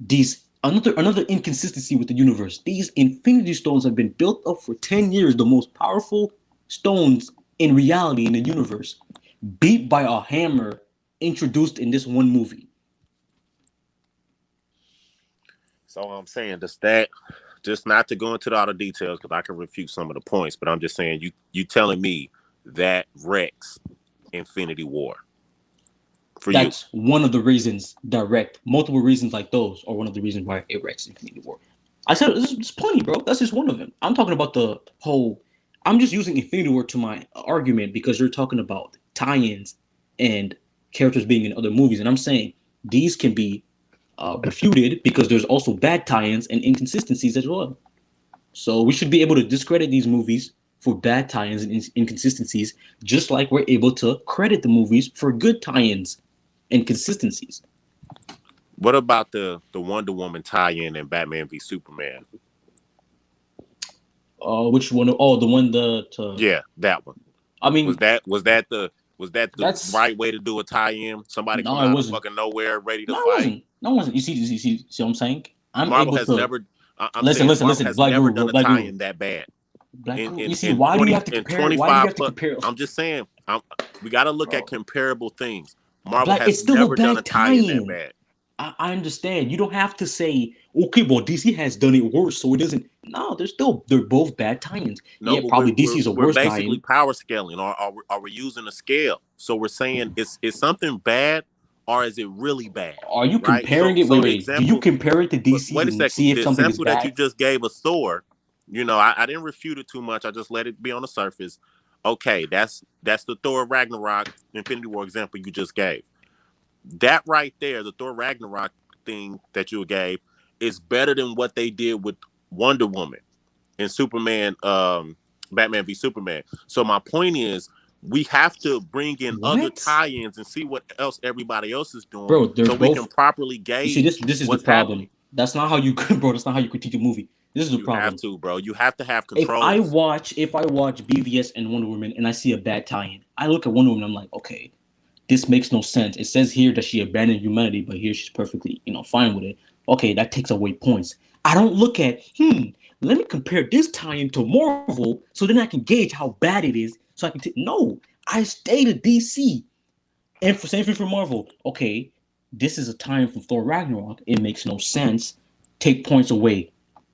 these another inconsistency with the universe. These Infinity Stones have been built up for 10 years, the most powerful stones in reality in the universe, beat by a hammer introduced in this one movie. So I'm saying just not to go into all the details because I can refute some of the points, but I'm just saying you telling me that wrecks Infinity War for you. That's one of the reasons direct. Multiple reasons like those are one of the reasons why it wrecks Infinity War. I said there's plenty, bro. That's just one of them. I'm talking about the whole. I'm just using Infinity War to my argument because you're talking about tie-ins and characters being in other movies, and I'm saying these can be refuted because there's also bad tie-ins and inconsistencies as well. So we should be able to discredit these movies for bad tie-ins and inconsistencies, just like we're able to credit the movies for good tie-ins and consistencies. What about the Wonder Woman tie-in and Batman v Superman? Which one? Oh, the one yeah, that one. I mean, was that the right way to do a tie-in? Somebody come out of fucking nowhere ready to fight. No, it wasn't. You see what I'm saying? Marvel has never. Listen. Has Black never Guru, done a tie-in that bad. You see, why do you have to compare? Why do you have to compare? I'm just saying, we got to look at comparable things. Marvel Black, has never done a tie-in that bad. I understand. You don't have to say, okay, well, DC has done it worse, so it doesn't. No, they're both bad tie-ins. No, yeah, probably DC's a worse tie-in. We're basically power scaling, or are we using a scale? So we're saying, is something bad, or is it really bad? Are you comparing it? Wait, do you compare it to DC? Wait a second. See if the something example is bad? that you just gave of Thor, I didn't refute it too much. I just let it be on the surface. Okay, that's the Thor Ragnarok Infinity War example you just gave. That right there, the Thor Ragnarok thing that you gave, is better than what they did with Wonder Woman and Superman, Batman v Superman. So my point is, we have to bring in other tie-ins and see what else everybody else is doing, so we can properly gauge. You see, this is the problem. Happening. That's not how you, bro. That's not how you critique a movie. This is the problem. You have to, bro. You have to have control. If I watch BVS and Wonder Woman and I see a bad tie-in, I look at Wonder Woman and I'm like, okay, this makes no sense. It says here that she abandoned humanity, but here she's perfectly, fine with it. Okay, that takes away points. I don't look at, let me compare this tie-in to Marvel so then I can gauge how bad it is. So I can no, I stay to DC. And for same thing for Marvel. Okay, this is a tie-in from Thor Ragnarok. It makes no sense. Take points away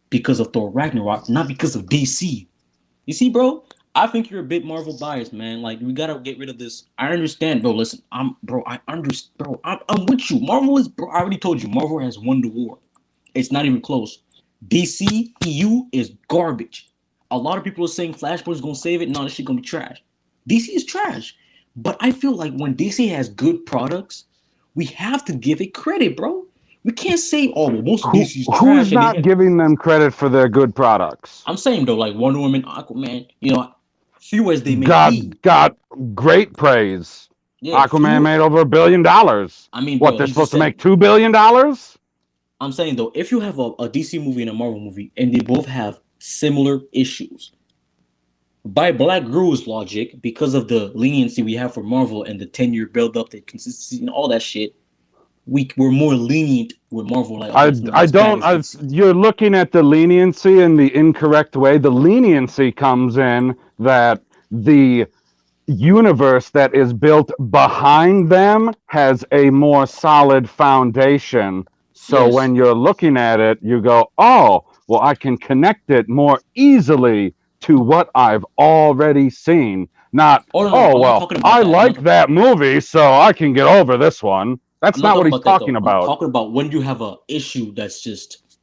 because of Thor Ragnarok, not because of DC. You see, bro? I think you're a bit Marvel biased, man. Like, we gotta get rid of this. I understand, bro. Listen, I'm with you. Marvel is, bro. I already told you, Marvel has won the war. It's not even close. DC EU is garbage. A lot of people are saying Flashpoint is gonna save it. No, this shit gonna be trash. DC is trash. But I feel like when DC has good products, we have to give it credit, bro. We can't say, oh, well, most of DC's trash. Who's not giving them credit for their good products? I'm saying, though, like Wonder Woman, Aquaman, few as they may be. Got great praise. Yeah, Aquaman made over $1 billion. I mean, what, they're supposed to make $2 billion? I'm saying, though, if you have a DC movie and a Marvel movie, and they both have similar issues, by Black Guru's logic, because of the leniency we have for Marvel and the 10-year build-up, the consistency, and all that shit, we're more lenient with Marvel. Like you're looking at the leniency in the incorrect way. The leniency comes in that the universe that is built behind them has a more solid foundation. So when you're looking at it, you go, oh, well, I can connect it more easily to what I've already seen. Not, I like that movie, so I can get over this one. That's not what he's talking about. I'm talking about when you have an issue that's just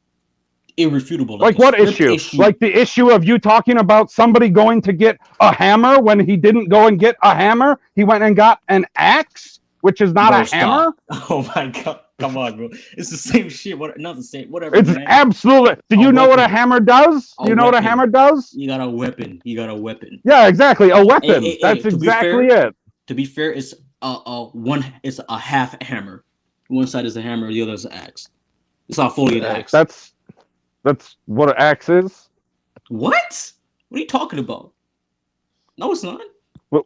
irrefutable. Like what issue? Like the issue of you talking about somebody going to get a hammer when he didn't go and get a hammer. He went and got an axe, which is not a hammer. Oh my God. Come on, bro. It's the same shit. Not the same. Whatever. It's absolutely. Do you know what a hammer does? You know what a hammer does? You got a weapon. Yeah, exactly. A weapon. That's exactly it. To be fair, it's it's a half hammer. One side is a hammer, the other is an axe. It's not fully an axe. That's what an axe is. What? What are you talking about? No, it's not. Well,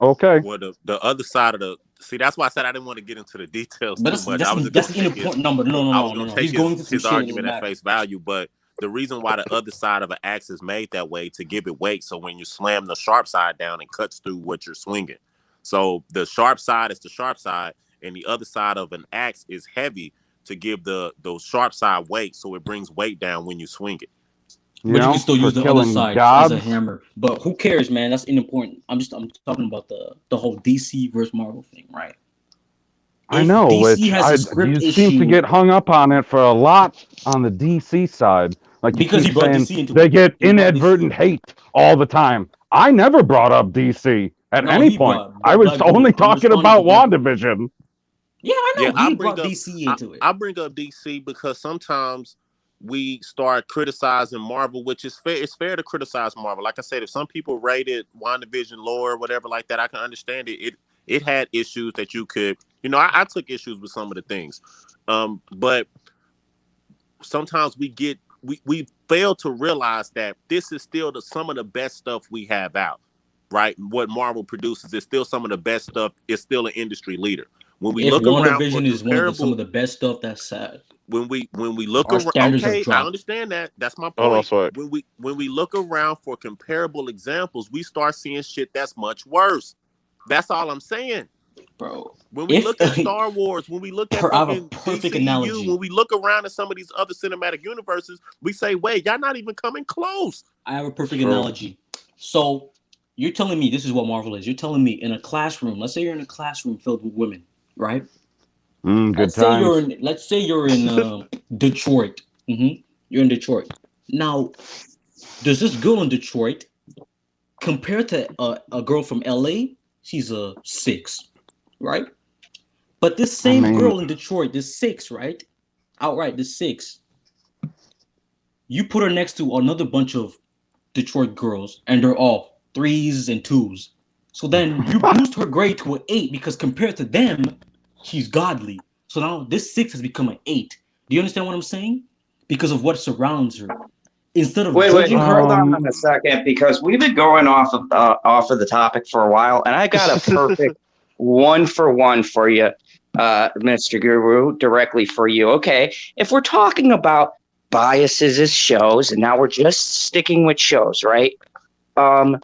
okay. Well, the other side of the that's why I said I didn't want to get into the details too much. That's an important number. No. He's going to his argument at face value, but the reason why the other side of an axe is made that way to give it weight, so when you slam the sharp side down, it cuts through what you're swinging. So the sharp side is the sharp side, and the other side of an axe is heavy to give those sharp side weight, so it brings weight down when you swing it. But you can still use the other side as a hammer. But who cares, man? That's unimportant. I'm talking about the whole DC versus Marvel thing, right? I know. You seem to get hung up on it for a lot on the DC side. Like because you brought DC into they get inadvertent hate all the time. I never brought up DC at any point. I was only talking about WandaVision. Yeah, I know. Yeah, I He bring brought up DC into it. I bring up DC because sometimes we start criticizing Marvel, which is fair. It's fair to criticize Marvel. Like I said, if some people rated WandaVision lower or whatever like that, I can understand it. It had issues that you could, I took issues with some of the things. But sometimes we fail to realize that this is still some of the best stuff we have out, right? What Marvel produces is still some of the best stuff. It's still an industry leader. When we If look around for WandaVision is some comparable, of the best stuff, that's sad. when we look Our around, standards have okay, I dropped, understand that. That's my Hold on, point. Swag. When we look around for comparable examples, we start seeing shit that's much worse. That's all I'm saying. bro. When we If look at Star Wars, when we look at I have a fucking perfect DCEU, analogy. when we look around at some of these other cinematic universes, we say, wait, y'all not even coming close. I have a perfect True. analogy. So you're telling me this is what Marvel is. You're telling me in a classroom. Let's say you're in a classroom filled with women, right? Good Let's say times. you're in Detroit. You're in Detroit. Now, does this girl in Detroit compared to a girl from LA? She's a 6, right? But this I same mean, girl in Detroit, this 6, right? Outright, this 6. You put her next to another bunch of Detroit girls, and they're all 3s and 2s. So then you boost her grade to an 8 because compared to them, she's godly. So now this 6 has become an 8. Do you understand what I'm saying? Because of what surrounds her. Instead of Wait, judging her, hold on a second, because we've been going off of the topic for a while, and I got a perfect 1-for-1 for you, Mr. Guru, directly for you. Okay, if we're talking about biases as shows, and now we're just sticking with shows, right? And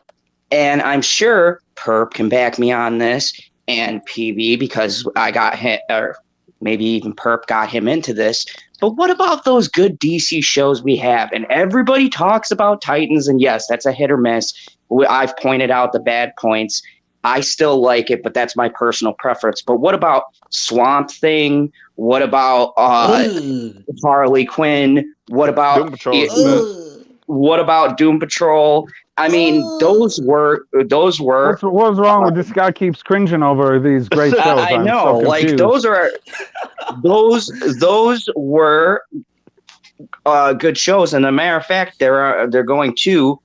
I'm sure Purp can back me on this, and PB, because I got hit, or maybe even Purp got him into this. But what about those good DC shows we have? And everybody talks about Titans, and yes, that's a hit or miss. I've pointed out the bad points. I still like it, but that's my personal preference. But what about Swamp Thing? What about Harley Quinn? What about Doom Patrol is the best. what about Doom Patrol? I mean, those were what's wrong with this guy keeps cringing over these great shows? I I'm know, so like confused. those were good shows. And a matter of fact, they're going to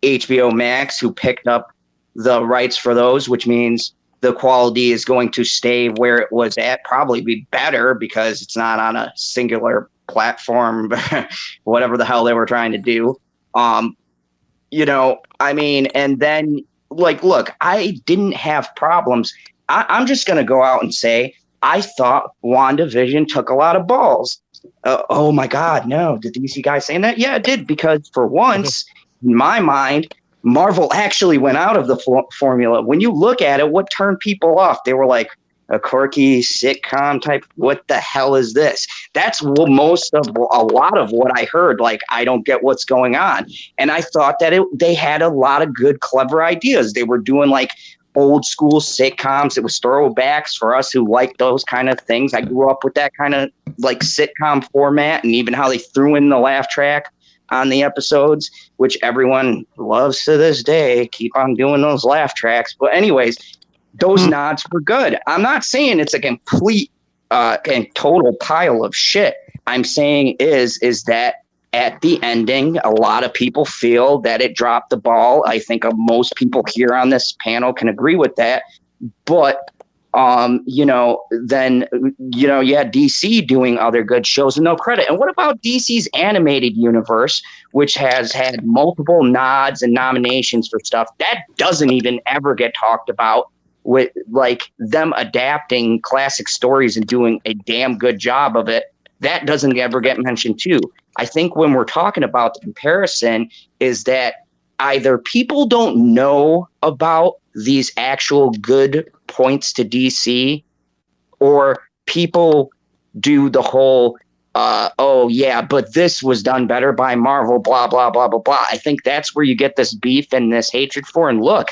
HBO Max, who picked up the rights for those, which means the quality is going to stay where it was at, probably be better because it's not on a singular platform, whatever the hell they were trying to do. I mean, and then look, I didn't have problems. I'm just going to go out and say, I thought WandaVision took a lot of balls. Oh my God, no. Did DC guy saying that? Yeah, it did, because for once, in my mind, Marvel actually went out of the formula. When you look at it, what turned people off? They were like, a quirky sitcom type. What the hell is this? That's a lot of what I heard. Like, I don't get what's going on. And I thought that they had a lot of good, clever ideas. They were doing like old school sitcoms. It was throwbacks for us who like those kind of things. I grew up with that kind of like sitcom format, and even how they threw in the laugh track on the episodes, which everyone loves to this day. Keep on doing those laugh tracks. But anyways, those nods were good. I'm not saying it's a complete and total pile of shit. I'm saying is that at the ending, a lot of people feel that it dropped the ball. I think most people here on this panel can agree with that. But then you had DC doing other good shows, and no credit. And what about DC's animated universe, which has had multiple nods and nominations for stuff that doesn't even ever get talked about, with like them adapting classic stories and doing a damn good job of it? That doesn't ever get mentioned too. I think when we're talking about the comparison is that either people don't know about these actual good points to DC, or people do the whole, oh yeah, but this was done better by Marvel, blah, blah, blah, blah, blah. I think that's where you get this beef and this hatred for. And look,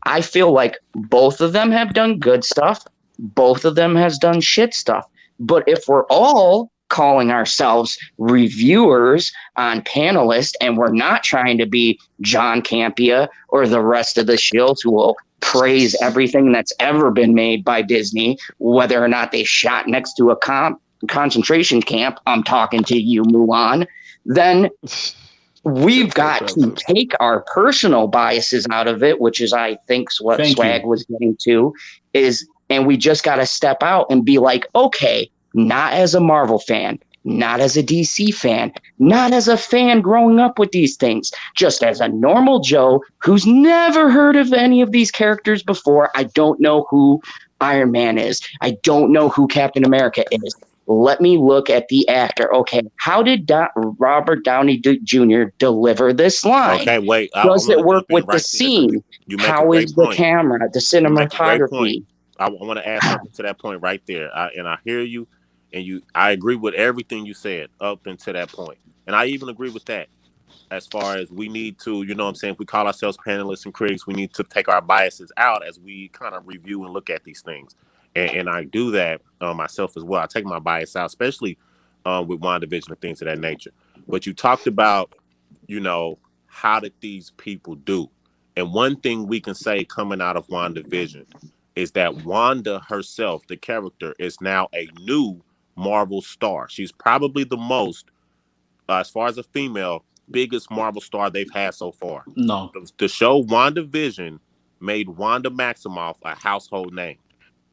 I feel like both of them have done good stuff. Both of them has done shit stuff. But if we're all calling ourselves reviewers on panelists, and we're not trying to be John Campia or the rest of the shills who will praise everything that's ever been made by Disney, whether or not they shot next to a concentration camp. I'm talking to you, Mulan. Then we've got to take our personal biases out of it, which is, I think, what Swag was getting to, and we just got to step out and be like, okay, not as a Marvel fan, not as a DC fan, not as a fan growing up with these things, just as a normal Joe who's never heard of any of these characters before. I don't know who Iron Man is. I don't know who Captain America is. Let me look at the actor. Okay, how did Robert Downey Jr. deliver this line? Okay, wait. Does it work with the scene? How is the camera, the cinematography? I want to add something to that point right there. I hear you, and I agree with everything you said up until that point. And I even agree with that. As far as we need to, you know what I'm saying, if we call ourselves panelists and critics, we need to take our biases out as we kind of review and look at these things. And I do that myself as well. I take my bias out, especially with WandaVision and things of that nature. But you talked about, how did these people do? And one thing we can say coming out of WandaVision is that Wanda herself, the character, is now a new Marvel star. She's probably the most, as far as a female, biggest Marvel star they've had so far. No. The show WandaVision made Wanda Maximoff a household name.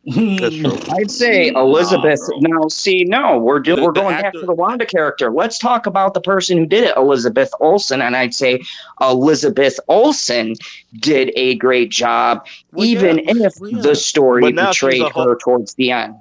That's true. I'd say Elizabeth. We're going back to the Wanda character. Let's talk about the person who did it, Elizabeth Olsen, and I'd say Elizabeth Olsen did a great job, if the story betrayed her towards the end.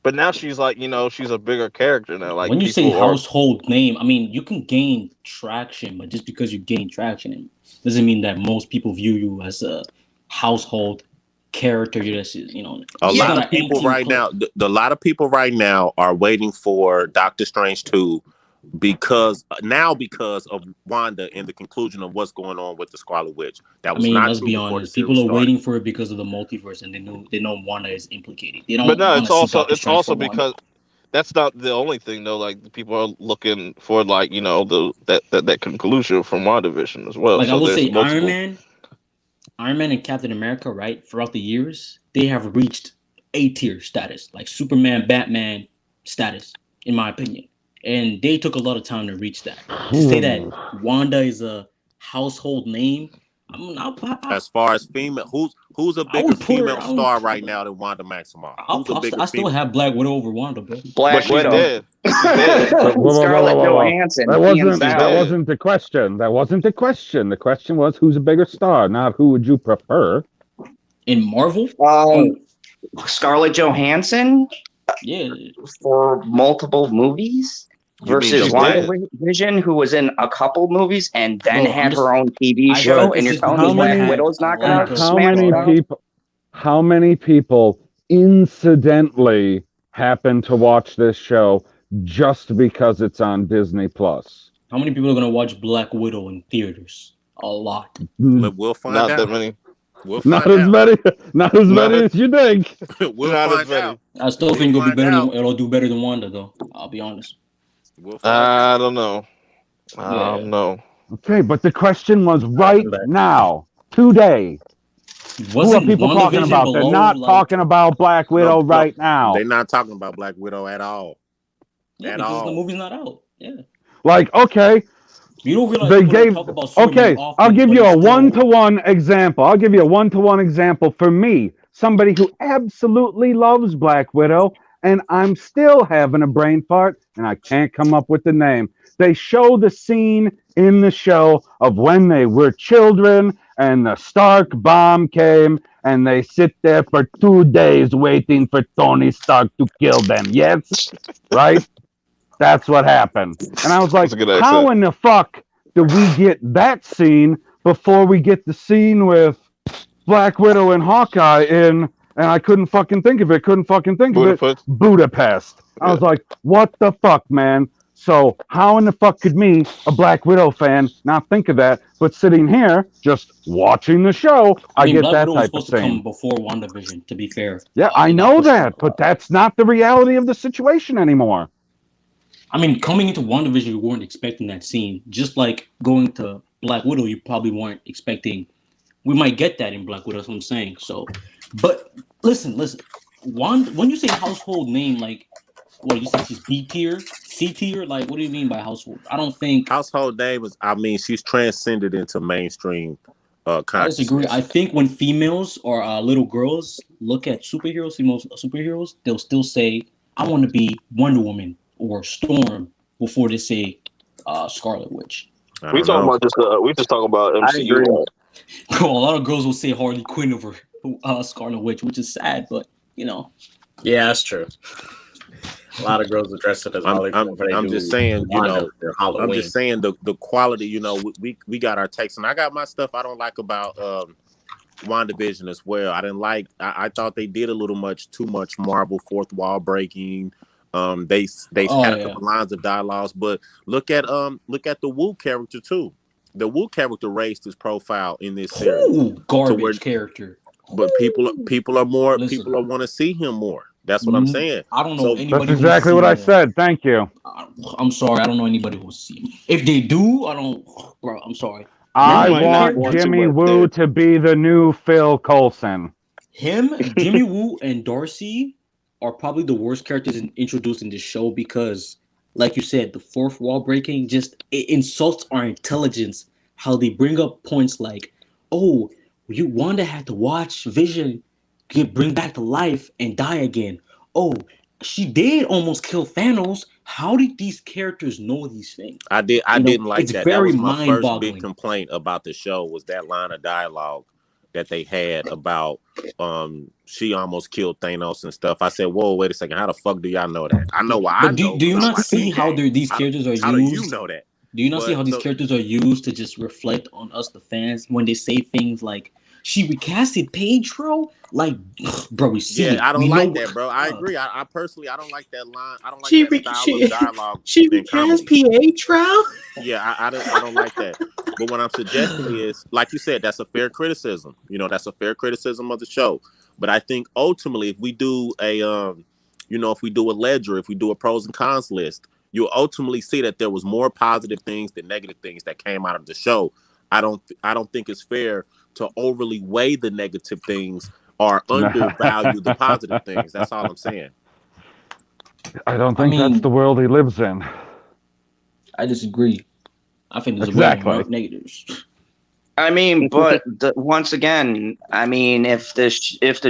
But now she's like, she's a bigger character now. Like when you say household name, I mean you can gain traction, but just because you gain traction, it doesn't mean that most people view you as a household character. A lot of people right now. A lot of people right now are waiting for Doctor Strange 2 because of Wanda and the conclusion of what's going on with the Scarlet Witch. That was not let's true be before honest. People are waiting for it because of the multiverse, and they know Wanda is implicated. They don't. But no, it's also because that's not the only thing though. Like people are looking for that conclusion from WandaVision as well. Like I will say, Iron Man and Captain America, right? Throughout the years, they have reached A-tier status, like Superman, Batman status, in my opinion. And they took a lot of time to reach that. To say that Wanda is a household name, as far as female, who's a bigger female star right now than Wanda Maximoff? I still have Black Widow over Wanda, bro. Black Widow. Dead. Scarlett Johansson. That wasn't the question. That wasn't the question. The question was who's a bigger star, not who would you prefer. In Marvel? Scarlett Johansson? Yeah. For multiple movies? Versus WandaVision, who was in a couple movies and then had her own TV show, and you're telling me Black Widow's not going to smash? How many people incidentally happen to watch this show just because it's on Disney Plus? How many people are going to watch Black Widow in theaters? A lot. We'll find out. Not that many. Not as many as you think. We'll find out. I still think it'll do better than Wanda, though. I'll be honest. I don't know. I don't know. Okay, but the question was right now, today. Who are people talking about? They're not talking about Black Widow right now. They're not talking about Black Widow at all. Yeah, because the movie's not out. Yeah. Like, okay. You don't realize they gave. Okay, I'll give you a one-to-one example. For me, somebody who absolutely loves Black Widow, and I'm still having a brain fart, and I can't come up with the name. They show the scene in the show of when they were children, and the Stark bomb came, and they sit there for 2 days waiting for Tony Stark to kill them. Yes? Right? That's what happened. And I was like, how in the fuck do we get that scene before we get the scene with Black Widow and Hawkeye in... And I couldn't fucking think of it. Budapest. I was like, what the fuck, man? So how in the fuck could me, a Black Widow fan, not think of that? But sitting here, just watching the show, I get that type of thing. Black Widow was supposed to come before WandaVision, to be fair. Yeah, I know that, but that's not the reality of the situation anymore. I mean, coming into WandaVision, you weren't expecting that scene. Just like going to Black Widow, you probably weren't expecting we might get that in Black Widow. That's what I'm saying. So, but listen. When you say household name, like, what you say she's B tier, C tier? Like, what do you mean by household? I don't think. Household name is, I mean, she's transcended into mainstream I disagree. I consciousness. think when females or little girls look at superheroes, female superheroes, they'll still say, "I want to be Wonder Woman or Storm" before they say Scarlet Witch. I We don't talking know. about just we just talking about I MCU. agree. Bro, a lot of girls will say Harley Quinn over Scarlet Witch, which is sad, but you know. Yeah, that's true. A lot of girls are dressed up as I'm Harley I'm Quinn, but they I'm do just saying, Wanda for I'm Halloween. just saying the quality, we got our takes, and I got my stuff I don't like about WandaVision as well. I thought they did a little too much Marvel fourth wall breaking. They Oh had a yeah. couple lines of dialogues, but look at the Wu character too. The Wu character raised his profile in this series Who to where, garbage character? but people are more Listen, people are want to see him more. That's what I'm saying. I don't know So That's anybody who will exactly see what I him more. said. Thank you. I'm sorry, I don't know anybody who will see him. If they do, I don't. Bro, I'm sorry. I might Wu not want want to, Jimmy but Woo to be the new Phil Coulson. Him, Jimmy Woo, and Darcy are probably the worst characters introduced in this show because, like you said, the fourth wall breaking just it insults our intelligence. How they bring up points like, "Oh, you Wanda had to watch Vision bring back to life and die again. Oh, she did almost kill Thanos. How did these characters know these things? I didn't like It's that. That very was my first big mind-boggling. complaint about the show was that line of dialogue that they had about she almost killed Thanos and stuff. I said, whoa, wait a second, how the fuck do y'all know that? I know why I But know do because you I not watch see how Endgame. these characters are How do you used? know that? Do you not see how But these so characters are used to just reflect on us, the fans, when they say things like, "She recasted Pedro"? Like, bro, we see yeah, it. I We don't like know. that, bro. I agree. I personally I don't like that line. I don't like She that re- style of she dialogue she in recast comedy. Pietro. Yeah, I don't like that. But what I'm suggesting is, like you said, that's a fair criticism. That's a fair criticism of the show. But I think ultimately, if we do if we do a ledger, if we do a pros and cons list, you'll ultimately see that there was more positive things than negative things that came out of the show. I don't think it's fair to overly weigh the negative things or undervalue the positive things. That's all I'm saying. I don't I think that's the mean, world he lives in. I disagree. I think there's way more Exactly. negatives. I mean, but once again, I mean, if the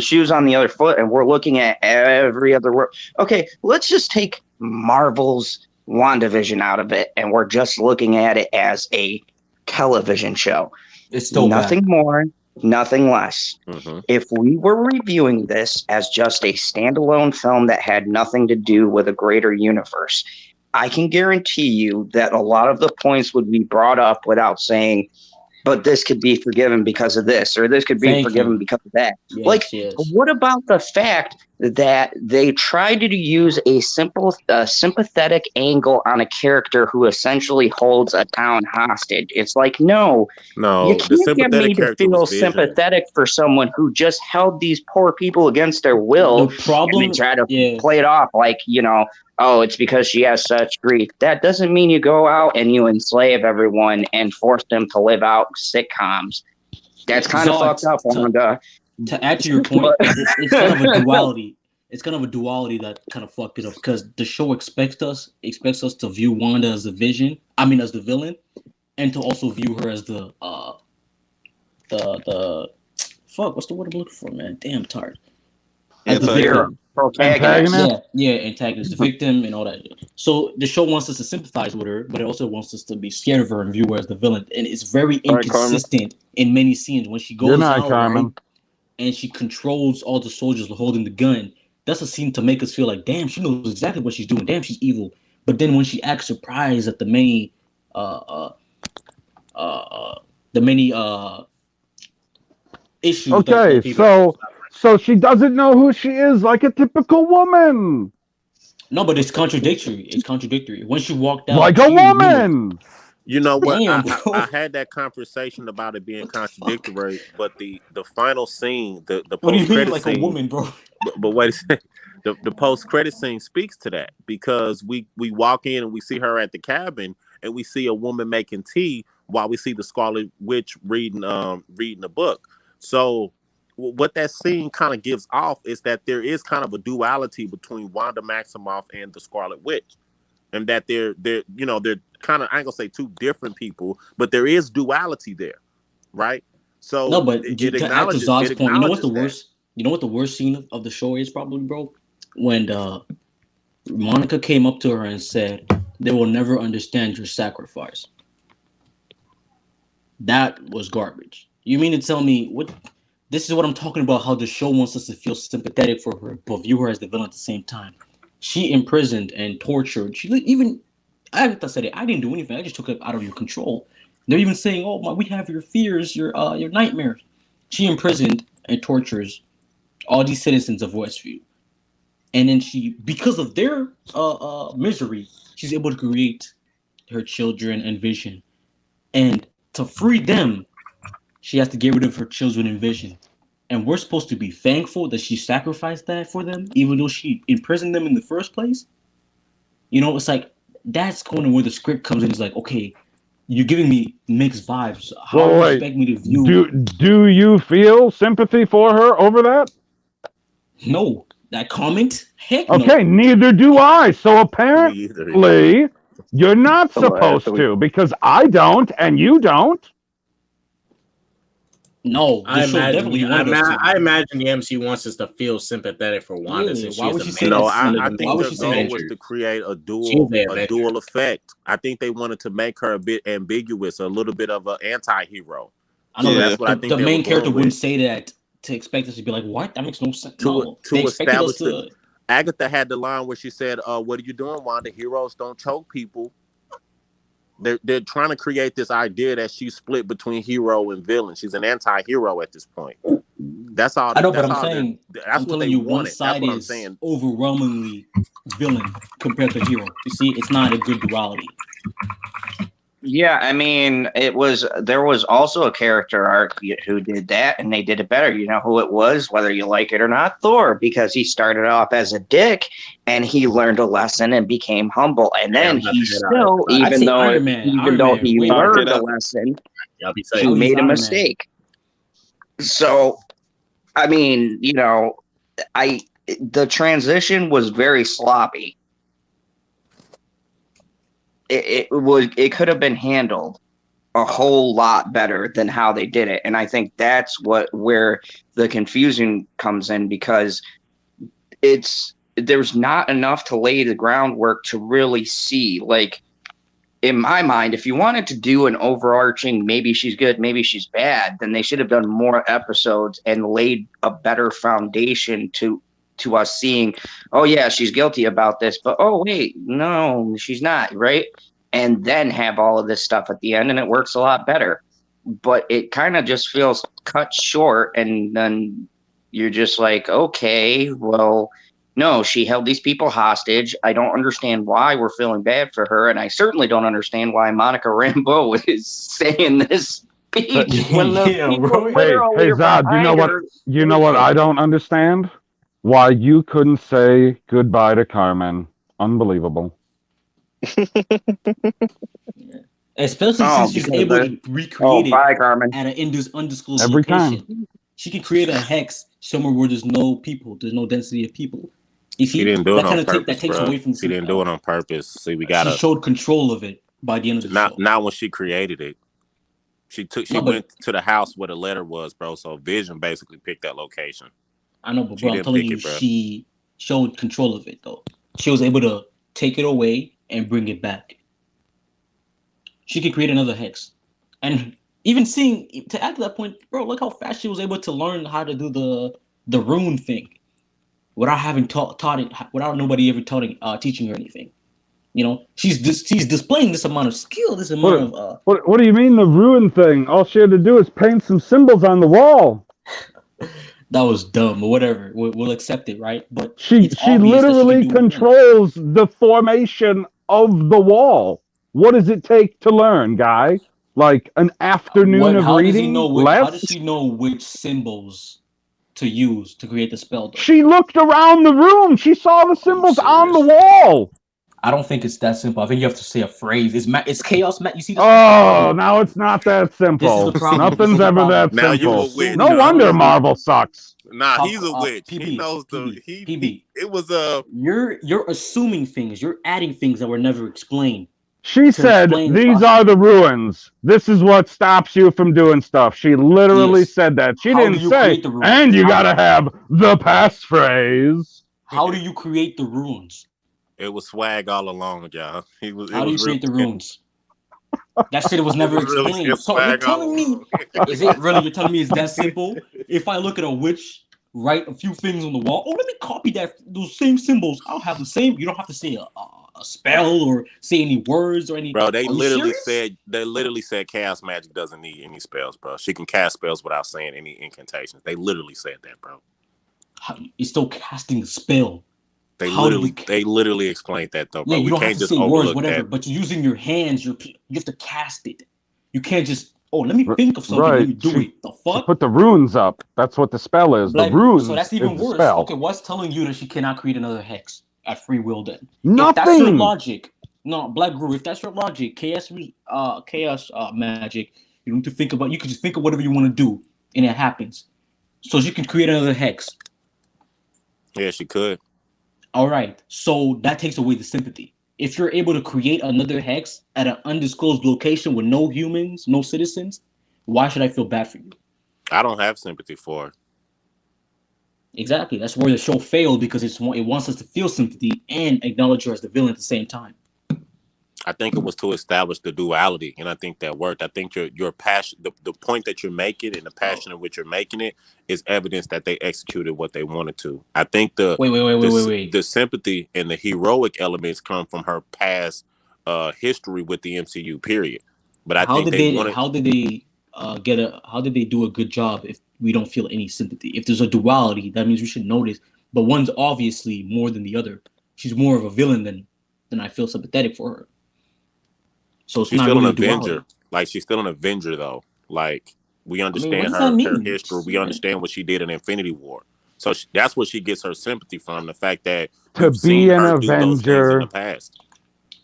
shoe's on the other foot, and we're looking at every other world, okay, let's just take Marvel's WandaVision out of it, and we're just looking at it as a television show. It's still Nothing bad. more, nothing less. Mm-hmm. If we were reviewing this as just a standalone film that had nothing to do with a greater universe, I can guarantee you that a lot of the points would be brought up without saying, but this could be forgiven because of this, or this could be Thank forgiven you. because of that. Like, Yes, yes. what about the fact that they tried to use a sympathetic angle on a character who essentially holds a town hostage? It's like, no, you No, the can't get me sympathetic to character was feel Vision. sympathetic for someone who just held these poor people against their The will and then problem, try to yeah, play it off like, oh, it's because she has such grief. That doesn't mean you go out and you enslave everyone and force them to live out sitcoms. That's kind of Zod, fucked up. And, to add to your point, it's kind of a duality. It's kind of a duality that kind of fucked it up because the show expects us to view Wanda as the vision. I mean, as the villain, and to also view her as the fuck. What's the word I'm looking for, man? Damn, I'm tired. As the antagonist. Zero victim. protagonist. Antagonist? Yeah, antagonist, the victim, and all that. So the show wants us to sympathize with her, but it also wants us to be scared of her and view her as the villain. And it's very All right, Carmen. inconsistent in many scenes when she Good goes night, out, right, Carmen. and she controls all the soldiers holding the gun. That's a scene to make us feel like, damn, she knows exactly what she's doing. Damn, she's evil. But then when she acts surprised at uh, uh, uh, the many issues that Okay, people. so she doesn't know who she is like a typical woman. No, but it's contradictory. It's contradictory. When she walked out, Like a she knew it. woman. You know what? Damn, I bro. had that conversation about it being Fuck. contradictory, but the final scene, the What do you post mean, credit like a scene, woman, bro? but wait a second, the post credit scene speaks to that because we walk in and we see her at the cabin and we see a woman making tea while we see the Scarlet Witch reading the book. So what that scene kind of gives off is that there is kind of a duality between Wanda Maximoff and the Scarlet Witch, and that they're kind of, I ain't gonna say two different people, but there is duality there, right? So No, but it to add to acknowledges Zod's point, you know what the that. worst? You know what the worst scene of the show is probably, bro? When Monica came up to her and said, "They will never understand your sacrifice." That was garbage. You mean to tell me what? This is what I'm talking about. How the show wants us to feel sympathetic for her, but view her as the villain at the same time. She imprisoned and tortured. She even. I said it. I didn't do anything. I just took it out of your control. They're even saying, "Oh, we have your fears, your nightmares." She imprisoned and tortures all these citizens of Westview, and then she, because of their misery, she's able to create her children and Vision, and to free them, she has to get rid of her children and Vision. And we're supposed to be thankful that she sacrificed that for them, even though she imprisoned them in the first place. You know, it's like that's going to where the script comes in. It's like, okay, you're giving me mixed vibes. How do you expect me to view? Do you feel sympathy for her over that? No, that comment? Heck no. Okay, neither do I. So apparently, you're not supposed to, because I don't and you don't. No, I imagine the MCU wants us to feel sympathetic for Wanda. Yeah, since why she's would she a say man. No, that? I think the goal was to create a dual effect. I think they wanted to make her a bit ambiguous, a little bit of an anti-hero. I know, that's what I think the they main were character going wouldn't with. say that to expect us to be like, what? That makes no sense. To establish Agatha had the line where she said, "What are you doing, Wanda? Heroes don't choke people." They're trying to create this idea that she's split between hero and villain. She's an anti-hero at this point. That's all. I know, that's but I'm all saying, that's I'm what telling they you, wanted. one side that's what is I'm saying. Overwhelmingly villain compared to hero. You see, it's not a good duality. Yeah, I mean, there was also a character arc who did that, and they did it better. You know who it was, whether you like it or not? Thor, because he started off as a dick, and he learned a lesson and became humble. And then he still, even though he learned a lesson, he made a mistake. So, I mean, the transition was very sloppy. It could have been handled a whole lot better than how they did it, and I think that's where the confusion comes in, because there's not enough to lay the groundwork to really see. Like, in my mind, if you wanted to do an overarching maybe she's good, maybe she's bad, then they should have done more episodes and laid a better foundation to us seeing, oh yeah, she's guilty about this, but oh wait, no, she's not, right? And then have all of this stuff at the end, and it works a lot better. But it kind of just feels cut short, and then you're just like, okay, well, no, she held these people hostage. I don't understand why we're feeling bad for her, and I certainly don't understand why Monica Rambeau is saying this speech when the people literally are Zod, you know what I don't understand? Why you couldn't say goodbye to Carmen. Unbelievable. Especially since she's able to recreate it at an undisclosed every location. Time. She can create a hex somewhere where there's no people, there's no density of people. You see, she didn't do it on purpose, that takes away from. She didn't do it on purpose. See, we got. She showed control of it by the end of the show. Not when she created it. She went to the house where the letter was, bro. So Vision basically picked that location. I know, but bro, I'm telling you, she showed control of it though. She was able to take it away and bring it back. She could create another hex, and even to add to that point, bro, look how fast she was able to learn how to do the rune thing without having taught it, without nobody ever teaching her anything. You know, she's displaying this amount of skill, this amount of. What do you mean the rune thing? All she had to do is paint some symbols on the wall. That was dumb, but whatever. We'll accept it, right? But she literally controls the formation of the wall. What does it take to learn, guy? Like an afternoon of reading? How does she know which symbols to use to create the spell? Though? She looked around the room. She saw the symbols on the wall. I don't think it's that simple. I think you have to say a phrase. It's chaos. You see this? Oh, now it's not that This is simple. the problem. This is Nothing's the ever problem. that Now you simple. a witch, No huh? wonder Marvel sucks. Nah, How, he's a witch. He PB, knows the PB, he. PB. It was You're assuming things. You're adding things that were never explained She to said, explain the "These process. are the ruins. This is what stops you from doing stuff." She literally Yes. said that. She How do didn't you say, create the runes? and you gotta have the passphrase. How do you create the runes? It was swag all along, y'all. It How do you was create the really runes? That shit was it never was really explained. just So you're swag all telling me, along. is it really? You're telling me it's that simple? If I look at a witch, write a few things on the wall, oh, let me copy those same symbols. I'll have the same. You don't have to say a spell or say any words or any. Bro, Are you serious? they literally said chaos magic doesn't need any spells, bro. She can cast spells without saying any incantations. They literally said that, bro. It's still casting a spell. They literally explained that though, bro. Yeah, you We don't have can't to just say words, overlook whatever, that. but you're using your hands. You have to cast it. You can't just let me think of something. Right. Let me do it. The She fuck? put the runes up. That's what the spell is. The Like, runes so that's is even the worse. spell. Okay, what's telling you that she cannot create another hex at free will? Then, if that's your Nothing. logic, no, Black Guru. If that's your logic, chaos magic. You don't need to think about. You can just think of whatever you want to do, and it happens. So she can create another hex. Yeah, she could. All right. So that takes away the sympathy. If you're able to create another hex at an undisclosed location with no humans, no citizens, why should I feel bad for you? I don't have sympathy for her. Exactly. That's where the show failed because it wants us to feel sympathy and acknowledge her as the villain at the same time. I think it was to establish the duality, and I think that worked. I think your passion, the point that you're making, and the passion in which you're making it is evidence that they executed what they wanted to. I think Wait. the sympathy and the heroic elements come from her past history with the MCU. Period. But I How think did they they? wanted. How did they How did they do a good job if we don't feel any sympathy? If there's a duality, that means we should notice. But one's obviously more than the other. She's more of a villain than I feel sympathetic for her. So it's She's not still an really a Avenger. duality. Like she's still an Avenger, though. Like we I mean, what understand does that her mean? history. We understand what she did in Infinity War. So that's what she gets her sympathy from. The fact that To we've be seen an her do those things in the Avenger past.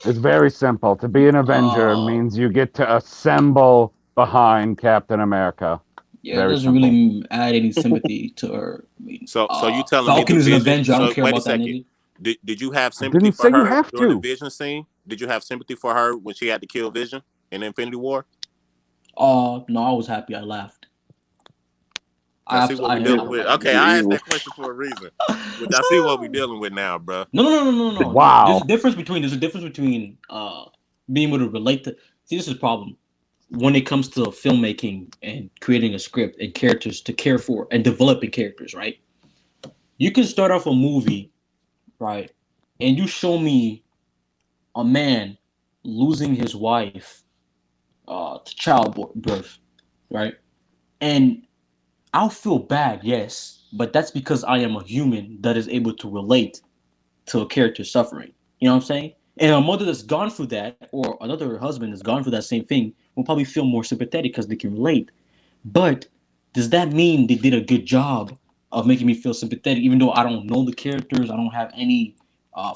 is very simple. To be an Avenger Uh, means you get to assemble behind Captain America. yeah, it Very doesn't simple. really add any sympathy to her. I mean, So you telling me Falcon the is an Vision? Avenger. I don't So care wait a about that second. nigga. Did you have I sympathy didn't for say you her have during the to. Vision scene? Did you have sympathy for her when she had to kill Vision in Infinity War? No, I was happy. I laughed. I see what we're dealing with. Okay, I asked that question for a reason. Which I see what we're dealing with now, bro. No. Wow. There's a difference between being able to relate to. See, this is the problem when it comes to filmmaking and creating a script and characters to care for and developing characters. Right? You can start off a movie, right, and you show me a man losing his wife to childbirth, right, and I'll feel bad, yes, but that's because I am a human that is able to relate to a character suffering. You know what I'm saying? And a mother that's gone through that, or another husband that's gone through that same thing, will probably feel more sympathetic because they can relate. But does that mean they did a good job of making me feel sympathetic, even though I don't know the characters, I don't have any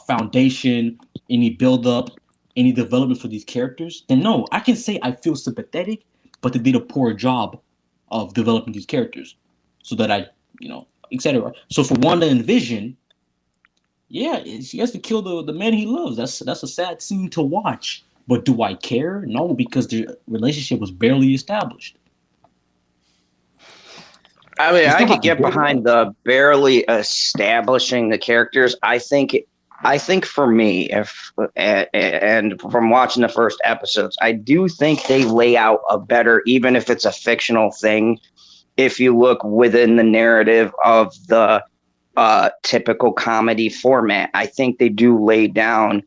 foundation, any build up, any development for these characters? Then no, I can say I feel sympathetic, but they did a poor job of developing these characters, so that etc. So for Wanda and Vision, yeah, she has to kill the man he loves. That's a sad scene to watch. But do I care? No, because the relationship was barely established. I mean, You I still could have to get build it behind up. the barely establishing the characters. I think for me, if and from watching the first episodes, I do think they lay out a better, even if it's a fictional thing. If you look within the narrative of the typical comedy format, I think they do lay down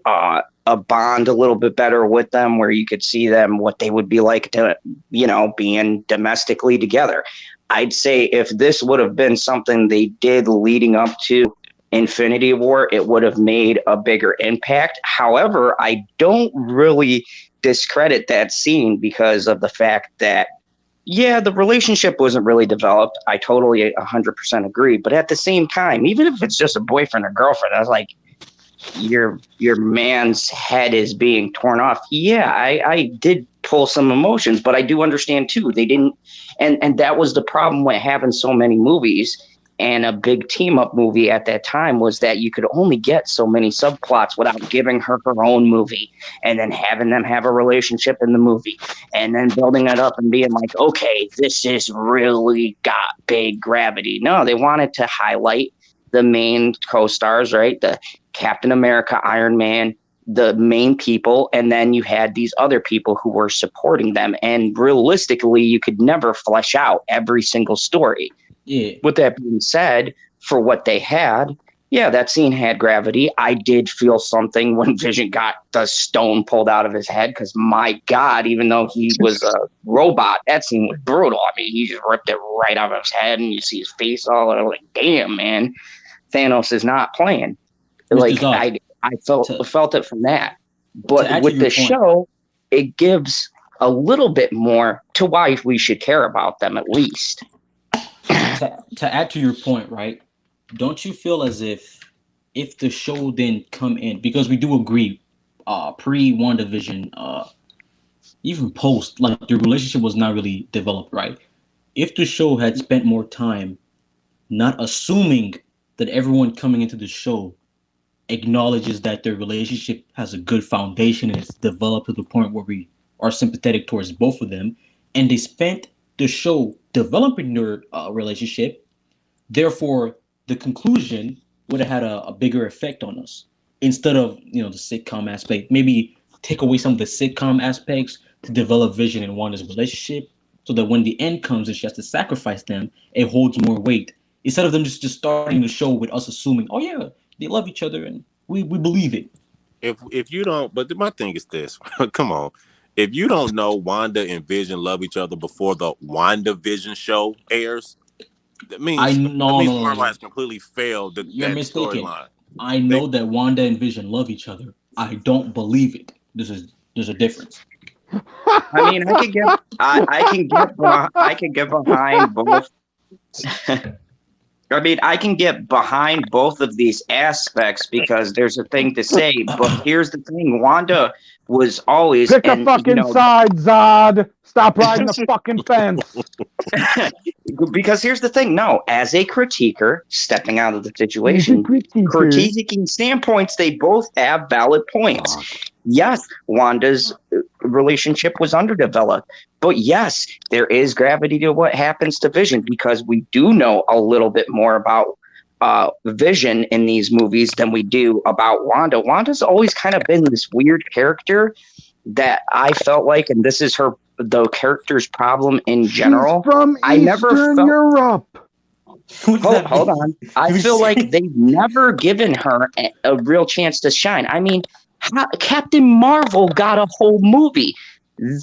a bond a little bit better with them, where you could see them what they would be like to, being domestically together. I'd say if this would have been something they did leading up to Infinity War, it would have made a bigger impact. However, I don't really discredit that scene because of the fact that, yeah, the relationship wasn't really developed. I totally 100% agree. But at the same time, even if it's just a boyfriend or girlfriend, I was like, your man's head is being torn off. Yeah, I did pull some emotions, but I do understand too. They didn't, and that was the problem with having so many movies and a big team up movie at that time was that you could only get so many subplots without giving her her own movie and then having them have a relationship in the movie and then building it up and being like, okay, this is really got big gravity. No, they wanted to highlight the main co-stars, right? The Captain America, Iron Man, the main people, and then you had these other people who were supporting them. And realistically, you could never flesh out every single story. Yeah. With that being said, for what they had, yeah, that scene had gravity. I did feel something when Vision got the stone pulled out of his head because, my God, even though he was a robot, that scene was brutal. I mean, he just ripped it right out of his head and you see his face all, and I'm like, damn, man, Thanos is not playing. Mr. Like Zod, I felt it from that. But add to with your the point, show, it gives a little bit more to why we should care about them at least. to add to your point, right? Don't you feel as if the show didn't come in, because we do agree, pre WandaVision, even post, like the relationship was not really developed, right? If the show had spent more time not assuming that everyone coming into the show acknowledges that their relationship has a good foundation and it's developed to the point where we are sympathetic towards both of them, and they spent the show developing their relationship, therefore the conclusion would have had a bigger effect on us instead of the sitcom aspect. Maybe take away some of the sitcom aspects to develop Vision and Wanda's relationship, so that when the end comes and she has to sacrifice them, it holds more weight instead of them just starting the show with us assuming, oh yeah, they love each other and we believe it. If you don't, but my thing is this: come on, if you don't know Wanda and Vision love each other before the Wanda Vision show airs, I that no means no no Marvel no. has completely failed You're that mistaken. storyline. I They know that Wanda and Vision love each other. I don't believe it. There's a difference. I mean, I can get behind both. I mean, I can get behind both of these aspects because there's a thing to say. But here's the thing: Wanda was always, Pick a and fucking side, Zod. Stop riding the fucking fence. because here's the thing: no, as a critiquer, stepping out of the situation, critiquing standpoints, they both have valid points. Yes, Wanda's relationship was underdeveloped, but yes, there is gravity to what happens to Vision because we do know a little bit more about Vision in these movies than we do about Wanda. Wanda's always kind of been this weird character that I felt like, and this is the character's problem in general. She's from I never Eastern felt. Europe. Hold on. I feel like they've never given her a real chance to shine. I mean, Captain Marvel got a whole movie.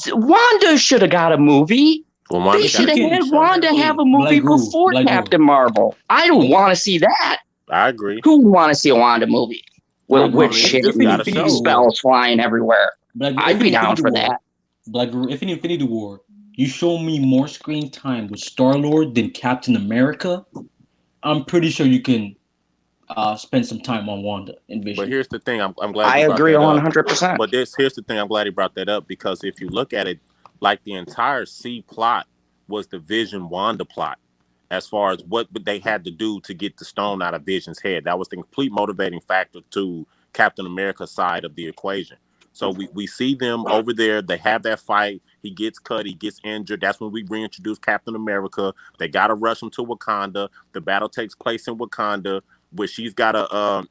Wanda should have got a movie. well, They Wanda should got have a had TV show Wanda now. have a movie before Black Captain Marvel. I don't want to see that. I agree. Who would want to see a Wanda movie Black with I mean, shit just and got a show. spells flying everywhere? I'd If be in down Infinity for War, that. If in Infinity War, you show me more screen time with Star Lord than Captain America, I'm pretty sure you can spend some time on Wanda and But Vision. here's the thing: I'm glad I you brought agree that up. 100%. But here's the thing: I'm glad he brought that up because if you look at it, like the entire C plot was the Vision Wanda plot, as far as what they had to do to get the stone out of Vision's head. That was the complete motivating factor to Captain America's side of the equation. So we see them over there. They have that fight. He gets cut. He gets injured. That's when we reintroduce Captain America. They got to rush him to Wakanda. The battle takes place in Wakanda, where she's got one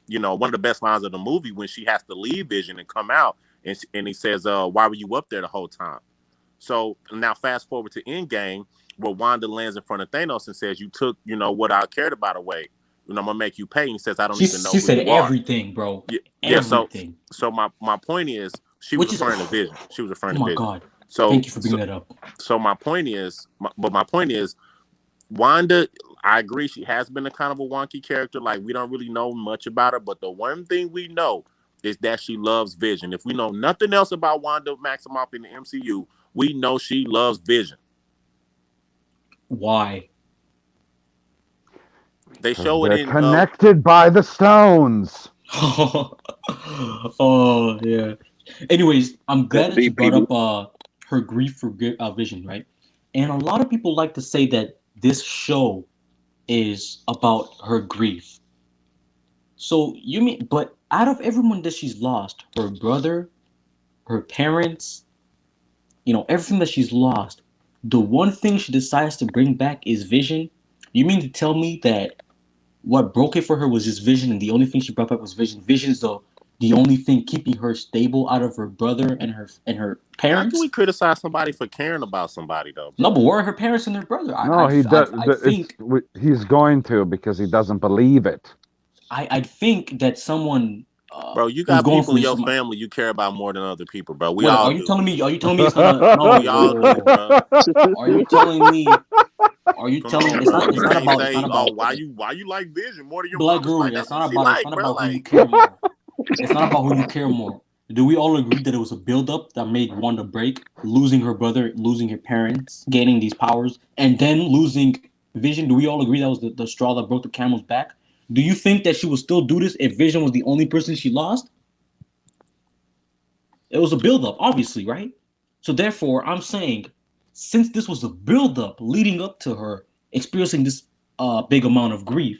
of the best lines of the movie when she has to leave Vision and come out, and he says, "Why were you up there the whole time?" So now fast forward to Endgame, where Wanda lands in front of Thanos and says, "You took, what I cared about away. I'm gonna make you pay." And he says, "I don't even know She who said you are." everything, bro. Yeah, yeah. Everything. So my point is, she was Which is, referring to Vision. She was oh referring to my Vision. God. So Thank you for bringing that up. so my point is, Wanda. I agree. She has been a kind of a wonky character. Like we don't really know much about her, but the one thing we know is that she loves Vision. If we know nothing else about Wanda Maximoff in the MCU, we know she loves Vision. Why? They Because show it they're in connected by the stones. Oh yeah. Anyways, I'm glad that you Deep brought people. up her grief for Vision, right? And a lot of people like to say that this show is about her grief. So you mean, but out of everyone that she's lost, her brother, her parents, everything that she's lost, the one thing she decides to bring back is Vision. You mean to tell me that what broke it for her was just Vision, and the only thing she brought back was Vision? Vision's the only thing keeping her stable out of her brother and her How can we parents. criticize somebody for caring about somebody though, No, bro? but where are her parents and her brother? No, he does. I think He's going to because he doesn't believe it. I think that someone Bro, you who's got going people through in your some. family you care about more than other people, bro. We What all are you do. telling me? Are you telling me it's not a no? We all do, bro. Are you telling me? Are you Come telling on, me it's bro. not? It's You not can't about. It's not say, "Oh, about. Okay, why you like Vision more than your Black mama?" Guru. Like It's that's what not she about. It's like, not bro. about who you Like, care more. It's not about who you care more. Do we all agree that it was a build-up that made Wanda break, losing her brother, losing her parents, gaining these powers, and then losing Vision? Do we all agree that was the straw that broke the camel's back? Do you think that she would still do this if Vision was the only person she lost? It was a build-up, obviously, right? So therefore, I'm saying, since this was a build-up leading up to her experiencing this big amount of grief,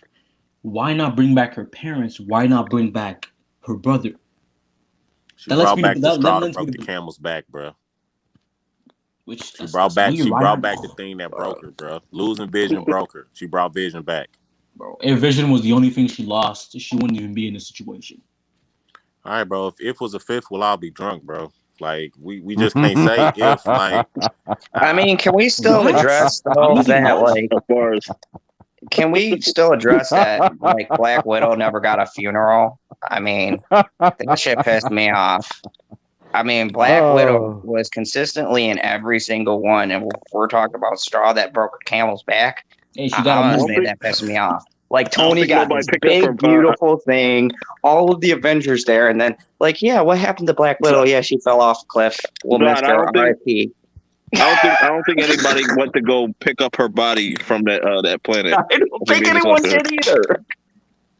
why not bring back her parents? Why not bring back her brother? she That lets brought me to back the that straw that lets me broke to the camel's back, bro. which She that's brought back. weird. She Why brought not, back the thing that broke bro? her, bro. Losing Vision broke her. She brought Vision back. Bro, if Vision was the only thing she lost, she wouldn't even be in this situation. All right, bro. If was a fifth, we'll all be drunk, bro. Like we just can't say if. Like, I mean, can we still What? address I'm though losing that what? like As far as can we still address that like Black Widow never got a funeral? I mean, that shit pissed me off. I mean, Black Widow Oh. was consistently in every single one, and if we're talking about straw that broke a camel's back, Hey, she got a I'm gonna I don't say movie. think that pissed me off. Like I don't Tony think got nobody this picked up her. big, beautiful thing, all of the Avengers there, and then like, yeah, what happened to Black Widow? Yeah, she fell off a cliff. We'll miss God, I her. don't think R.I.P. I don't think anybody went to go pick up her body from that planet. I I don't think think they just anyone left her. did either.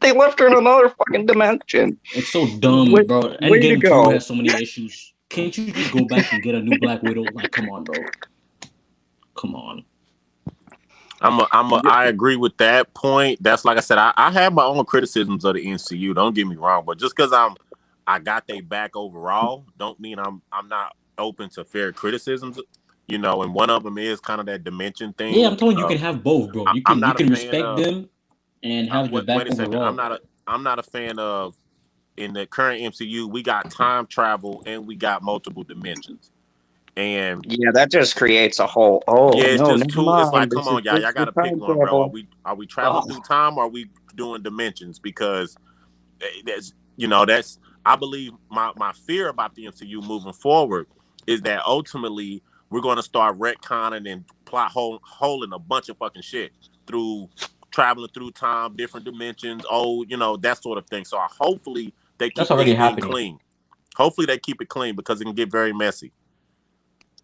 They left her in another fucking dimension. It's so Way, dumb, bro. way to Endgame 2 go. has so many issues. Can't you just go back and get a new Black Widow? Like, come on, bro. Come on. I agree with that point. That's like I said, I have my own criticisms of the MCU. Don't get me wrong, but just because I got they back overall, don't mean I'm not open to fair criticisms. And one of them is kind of that dimension Yeah, thing. I'm telling you, you can have both, bro. You I'm can you not a can fan respect of. them and have their back Wait a second. overall. I'm not a fan of. In the current MCU, we got time travel and we got multiple dimensions. And Yeah, that just creates a whole. Oh yeah, it's no, just never two. It's like, mind. come This is on, y'all. Y'all just got the to pick time one, bro. travel. Are we traveling through time or are we doing dimensions? Because that's I believe my fear about the MCU moving forward is that ultimately we're going to start retconning and plot holing a bunch of fucking shit through traveling through time, different dimensions, that sort of thing. So hopefully they That's keep this already thing happening. clean. Hopefully they keep it clean because it can get very messy.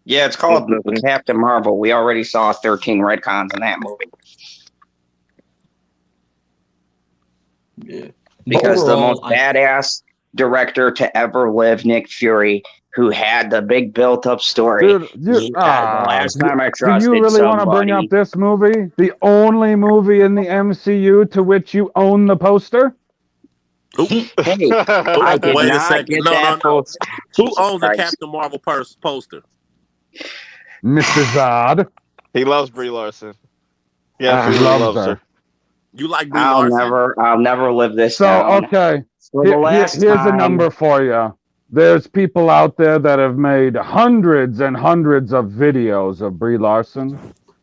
Yeah, it's called Captain Marvel. We already saw 13 retcons in that movie. Yeah. Because the most Overall, badass director to ever live, Nick Fury, who had the big built-up story. Dude, The last time I do you trusted really want to bring up somebody. this movie? The only movie in the MCU to which you own the poster? Ooh, Hey, I did wait a not second. get No, that no, no. post. Who Jesus owns a Christ. Captain Marvel poster? Mr. Zod. He loves Brie Larson. He He absolutely loves loves her. her. You like Brie Larson? I'll never live this So, down. okay, So the last here's a time, number for you. There's people out there that have made hundreds and hundreds of videos of Brie Larson,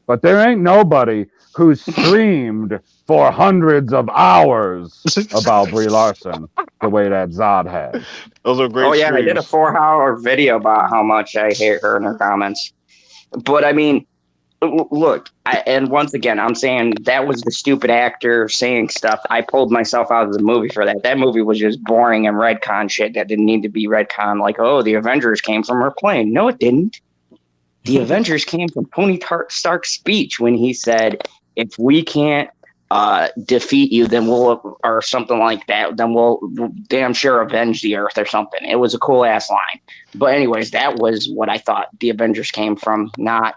but there ain't nobody who's streamed for hundreds of hours about Brie Larson the way that Zod has. Those are oh great yeah, I did a streams. 4-hour video about how much I hate her in her comments. But I mean, look, and once again, I'm saying that was the stupid actor saying stuff. I pulled myself out of the movie for that. That movie was just boring and retcon shit that didn't need to be retcon. Like, oh, the Avengers came from her plane. No, it didn't. The Avengers came from Tony Stark's speech when he said, if we can't defeat you, then we'll, or something like that, then we'll damn sure avenge the Earth or something. It was a cool ass line. But anyways, that was what I thought the Avengers came from, not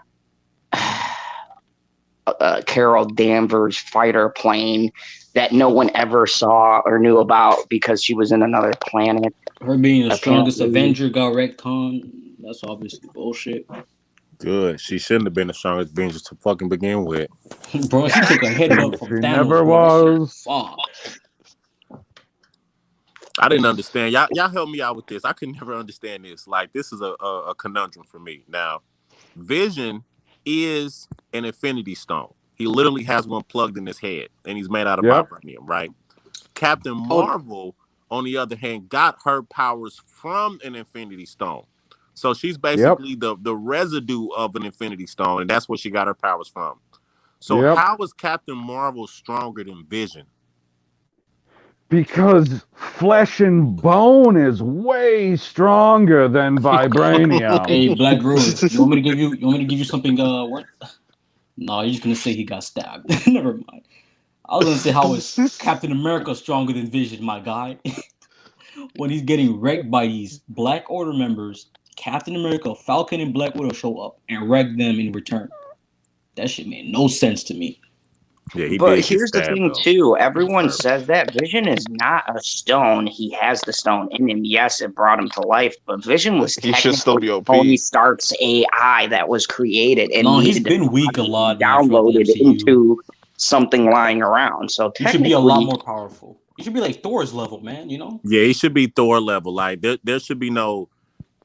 Carol Danvers fighter plane that no one ever saw or knew about because she was in another planet. Her being the strongest Apparently. Avenger got retcon. That's obviously bullshit. Good. She shouldn't have been the strongest Avenger to fucking begin with. Bro, she took a headbutt from She Thanos. never bro. was. Fuck. I didn't understand. Y'all help me out with this. I could never understand this. Like, this is a conundrum for me. Now, Vision is an Infinity Stone. He literally has one plugged in his head, and he's made out of vibranium, right? Captain Marvel, on the other hand, got her powers from an Infinity Stone. So she's basically the residue of an Infinity Stone, and that's where she got her powers from. So how is Captain Marvel stronger than Vision? Because flesh and bone is way stronger than vibranium. Hey, Black Rose, you want me to give you something? What? No, you're just gonna say he got stabbed. Never mind. I was gonna say how is Captain America stronger than Vision, my guy? When he's getting wrecked by these Black Order members, Captain America, Falcon, and Black Widow show up and wreck them in return. That shit made no sense to me. Yeah, but here's the thing, too. Everyone says that Vision is not a stone. He has the stone in him. Yes, it brought him to life, but Vision was technically Tony Stark's AI that was created and he's been weak a lot. Downloaded into something lying around. So he should be a lot more powerful. He should be like Thor's level, man. You know? Yeah, he should be Thor level. Like there should be no,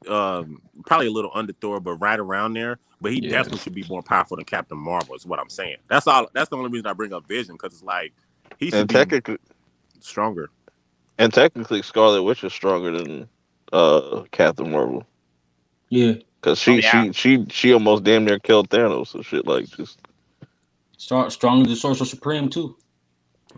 probably a little under Thor, but right around there. But he definitely should be more powerful than Captain Marvel. Is what I'm saying. That's all. That's the only reason I bring up Vision, because it's like he should be stronger. And technically, Scarlet Witch is stronger than Captain Marvel. Yeah, because she almost damn near killed Thanos and shit. Like just stronger than Sorcerer Supreme too.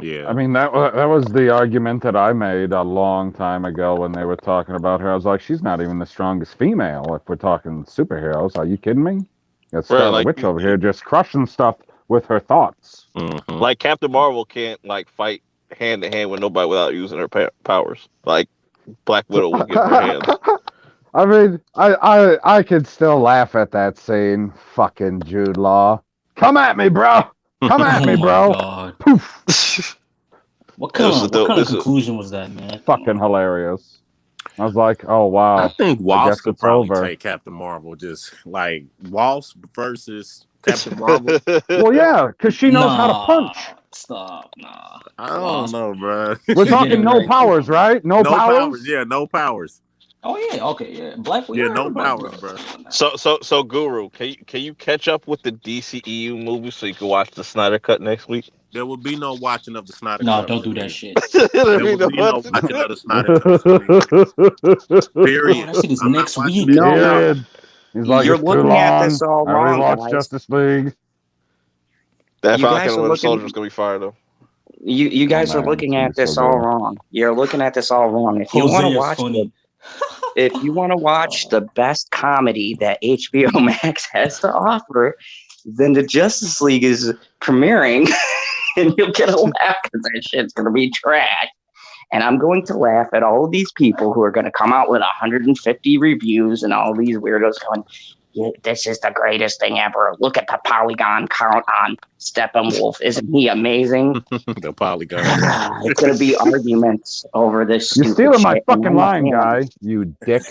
Yeah, I mean that was the argument that I made a long time ago when they were talking about her. I was like, she's not even the strongest female if we're talking superheroes. Are you kidding me? Got Scarlet Witch over here just crushing stuff with her thoughts. Mm-hmm. Like Captain Marvel can't like fight hand to hand with nobody without using her powers. Like Black Widow will get her hands. I mean, I could still laugh at that scene. Fucking Jude Law. Come at me, bro. Come at me, bro. God. Poof. What kind of conclusion was that, man? Fucking hilarious. I was like, oh, wow. I think Wasp could probably take Captain Marvel. Just like Wasp versus Captain Marvel. Well, yeah, because she knows how to punch. Stop. Nah. I don't know, bro. We're talking no powers, right? No powers? Yeah, no powers. Oh yeah, okay, yeah. Black Widow. Yeah, no powers, bro. So Guru, can you catch up with the DCEU movie so you can watch the Snyder Cut next week? There will be no watching of the Snyder Cut. No, don't do that shit. There will be no watching of the Snyder Cut. Period. That shit is next week. No. He's like, you're looking at this all wrong, guys. Justice League. That Falcon and Winter Soldier is gonna be fire though. You guys are looking at this all wrong. You're looking at this all wrong. If you want to watch if you want to watch the best comedy that HBO Max has to offer, then the Justice League is premiering, and you'll get a laugh because that shit's gonna be trash. And I'm going to laugh at all of these people who are going to come out with 150 reviews and all these weirdos going, yeah, this is the greatest thing ever. Look at the polygon count on Steppenwolf. Isn't he amazing? The polygon. It's going to be arguments over this. You're stealing my fucking line, guy. You dick.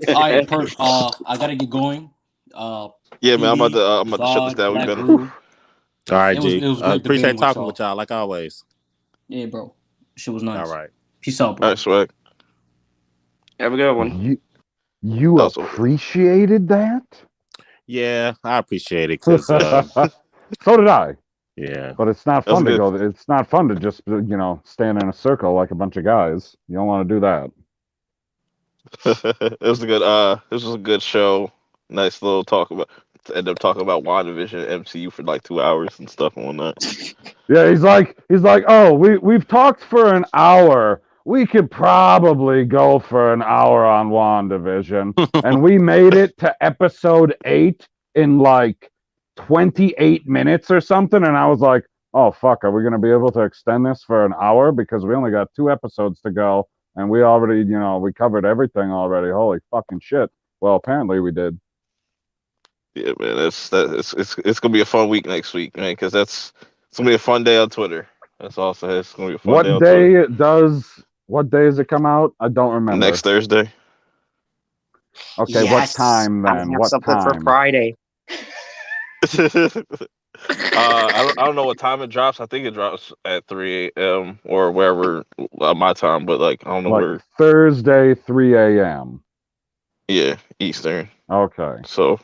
All right, Purp, I got to get going. Yeah, man, I'm about to shut this down. We've been. All right, G. It was appreciate talking with y'all like always. Yeah, bro. Shit was nice. All right. Peace out, bro. All right, swag. Have a good one. You appreciated that? Yeah, I appreciate it. Cause, so did I. Yeah. But it's not fun to go. It's not fun to just, stand in a circle like a bunch of guys. You don't want to do that. It was a good. This was a good show. Nice little talk about. End up talking about WandaVision and MCU for like 2 hours and stuff and whatnot. Yeah, he's like, oh, we've talked for an hour. We could probably go for an hour on WandaVision. And we made it to episode 8 in like 28 minutes or something. And I was like, oh fuck, are we gonna be able to extend this for an hour because we only got 2 episodes to go and we already, we covered everything already. Holy fucking shit. Well, apparently we did. Yeah, man, it's gonna be a fun week next week, man, because it's gonna be a fun day on Twitter. That's also it's gonna be a fun day on Twitter. What day does it come out? I don't remember. Next Thursday. Okay, what time I then? have What something for time? Friday. I don't know what time it drops. I think it drops at 3 a.m. or wherever my time, but like I don't know Like where. Thursday, 3 a.m. Yeah, Eastern. Okay. So,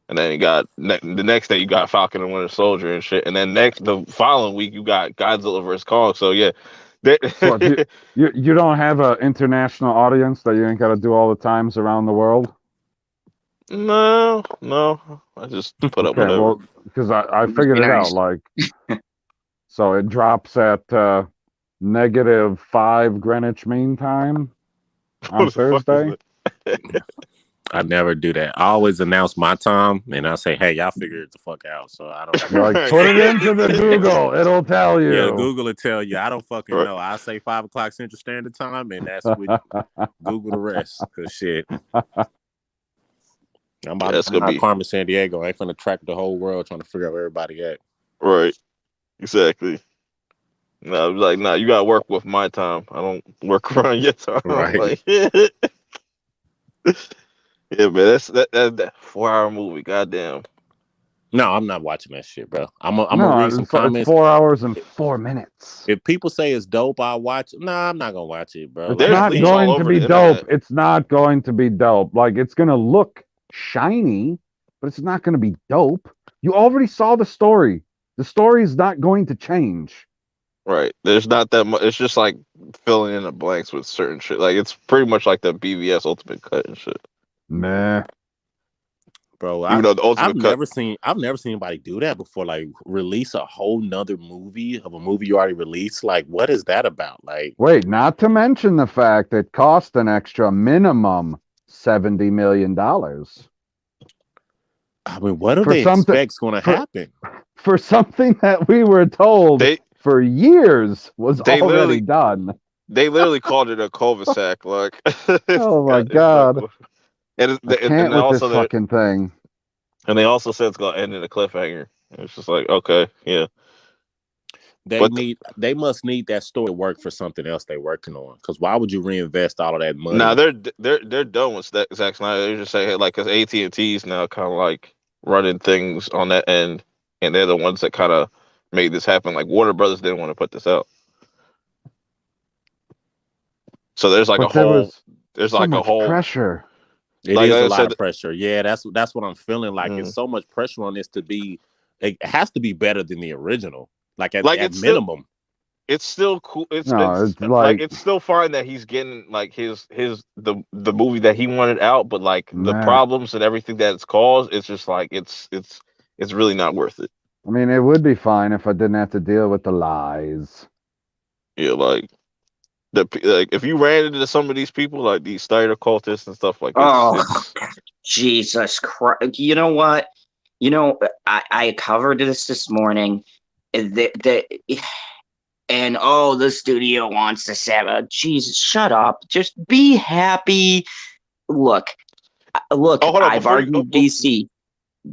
and then you got the next day you got Falcon and Winter Soldier and shit, and then the following week you got Godzilla vs Kong. So yeah, So what, you don't have an international audience that you ain't got to do all the times around the world? no, I just put up Okay, whatever. well, because I Must figured be it out. nice. Like, so it drops at -5 Greenwich Mean Time on What the fuck is Thursday. that? I never do that. I always announce my time and I say, hey, y'all figure it the fuck out. So I don't. You're like, put it into the Google. It'll tell you. Yeah, Google will tell you. I don't fucking Right. know. I say 5 o'clock Central Standard Time, and that's with Google the rest. Cause shit, I'm Yeah, it's gonna not be Carmen San Diego. I ain't finna track the whole world trying to figure out where everybody at. right. Exactly. No, like, nah, you gotta work with my time. I don't work around your time. Right. Like, yeah, man, that 4 hour movie. Goddamn. No, I'm not watching that shit, bro. I'm No, gonna read some it's comments. 4 hours and 4 minutes. If people say it's dope, I'll watch it. Nah, I'm not gonna watch it, bro. It's There's not leaks all going to over be the dope. internet. It's not going to be dope. Like, it's going to look shiny, but it's not going to be dope. You already saw the story. The story is not going to change. Right. There's not that much. It's just like filling in the blanks with certain shit. Like it's pretty much like the BVS Ultimate Cut and shit. Meh. Bro, Even though the I've Ultimate Cut, never seen anybody do that before. Like release a whole nother movie of a movie you already released. Like, what is that about? Like, Wait, not to mention the fact it cost an extra minimum $70 million. I mean, what do For they something- expect's gonna for- happen? For something that we were told they for years was They already literally- done. they literally called it a cul-de-sac. Like, Oh my God. And I can't with this fucking thing. and they also said it's gonna end in a cliffhanger. It's just like, okay, yeah. They must need that story to work for something else they're working on. Because why would you reinvest all of that money? Now they're done with Zack Snyder. They just say, hey, like, because AT&T's now kind of like running things on that end, and they're the ones that kind of made this happen. Like Warner Brothers didn't want to put this out, so there's like But a there whole was there's so like a much whole pressure. It like is I a lot said- of pressure. Yeah, that's what I'm feeling like. It's so much pressure on this to be. It has to be better than the original. Like at it's minimum. It's still cool. It's like it's still fine that he's getting like the movie that he wanted out, but like the Man. problems and everything that it's caused, it's just like it's really not worth it. I mean, it would be fine if I didn't have to deal with the lies. Yeah, like if you ran into some of these people, like these Steiner cultists and stuff like Oh, Jesus Christ. You know what? I covered this morning. And the studio wants to say, Jesus, shut up. Just be happy. Look, hold on, I've argued DC.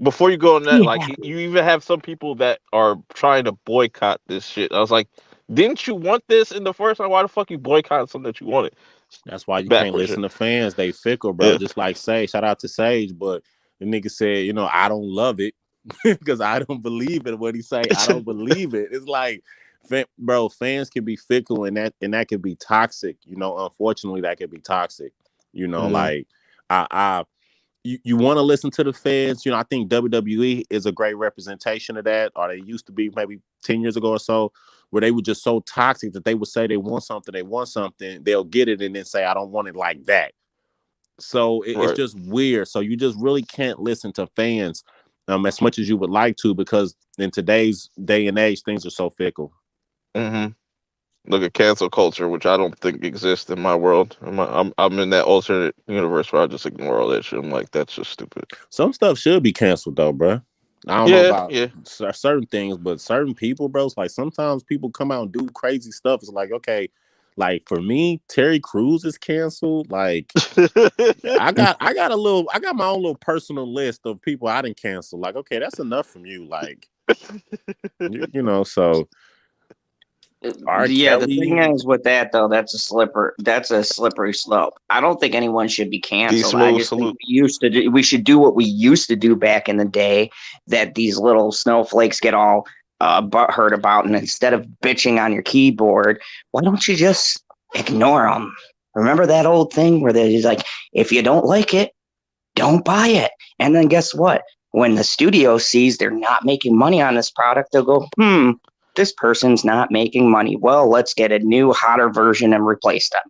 Before you go on that, Yeah. like you even have some people that are trying to boycott this shit. I was like, didn't you want this in the first time? Why the fuck you boycott something that you wanted? That's why you can't Backwards listen shit. to fans. They fickle, bro. Yeah. Just like Sage. Shout out to Sage, but the nigga said, I don't love it because I don't believe in what he say. I don't believe it. It's like, bro, fans can be fickle and that can be toxic. Unfortunately, that can be toxic. Like you want to listen to the fans. I think WWE is a great representation of that, or they used to be maybe 10 years ago or so, where they were just so toxic that they would say they want something, they'll get it and then say, I don't want it like that. So it's just weird. So you just really can't listen to fans as much as you would like to, because in today's day and age, things are so fickle. Mm-hmm. Look at cancel culture, which I don't think exists in my world. I'm in that alternate universe where I just ignore all that shit. I'm like, that's just stupid. Some stuff should be canceled though, bro. I don't know Yeah, about yeah. certain things, but certain people, bro, it's like sometimes people come out and do crazy stuff. It's like, okay, like for me, Terry Crews is canceled. Like I got my own little personal list of people I didn't cancel. Like, okay, that's enough from you. Like, you know, so R. Yeah, the thing Kelly, is with that though, that's a slippery slope. I don't think anyone should be D canceled. I Smooth just think salute. we should do what we used to do back in the day that these little snowflakes get all butthurt about, and instead of bitching on your keyboard, why don't you just ignore them? Remember that old thing where they're just like, if you don't like it, don't buy it. And then guess what? When the studio sees they're not making money on this product, they'll go, this person's not making money. Well, let's get a new, hotter version and replace them.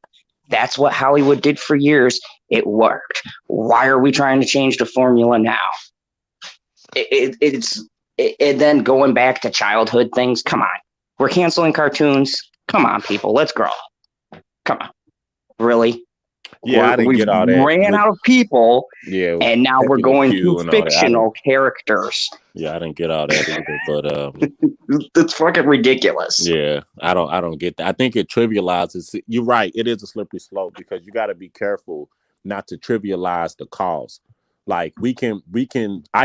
That's what Hollywood did for years. It worked. Why are we trying to change the formula now? And then going back to childhood things. Come on. We're canceling cartoons. Come on, people. Let's grow up. Come on. Really? yeah, I didn't We've get all that. ran out of people, Yeah, and now we're Pepe Le going Pew to and all that. fictional characters. Yeah, I didn't get all that either. But That's fucking ridiculous. yeah, I don't get that. I think it trivializes. You're right. It is a slippery slope because you got to be careful not to trivialize the cause. Like I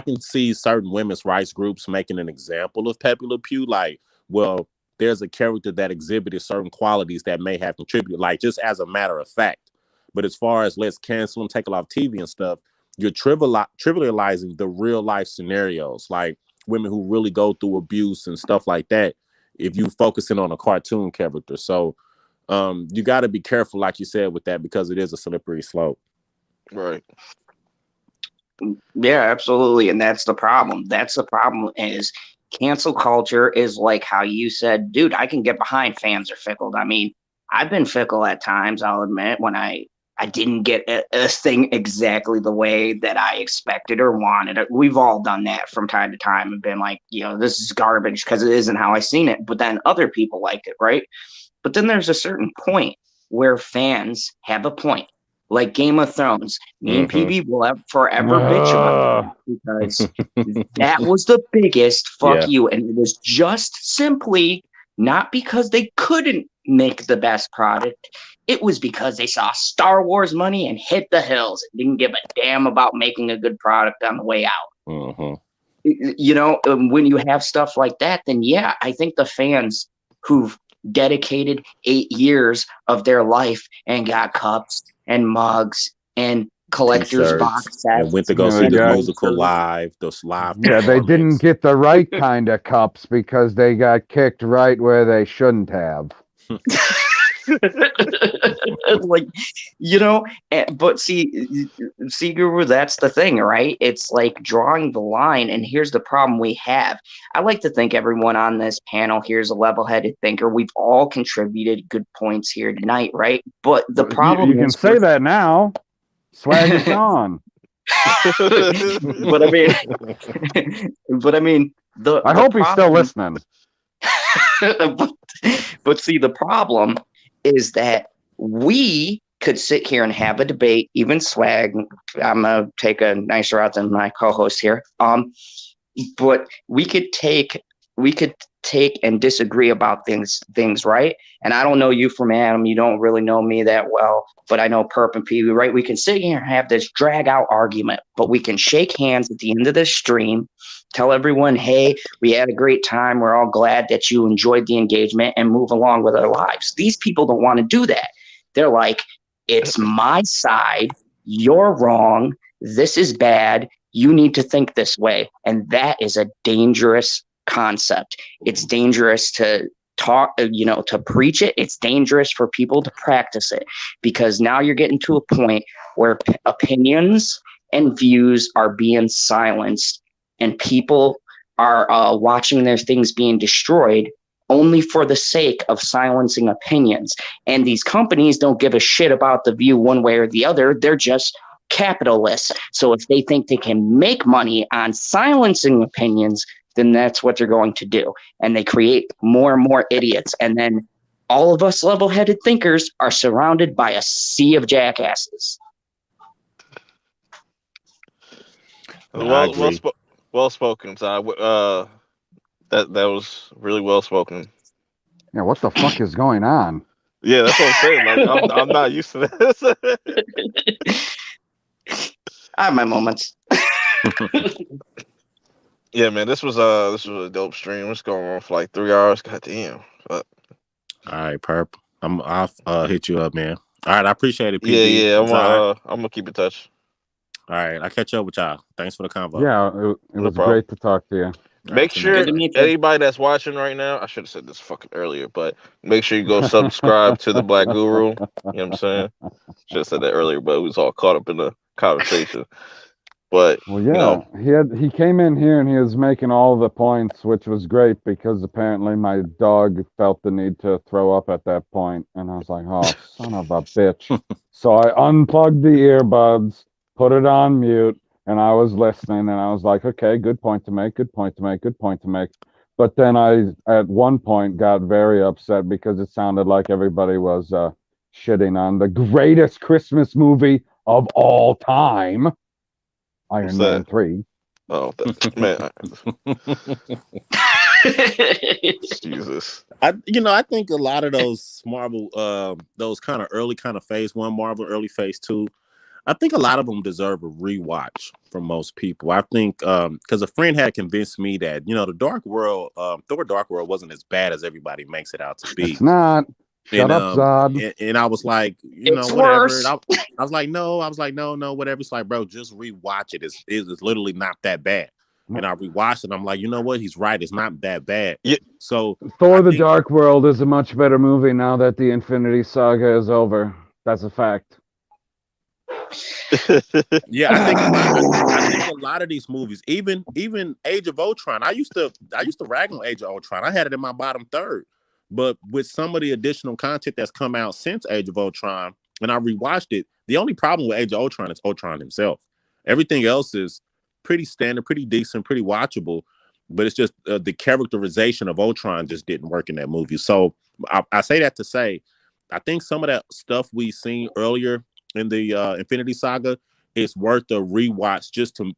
can see certain women's rights groups making an example of Pepe Le Pew. Like, well, there's a character that exhibited certain qualities that may have contributed, like just as a matter of fact. But as far as let's cancel them, take it off TV and stuff, you're trivializing the real life scenarios, like women who really go through abuse and stuff like that. If you focusing on a cartoon character, so you got to be careful, like you said, with that because it is a slippery slope. Right. Yeah, absolutely. And that's the problem. That's the problem is cancel culture is like how you said, dude, I can get behind fans are fickle. I mean, I've been fickle at times, I'll admit, when I didn't get a thing exactly the way that I expected or wanted it. We've all done that from time to time and been like, this is garbage because it isn't how I seen it. But then other people liked it, right? But then there's a certain point where fans have a point. Like Game of Thrones, me and PB will forever bitch about that because that was the biggest fuck you. And it was just simply not because they couldn't make the best product. It was because they saw Star Wars money and hit the hills and didn't give a damn about making a good product on the way out. When you have stuff like that, then yeah, I think the fans who've dedicated 8 years of their life and got cups and mugs and collector's T-shirts, box sets and went to go see the musical live, those live. Yeah, they didn't get the right kind of cups because they got kicked right where they shouldn't have. But see, Guru, that's the thing, right? It's like drawing the line, and here's the problem we have. I like to think everyone on this panel here is a level-headed thinker. We've all contributed good points here tonight, right? But the problem you can say that now. Swag is gone. but I mean, I hope he's still listening. but see, the problem is that we could sit here and have a debate, even Swag. I'm gonna take a nicer route than my co-host here. But we could take and disagree about things, right? And I don't know you from Adam. You don't really know me that well, but I know Purp and Pee Wee, right? We can sit here and have this drag out argument, but we can shake hands at the end of this stream, tell everyone, hey, we had a great time. We're all glad that you enjoyed the engagement and move along with our lives. These people don't want to do that. They're like, it's my side. You're wrong. This is bad. You need to think this way. And that is a dangerous concept. It's dangerous to talk, to preach it. It's dangerous for people to practice it because now you're getting to a point where opinions and views are being silenced and people are watching their things being destroyed only for the sake of silencing opinions. And these companies don't give a shit about the view one way or the other. They're just capitalists. So if they think they can make money on silencing opinions, then that's what they're going to do. And they create more and more idiots. And then all of us level-headed thinkers are surrounded by a sea of jackasses. Well Well spoken, Todd. That was really well spoken. Yeah, what the fuck is going on? Yeah, that's what I'm saying. Like I'm not used to this. I have my moments. Yeah, man, this was a dope stream. It's going on for like 3 hours. God damn. But All right, Purp. I'll hit you up, man. All right, I appreciate it, yeah, PB. yeah, Zod. I'm gonna keep in touch. All right, I'll catch up with y'all. Thanks for the convo. Yeah, it No was problem. great to talk to you. All right, Make till sure next Good to time. meet you. anybody that's watching right now, I should have said this fucking earlier, but make sure you go subscribe to the Black Guru. You know what I'm saying? Should have said that earlier, but we was all caught up in the conversation. But Well, you know, yeah, he came in here and he was making all the points, which was great because apparently my dog felt the need to throw up at that point, and I was like, "Oh, son of a bitch!" So I unplugged the earbuds, put it on mute, and I was listening, and I was like, "Okay, good point to make, good point to make, good point to make." But then I, at one point, got very upset because it sounded like everybody was shitting on the greatest Christmas movie of all time. what's Iron Man that? 3. Oh man, Jesus. I think a lot of those Marvel, those kind of early kind of phase 1 Marvel, early phase 2, I think a lot of them deserve a rewatch from most people. I think because a friend had convinced me that the Dark World, Thor: Dark World wasn't as bad as everybody makes it out to be. It's not. Shut And up, Zod. and I was like, It's whatever. worse. And I was like, no. I was like, no, whatever. It's like, bro, just rewatch it. It's literally not that bad. And I rewatched it. I'm like, you know what? He's right. It's not that bad. Yeah. So Thor: I The think, Dark World is a much better movie now that the Infinity Saga is over. That's a fact. yeah, I think a lot of these movies, even Age of Ultron. I used to rag on Age of Ultron. I had it in my bottom third. But with some of the additional content that's come out since Age of Ultron, and I rewatched it, the only problem with Age of Ultron is Ultron himself. Everything else is pretty standard, pretty decent, pretty watchable. But it's just the characterization of Ultron just didn't work in that movie. So I say that to say, I think some of that stuff we seen earlier in the Infinity Saga is worth a rewatch just to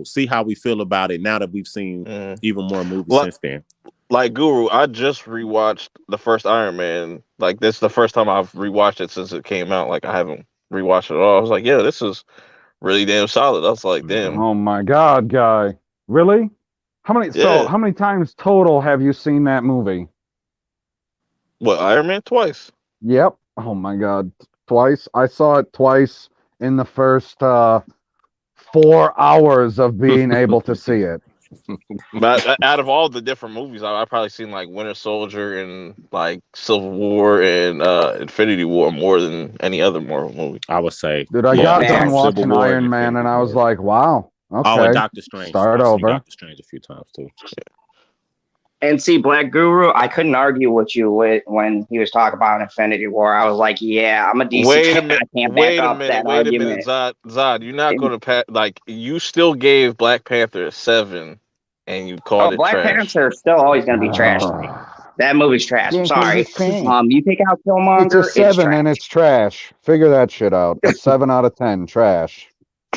see how we feel about it now that we've seen even more movies since then. Like Guru, I just rewatched the first Iron Man. Like this is the first time I've rewatched it since it came out. Like I haven't rewatched it at all. I was like, yeah, this is really damn solid. I was like, damn, Oh my God, guy. Really? How yeah. many times total have you seen that movie? What, Iron Man twice? Yep. Oh my God. Twice. I saw it twice in the first 4 hours of being able to see it. But out of all the different movies, I've probably seen like Winter Soldier and like Civil War and Infinity War more than any other Marvel movie. I would say. Dude, I Yeah, got man. done watching Civil War and Iron Man and Infinity I was War. like, wow. Okay. Oh, and Doctor Strange. Start I've seen over. Doctor Strange a few times too. And see, Black Guru, I couldn't argue with you when he was talking about Infinity War. I was like, yeah, I'm a DC Wait a fan. minute. I can't Wait back a up minute. that Wait a minute, argument. Zod. You're not going to like. You still gave Black Panther a 7, and you called Oh, it Black trash. Panther is still always going to be trash to me. That movie's trash. I'm sorry. You take out It's a Killmonger, it's 7 trash. and it's trash. Figure that shit out. A 7 out of 10 trash.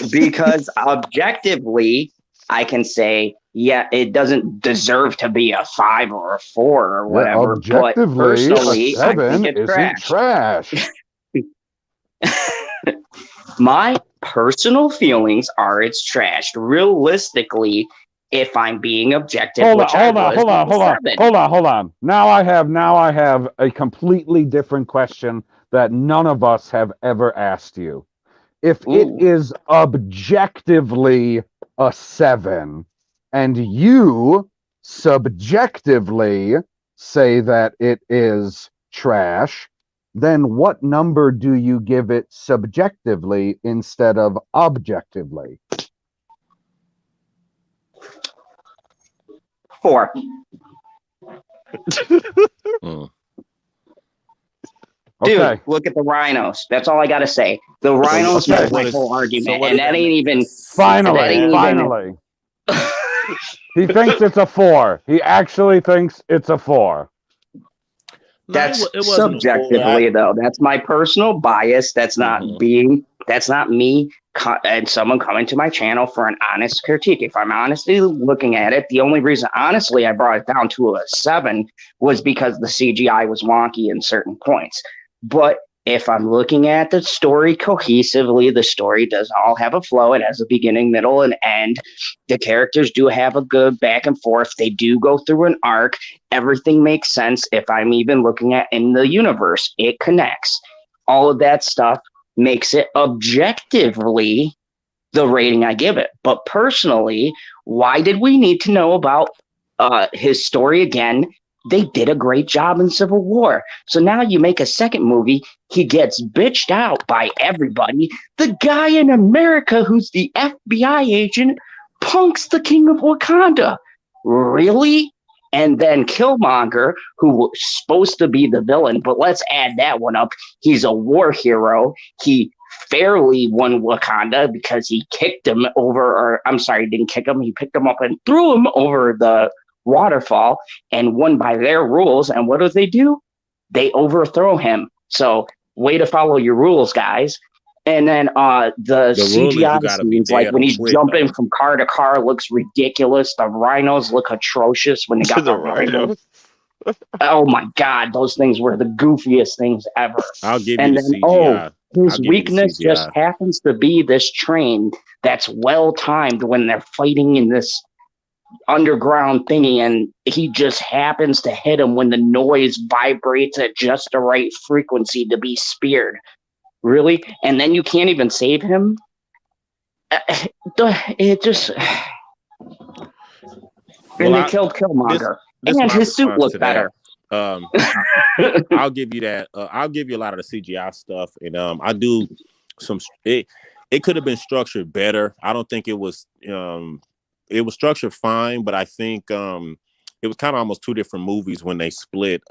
Because objectively, I can say, yeah, it doesn't deserve to be a 5 or a 4 or whatever. But Objectively, personally, a I 7 think it's isn't trash. My personal feelings are it's trashed. Realistically, if I'm being objective, Hold which I on. was, it's a 7. Now I have a completely different question that none of us have ever asked you. If it Ooh. is objectively a 7 and you subjectively say that it is trash, then what number do you give it subjectively instead of objectively? 4. Dude, Okay. look at the rhinos. That's all I got to say. The rhinos okay. make my whole argument. what and does that ain't make even. this? Finally. He thinks it's a 4. He actually thinks it's a 4. No, That's it wasn't a 4. subjectively, though. That's my personal bias. That's not Mhm. that's not me and someone coming to my channel for an honest critique. If I'm honestly looking at it, the only reason, honestly, I brought it down to a 7 was because the CGI was wonky in certain points. But if I'm looking at the story cohesively, the story does all have a flow. It has a beginning, middle, and end. The characters do have a good back and forth. They do go through an arc. Everything makes sense. If I'm even looking at in the universe, it connects. All of that stuff makes it objectively the rating I give it. But personally, why did we need to know about his story again? They did a great job in Civil War. So now you make a second movie, he gets bitched out by everybody. The guy in America who's the FBI agent punks the king of Wakanda. Really? And then Killmonger, who was supposed to be the villain, but let's add that one up. He's a war hero. He fairly won Wakanda because he kicked him over, or I'm sorry, he didn't kick him. He picked him up and threw him over the waterfall and won by their rules. And what do? They overthrow him. So way to follow your rules, guys. And then the CGI scenes, like when he's jumping from car to car, looks ridiculous. The rhinos look atrocious when they got the rhinos. Oh my God, those things were the goofiest things ever. I'll give you the CGI. His weakness just happens to be this train that's well timed when they're fighting in this underground thingy, and he just happens to hit him when the noise vibrates at just the right frequency to be speared. Really? And then you can't even save him? It just... And they killed Killmonger. And his suit looked better. I'll give you that. I'll give you a lot of the CGI stuff. And I do some... It could have been structured better. I don't think it was structured fine, but I think it was kind of almost two different movies when they split.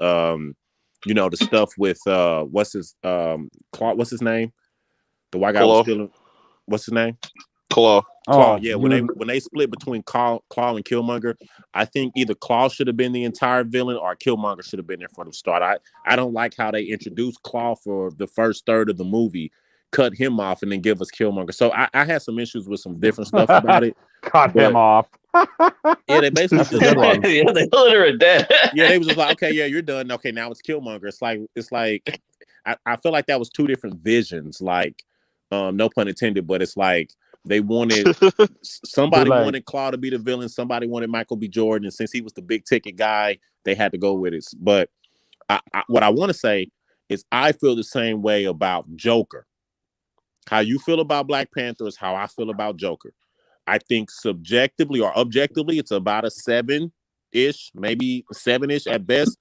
The stuff with what's his name? The white guy was still. What's his name? Claw. Claw. Yeah, when they split between Claw and Killmonger, I think either Claw should have been the entire villain or Killmonger should have been there for the start. I don't like how they introduced Claw for the first third of the movie, cut him off, and then give us Killmonger. So I had some issues with some different stuff about it. Cut him off. Yeah, they basically yeah, they literally did. Yeah, they was just like, okay, yeah, you're done. Okay, now it's Killmonger. It's like I feel like that was two different visions. Like, no pun intended, but it's like they wanted somebody wanted Claw to be the villain, somebody wanted Michael B. Jordan, and since he was the big ticket guy, they had to go with it. But what I want to say is I feel the same way about Joker. How you feel about Black Panther is how I feel about Joker. I think subjectively or objectively, it's about a 7-ish, maybe 7-ish at best.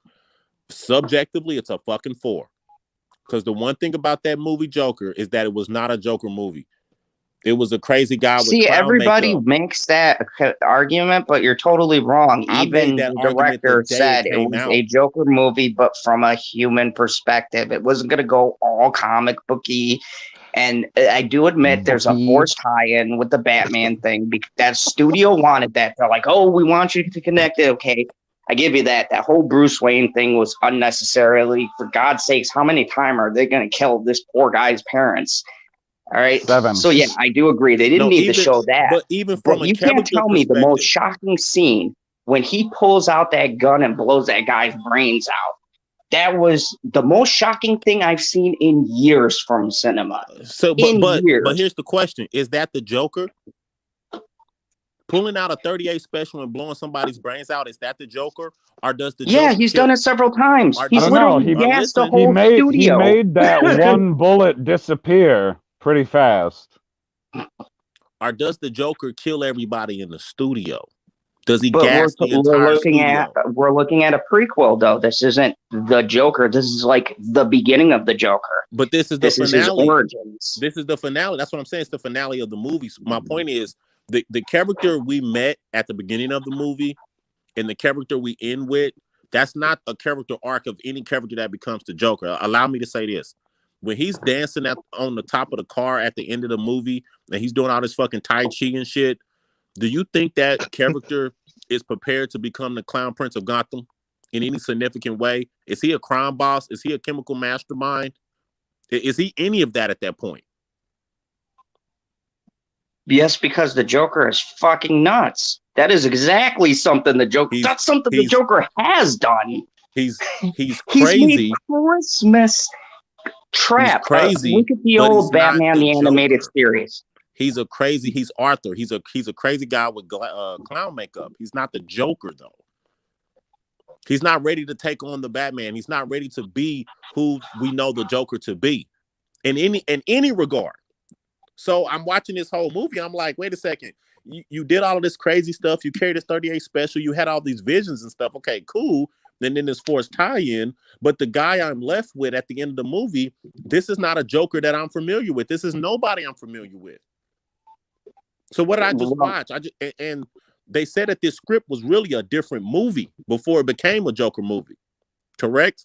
Subjectively, it's a fucking 4. Because the one thing about that movie Joker is that it was not a Joker movie. It was a crazy guy with clown everybody makeup. makes that argument, but you're totally wrong. Even the director said it was a Joker movie, but from a human perspective. It wasn't going to go all comic booky. And I do admit there's a forced tie-in with the Batman thing because that studio wanted that. They're like, oh, we want you to connect it. Okay, I give you that. That whole Bruce Wayne thing was unnecessarily. For God's sakes, how many times are they going to kill this poor guy's parents? All right. 7. So, yeah, I do agree. They didn't need to show that. But even from you can't tell me the most shocking scene when he pulls out that gun and blows that guy's brains out. That was the most shocking thing I've seen in years from cinema. So, but here's the question: is that the Joker pulling out a 38 special and blowing somebody's brains out? Is that the Joker, or does the Joker he's done it several times. He's literally gassed the whole studio. He made that one bullet disappear pretty fast. Or does the Joker kill everybody in the studio? Does he gas the entire studio? We're looking at a prequel, though. This isn't the Joker. This is like the beginning of the Joker. But this is the finale. Is his origins. This is the finale. That's what I'm saying. It's the finale of the movie. My point is the character we met at the beginning of the movie and the character we end with, that's not a character arc of any character that becomes the Joker. Allow me to say this. When he's dancing on the top of the car at the end of the movie and he's doing all this fucking Tai Chi and shit, do you think that character is prepared to become the Clown Prince of Gotham in any significant way? Is he a crime boss? Is he a chemical mastermind? Is he any of that at that point? Yes, because the Joker is fucking nuts. That is exactly something the Joker. That's something the Joker has done. He's He's crazy. made Christmas trap. He's crazy. Look at the but old he's not Batman the animated Joker. series. He's Arthur. He's a crazy guy with clown makeup. He's not the Joker though. He's not ready to take on the Batman. He's not ready to be who we know the Joker to be in any regard. So I'm watching this whole movie. I'm like, wait a second. You did all of this crazy stuff. You carried this 38 special. You had all these visions and stuff. Okay, cool. And then this forced tie-in. But the guy I'm left with at the end of the movie, this is not a Joker that I'm familiar with. This is nobody I'm familiar with. So what did I just watch? And they said that this script was really a different movie before it became a Joker movie. Correct?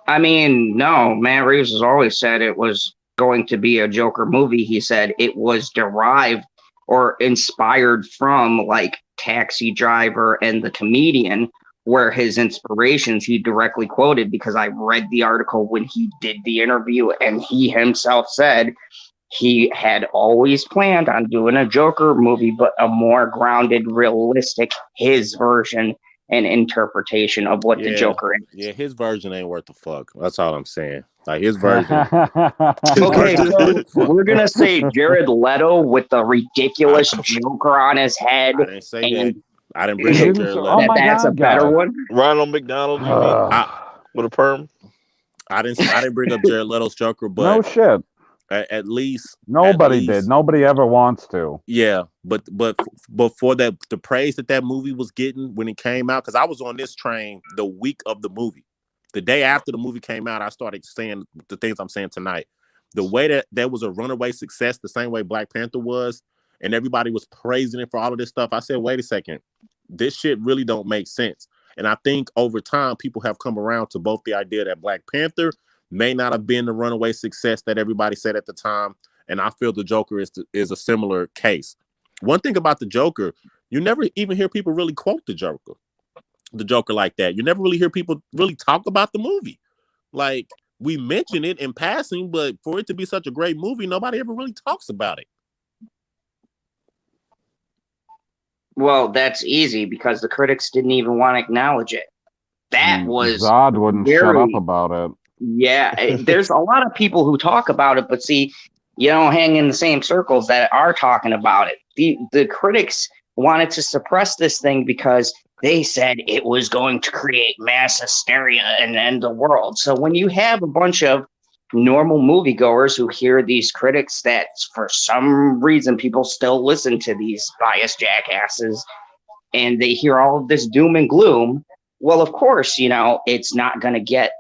I mean, no, Matt Reeves has always said it was going to be a Joker movie. He said it was derived or inspired from like Taxi Driver and The Comedian, where his inspirations he directly quoted, because I read the article when he did the interview, and he himself said he had always planned on doing a Joker movie, but a more grounded, realistic, his version and interpretation of what the Joker is. Yeah, his version ain't worth the fuck. That's all I'm saying. Like his version. Okay, so we're gonna say Jared Leto with the ridiculous Joker on his head. I didn't say that. I didn't bring up Jared Leto. Oh my That's God, a better guys. one. Ronald McDonald, you mean? With a perm? I didn't bring up Jared Leto's Joker, but no shit. At least nobody did. Nobody ever wants to. Yeah, but for that, the praise that movie was getting when it came out, because I was on this train the week of the movie. The day after the movie came out, I started saying the things I'm saying tonight. The way that was a runaway success, the same way Black Panther was, and everybody was praising it for all of this stuff. I said, wait a second, this shit really don't make sense. And I think over time, people have come around to both the idea that Black Panther may not have been the runaway success that everybody said at the time, and I feel the Joker is a similar case. One thing about the Joker, you never even hear people really quote the Joker like that. You never really hear people really talk about the movie. Like, we mention it in passing, but for it to be such a great movie, nobody ever really talks about it. Well, that's easy because the critics didn't even want to acknowledge it. That was Zod wouldn't shut up about it. Yeah, there's a lot of people who talk about it, but see, you don't hang in the same circles that are talking about it. The critics wanted to suppress this thing because they said it was going to create mass hysteria and end the world. So when you have a bunch of normal moviegoers who hear these critics that for some reason people still listen to these biased jackasses, and they hear all of this doom and gloom, well, of course, it's not going to get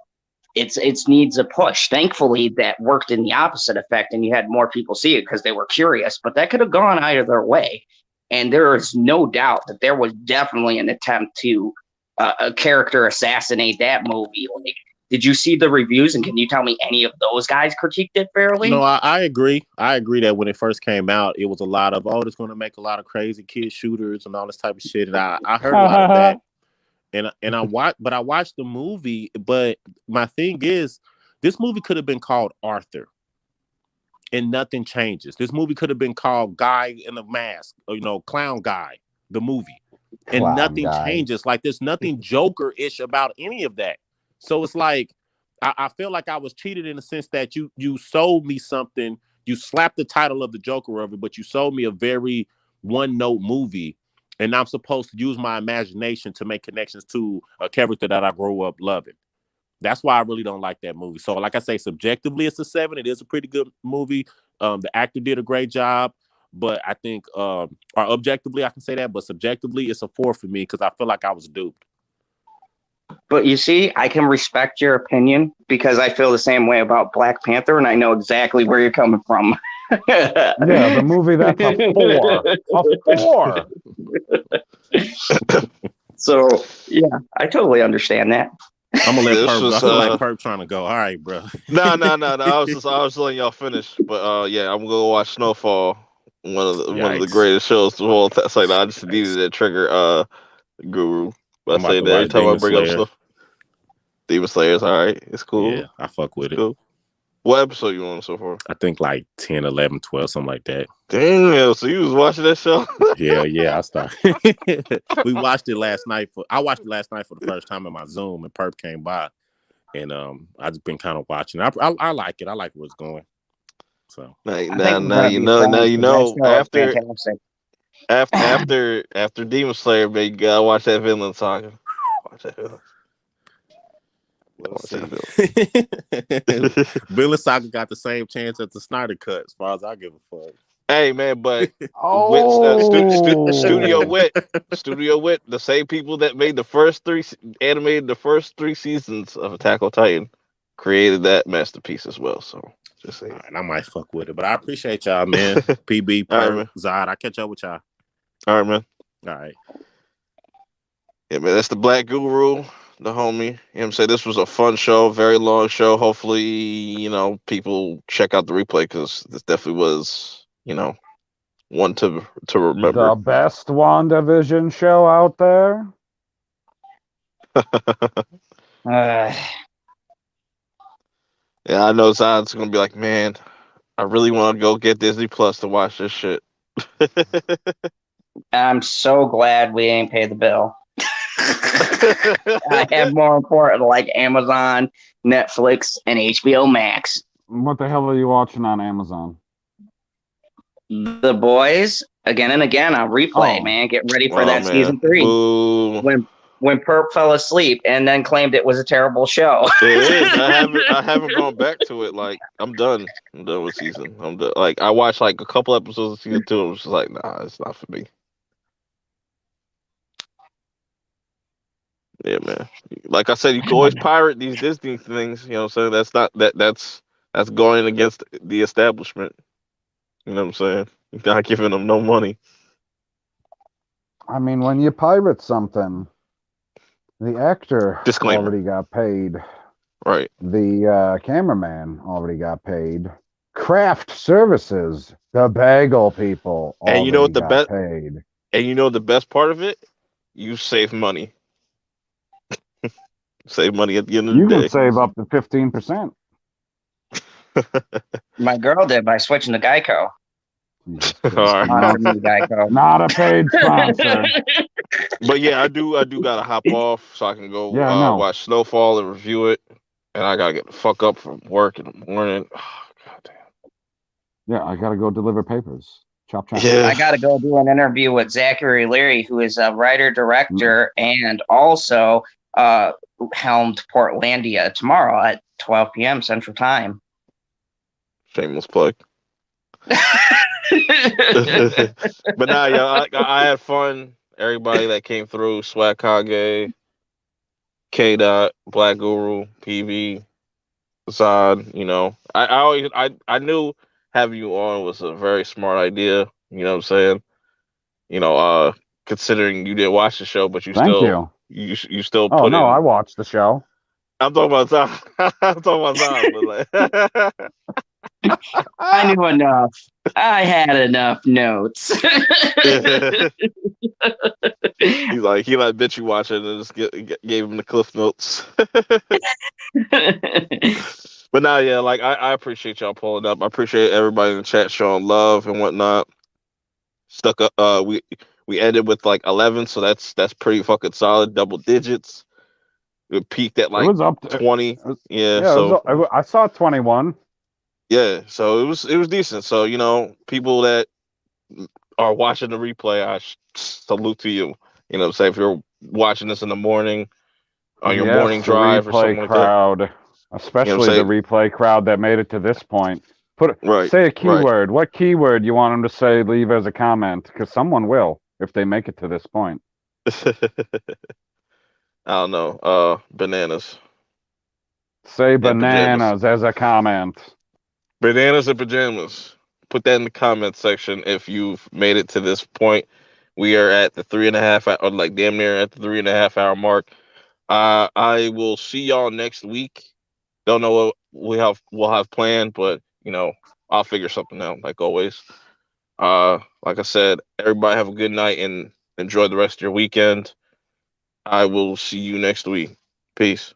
it needs a push. Thankfully, that worked in the opposite effect, and you had more people see it because they were curious, but that could have gone either way. And there is no doubt that there was definitely an attempt to a character assassinate that movie. Like, did you see the reviews, and can you tell me any of those guys critiqued it fairly? No, I agree. I agree that when it first came out, it was a lot of, it's going to make a lot of crazy kid shooters and all this type of shit. And I heard a lot of that. And I watched the movie, but my thing is, this movie could have been called Arthur, and nothing changes. This movie could have been called Guy in a Mask, or Clown Guy, the movie, and nothing changes. Like, there's nothing Joker-ish about any of that. So it's like I feel like I was cheated in the sense that you sold me something. You slapped the title of the Joker over it, but you sold me a very one-note movie. And I'm supposed to use my imagination to make connections to a character that I grew up loving. That's why I really don't like that movie. So, like I say, subjectively, it's a 7. It is a pretty good movie. The actor did a great job. But I think, or objectively, I can say that. But subjectively, it's a 4 for me because I feel like I was duped. But you see, I can respect your opinion because I feel the same way about Black Panther, and I know exactly where you're coming from. Yeah, the movie, that's a 4. A 4. So, yeah, I totally understand that. I'm gonna let Purp go. I feel like Purp trying to go. All right, bro. No. I was letting y'all finish, but yeah, I'm gonna go watch Snowfall, one of the greatest shows of all time. So I just needed that trigger, Guru. But I say that every time I bring up stuff. Demon Slayer's all right. It's cool. Yeah, I fuck with it. Cool. What episode you on so far? I think like 10, 11, 12, something like that. Damn, so you was watching that show? Yeah, I started. We watched it last night. I watched it last night for the first time in my Zoom, and Purp came by, and I just been kind of watching. I like it. I like where it's going. So now I think we're now gonna you be know. Now friends you 'cause that know. show is fantastic. After Demon Slayer, man, you gotta watch that Vinland Saga. Watch that Vinland. we'll Watch see. that Vinland. Vinland Saga got the same chance as the Snyder Cut, as far as I give a fuck. Hey man, but Oh, Studio Wit, the same people that made animated the first 3 seasons of Attack on Titan, created that masterpiece as well. So just saying. All right, I might fuck with it, but I appreciate y'all, man. PB, All right, Purp, man. Zod. I catch up with y'all. All right, man. All right. Yeah, man. That's the Black Guru, the homie. You know what I'm saying? This was a fun show, very long show. Hopefully, people check out the replay because this definitely was, one to remember. the best WandaVision show out there. Uh, Yeah, I know Zod's gonna be like, man, I really want to go get Disney Plus to watch this shit. I'm so glad we ain't paid the bill. I have more important like Amazon, Netflix, and HBO Max. What the hell are you watching on Amazon? The Boys again and again on replay. Oh. Man, get ready for Oh, that man. season 3. Boo. When Purp fell asleep and then claimed it was a terrible show. It is. I haven't gone back to it. Like I'm done. I'm done with season. I'm done. Like I watched like a couple episodes of season 2. I was just like, nah, it's not for me. Yeah, man. Like I said, you can always pirate these Disney things. You know what I'm saying? That's not that's going against the establishment. You know what I'm saying? You're not giving them no money. I mean, when you pirate something, the actor Disclaimer. already got paid. Right. The cameraman already got paid. Craft Services, the bagel people, And you know what the got best? paid. And you know the best part of it? You save money. Save money at the end of You the day. can save up to 15%. My girl did by switching to Geico. Jesus All Christ. right. On new Geico. Not a paid sponsor. But yeah, I do gotta hop off so I can go Yeah, I know. watch Snowfall and review it. And I gotta get the fuck up from work in the morning. Oh, God damn. Yeah, I gotta go deliver papers. Chop chop. Yeah. I got to go do an interview with Zachary Leary, who is a writer, director, and also helmed Portlandia tomorrow at 12 p.m. Central Time. Shameless plug. But nah, yeah, I had fun. Everybody that came through, Swag Kage, K Dot, Black Guru, PV, Zod, I knew having you on was a very smart idea, you know what I'm saying? Considering you didn't watch the show, but you Thank still you. you still Oh put no, in. I watched the show. I'm talking about Zod. I'm talking about Zod, but like I knew enough. I had enough notes. he let bitch you watch it and just gave him the cliff notes. But now, yeah, like I appreciate y'all pulling up. I appreciate everybody in the chat showing love and whatnot. Stuck up. We ended with like 11, so that's pretty fucking solid, double digits. We peaked at It like was up to 20. Yeah, yeah. so I saw 21. yeah, so it was decent. So people that are watching the replay, I salute to you. You know, say if you're watching this in the morning on your morning the drive or something replay like that. crowd, especially the replay crowd that made it to this point. Say a keyword. What keyword you want them to say? Leave as a comment, because someone will if they make it to this point. I don't know. Bananas. Say And bananas as a comment. Bananas and pajamas. Put that in the comment section if you've made it to this point. We are at the 3.5 hour, or like damn near at the 3.5 hour mark. I will see y'all next week. Don't know what we'll have planned, but I'll figure something out like always. Like I said, everybody have a good night and enjoy the rest of your weekend. I will see you next week. Peace.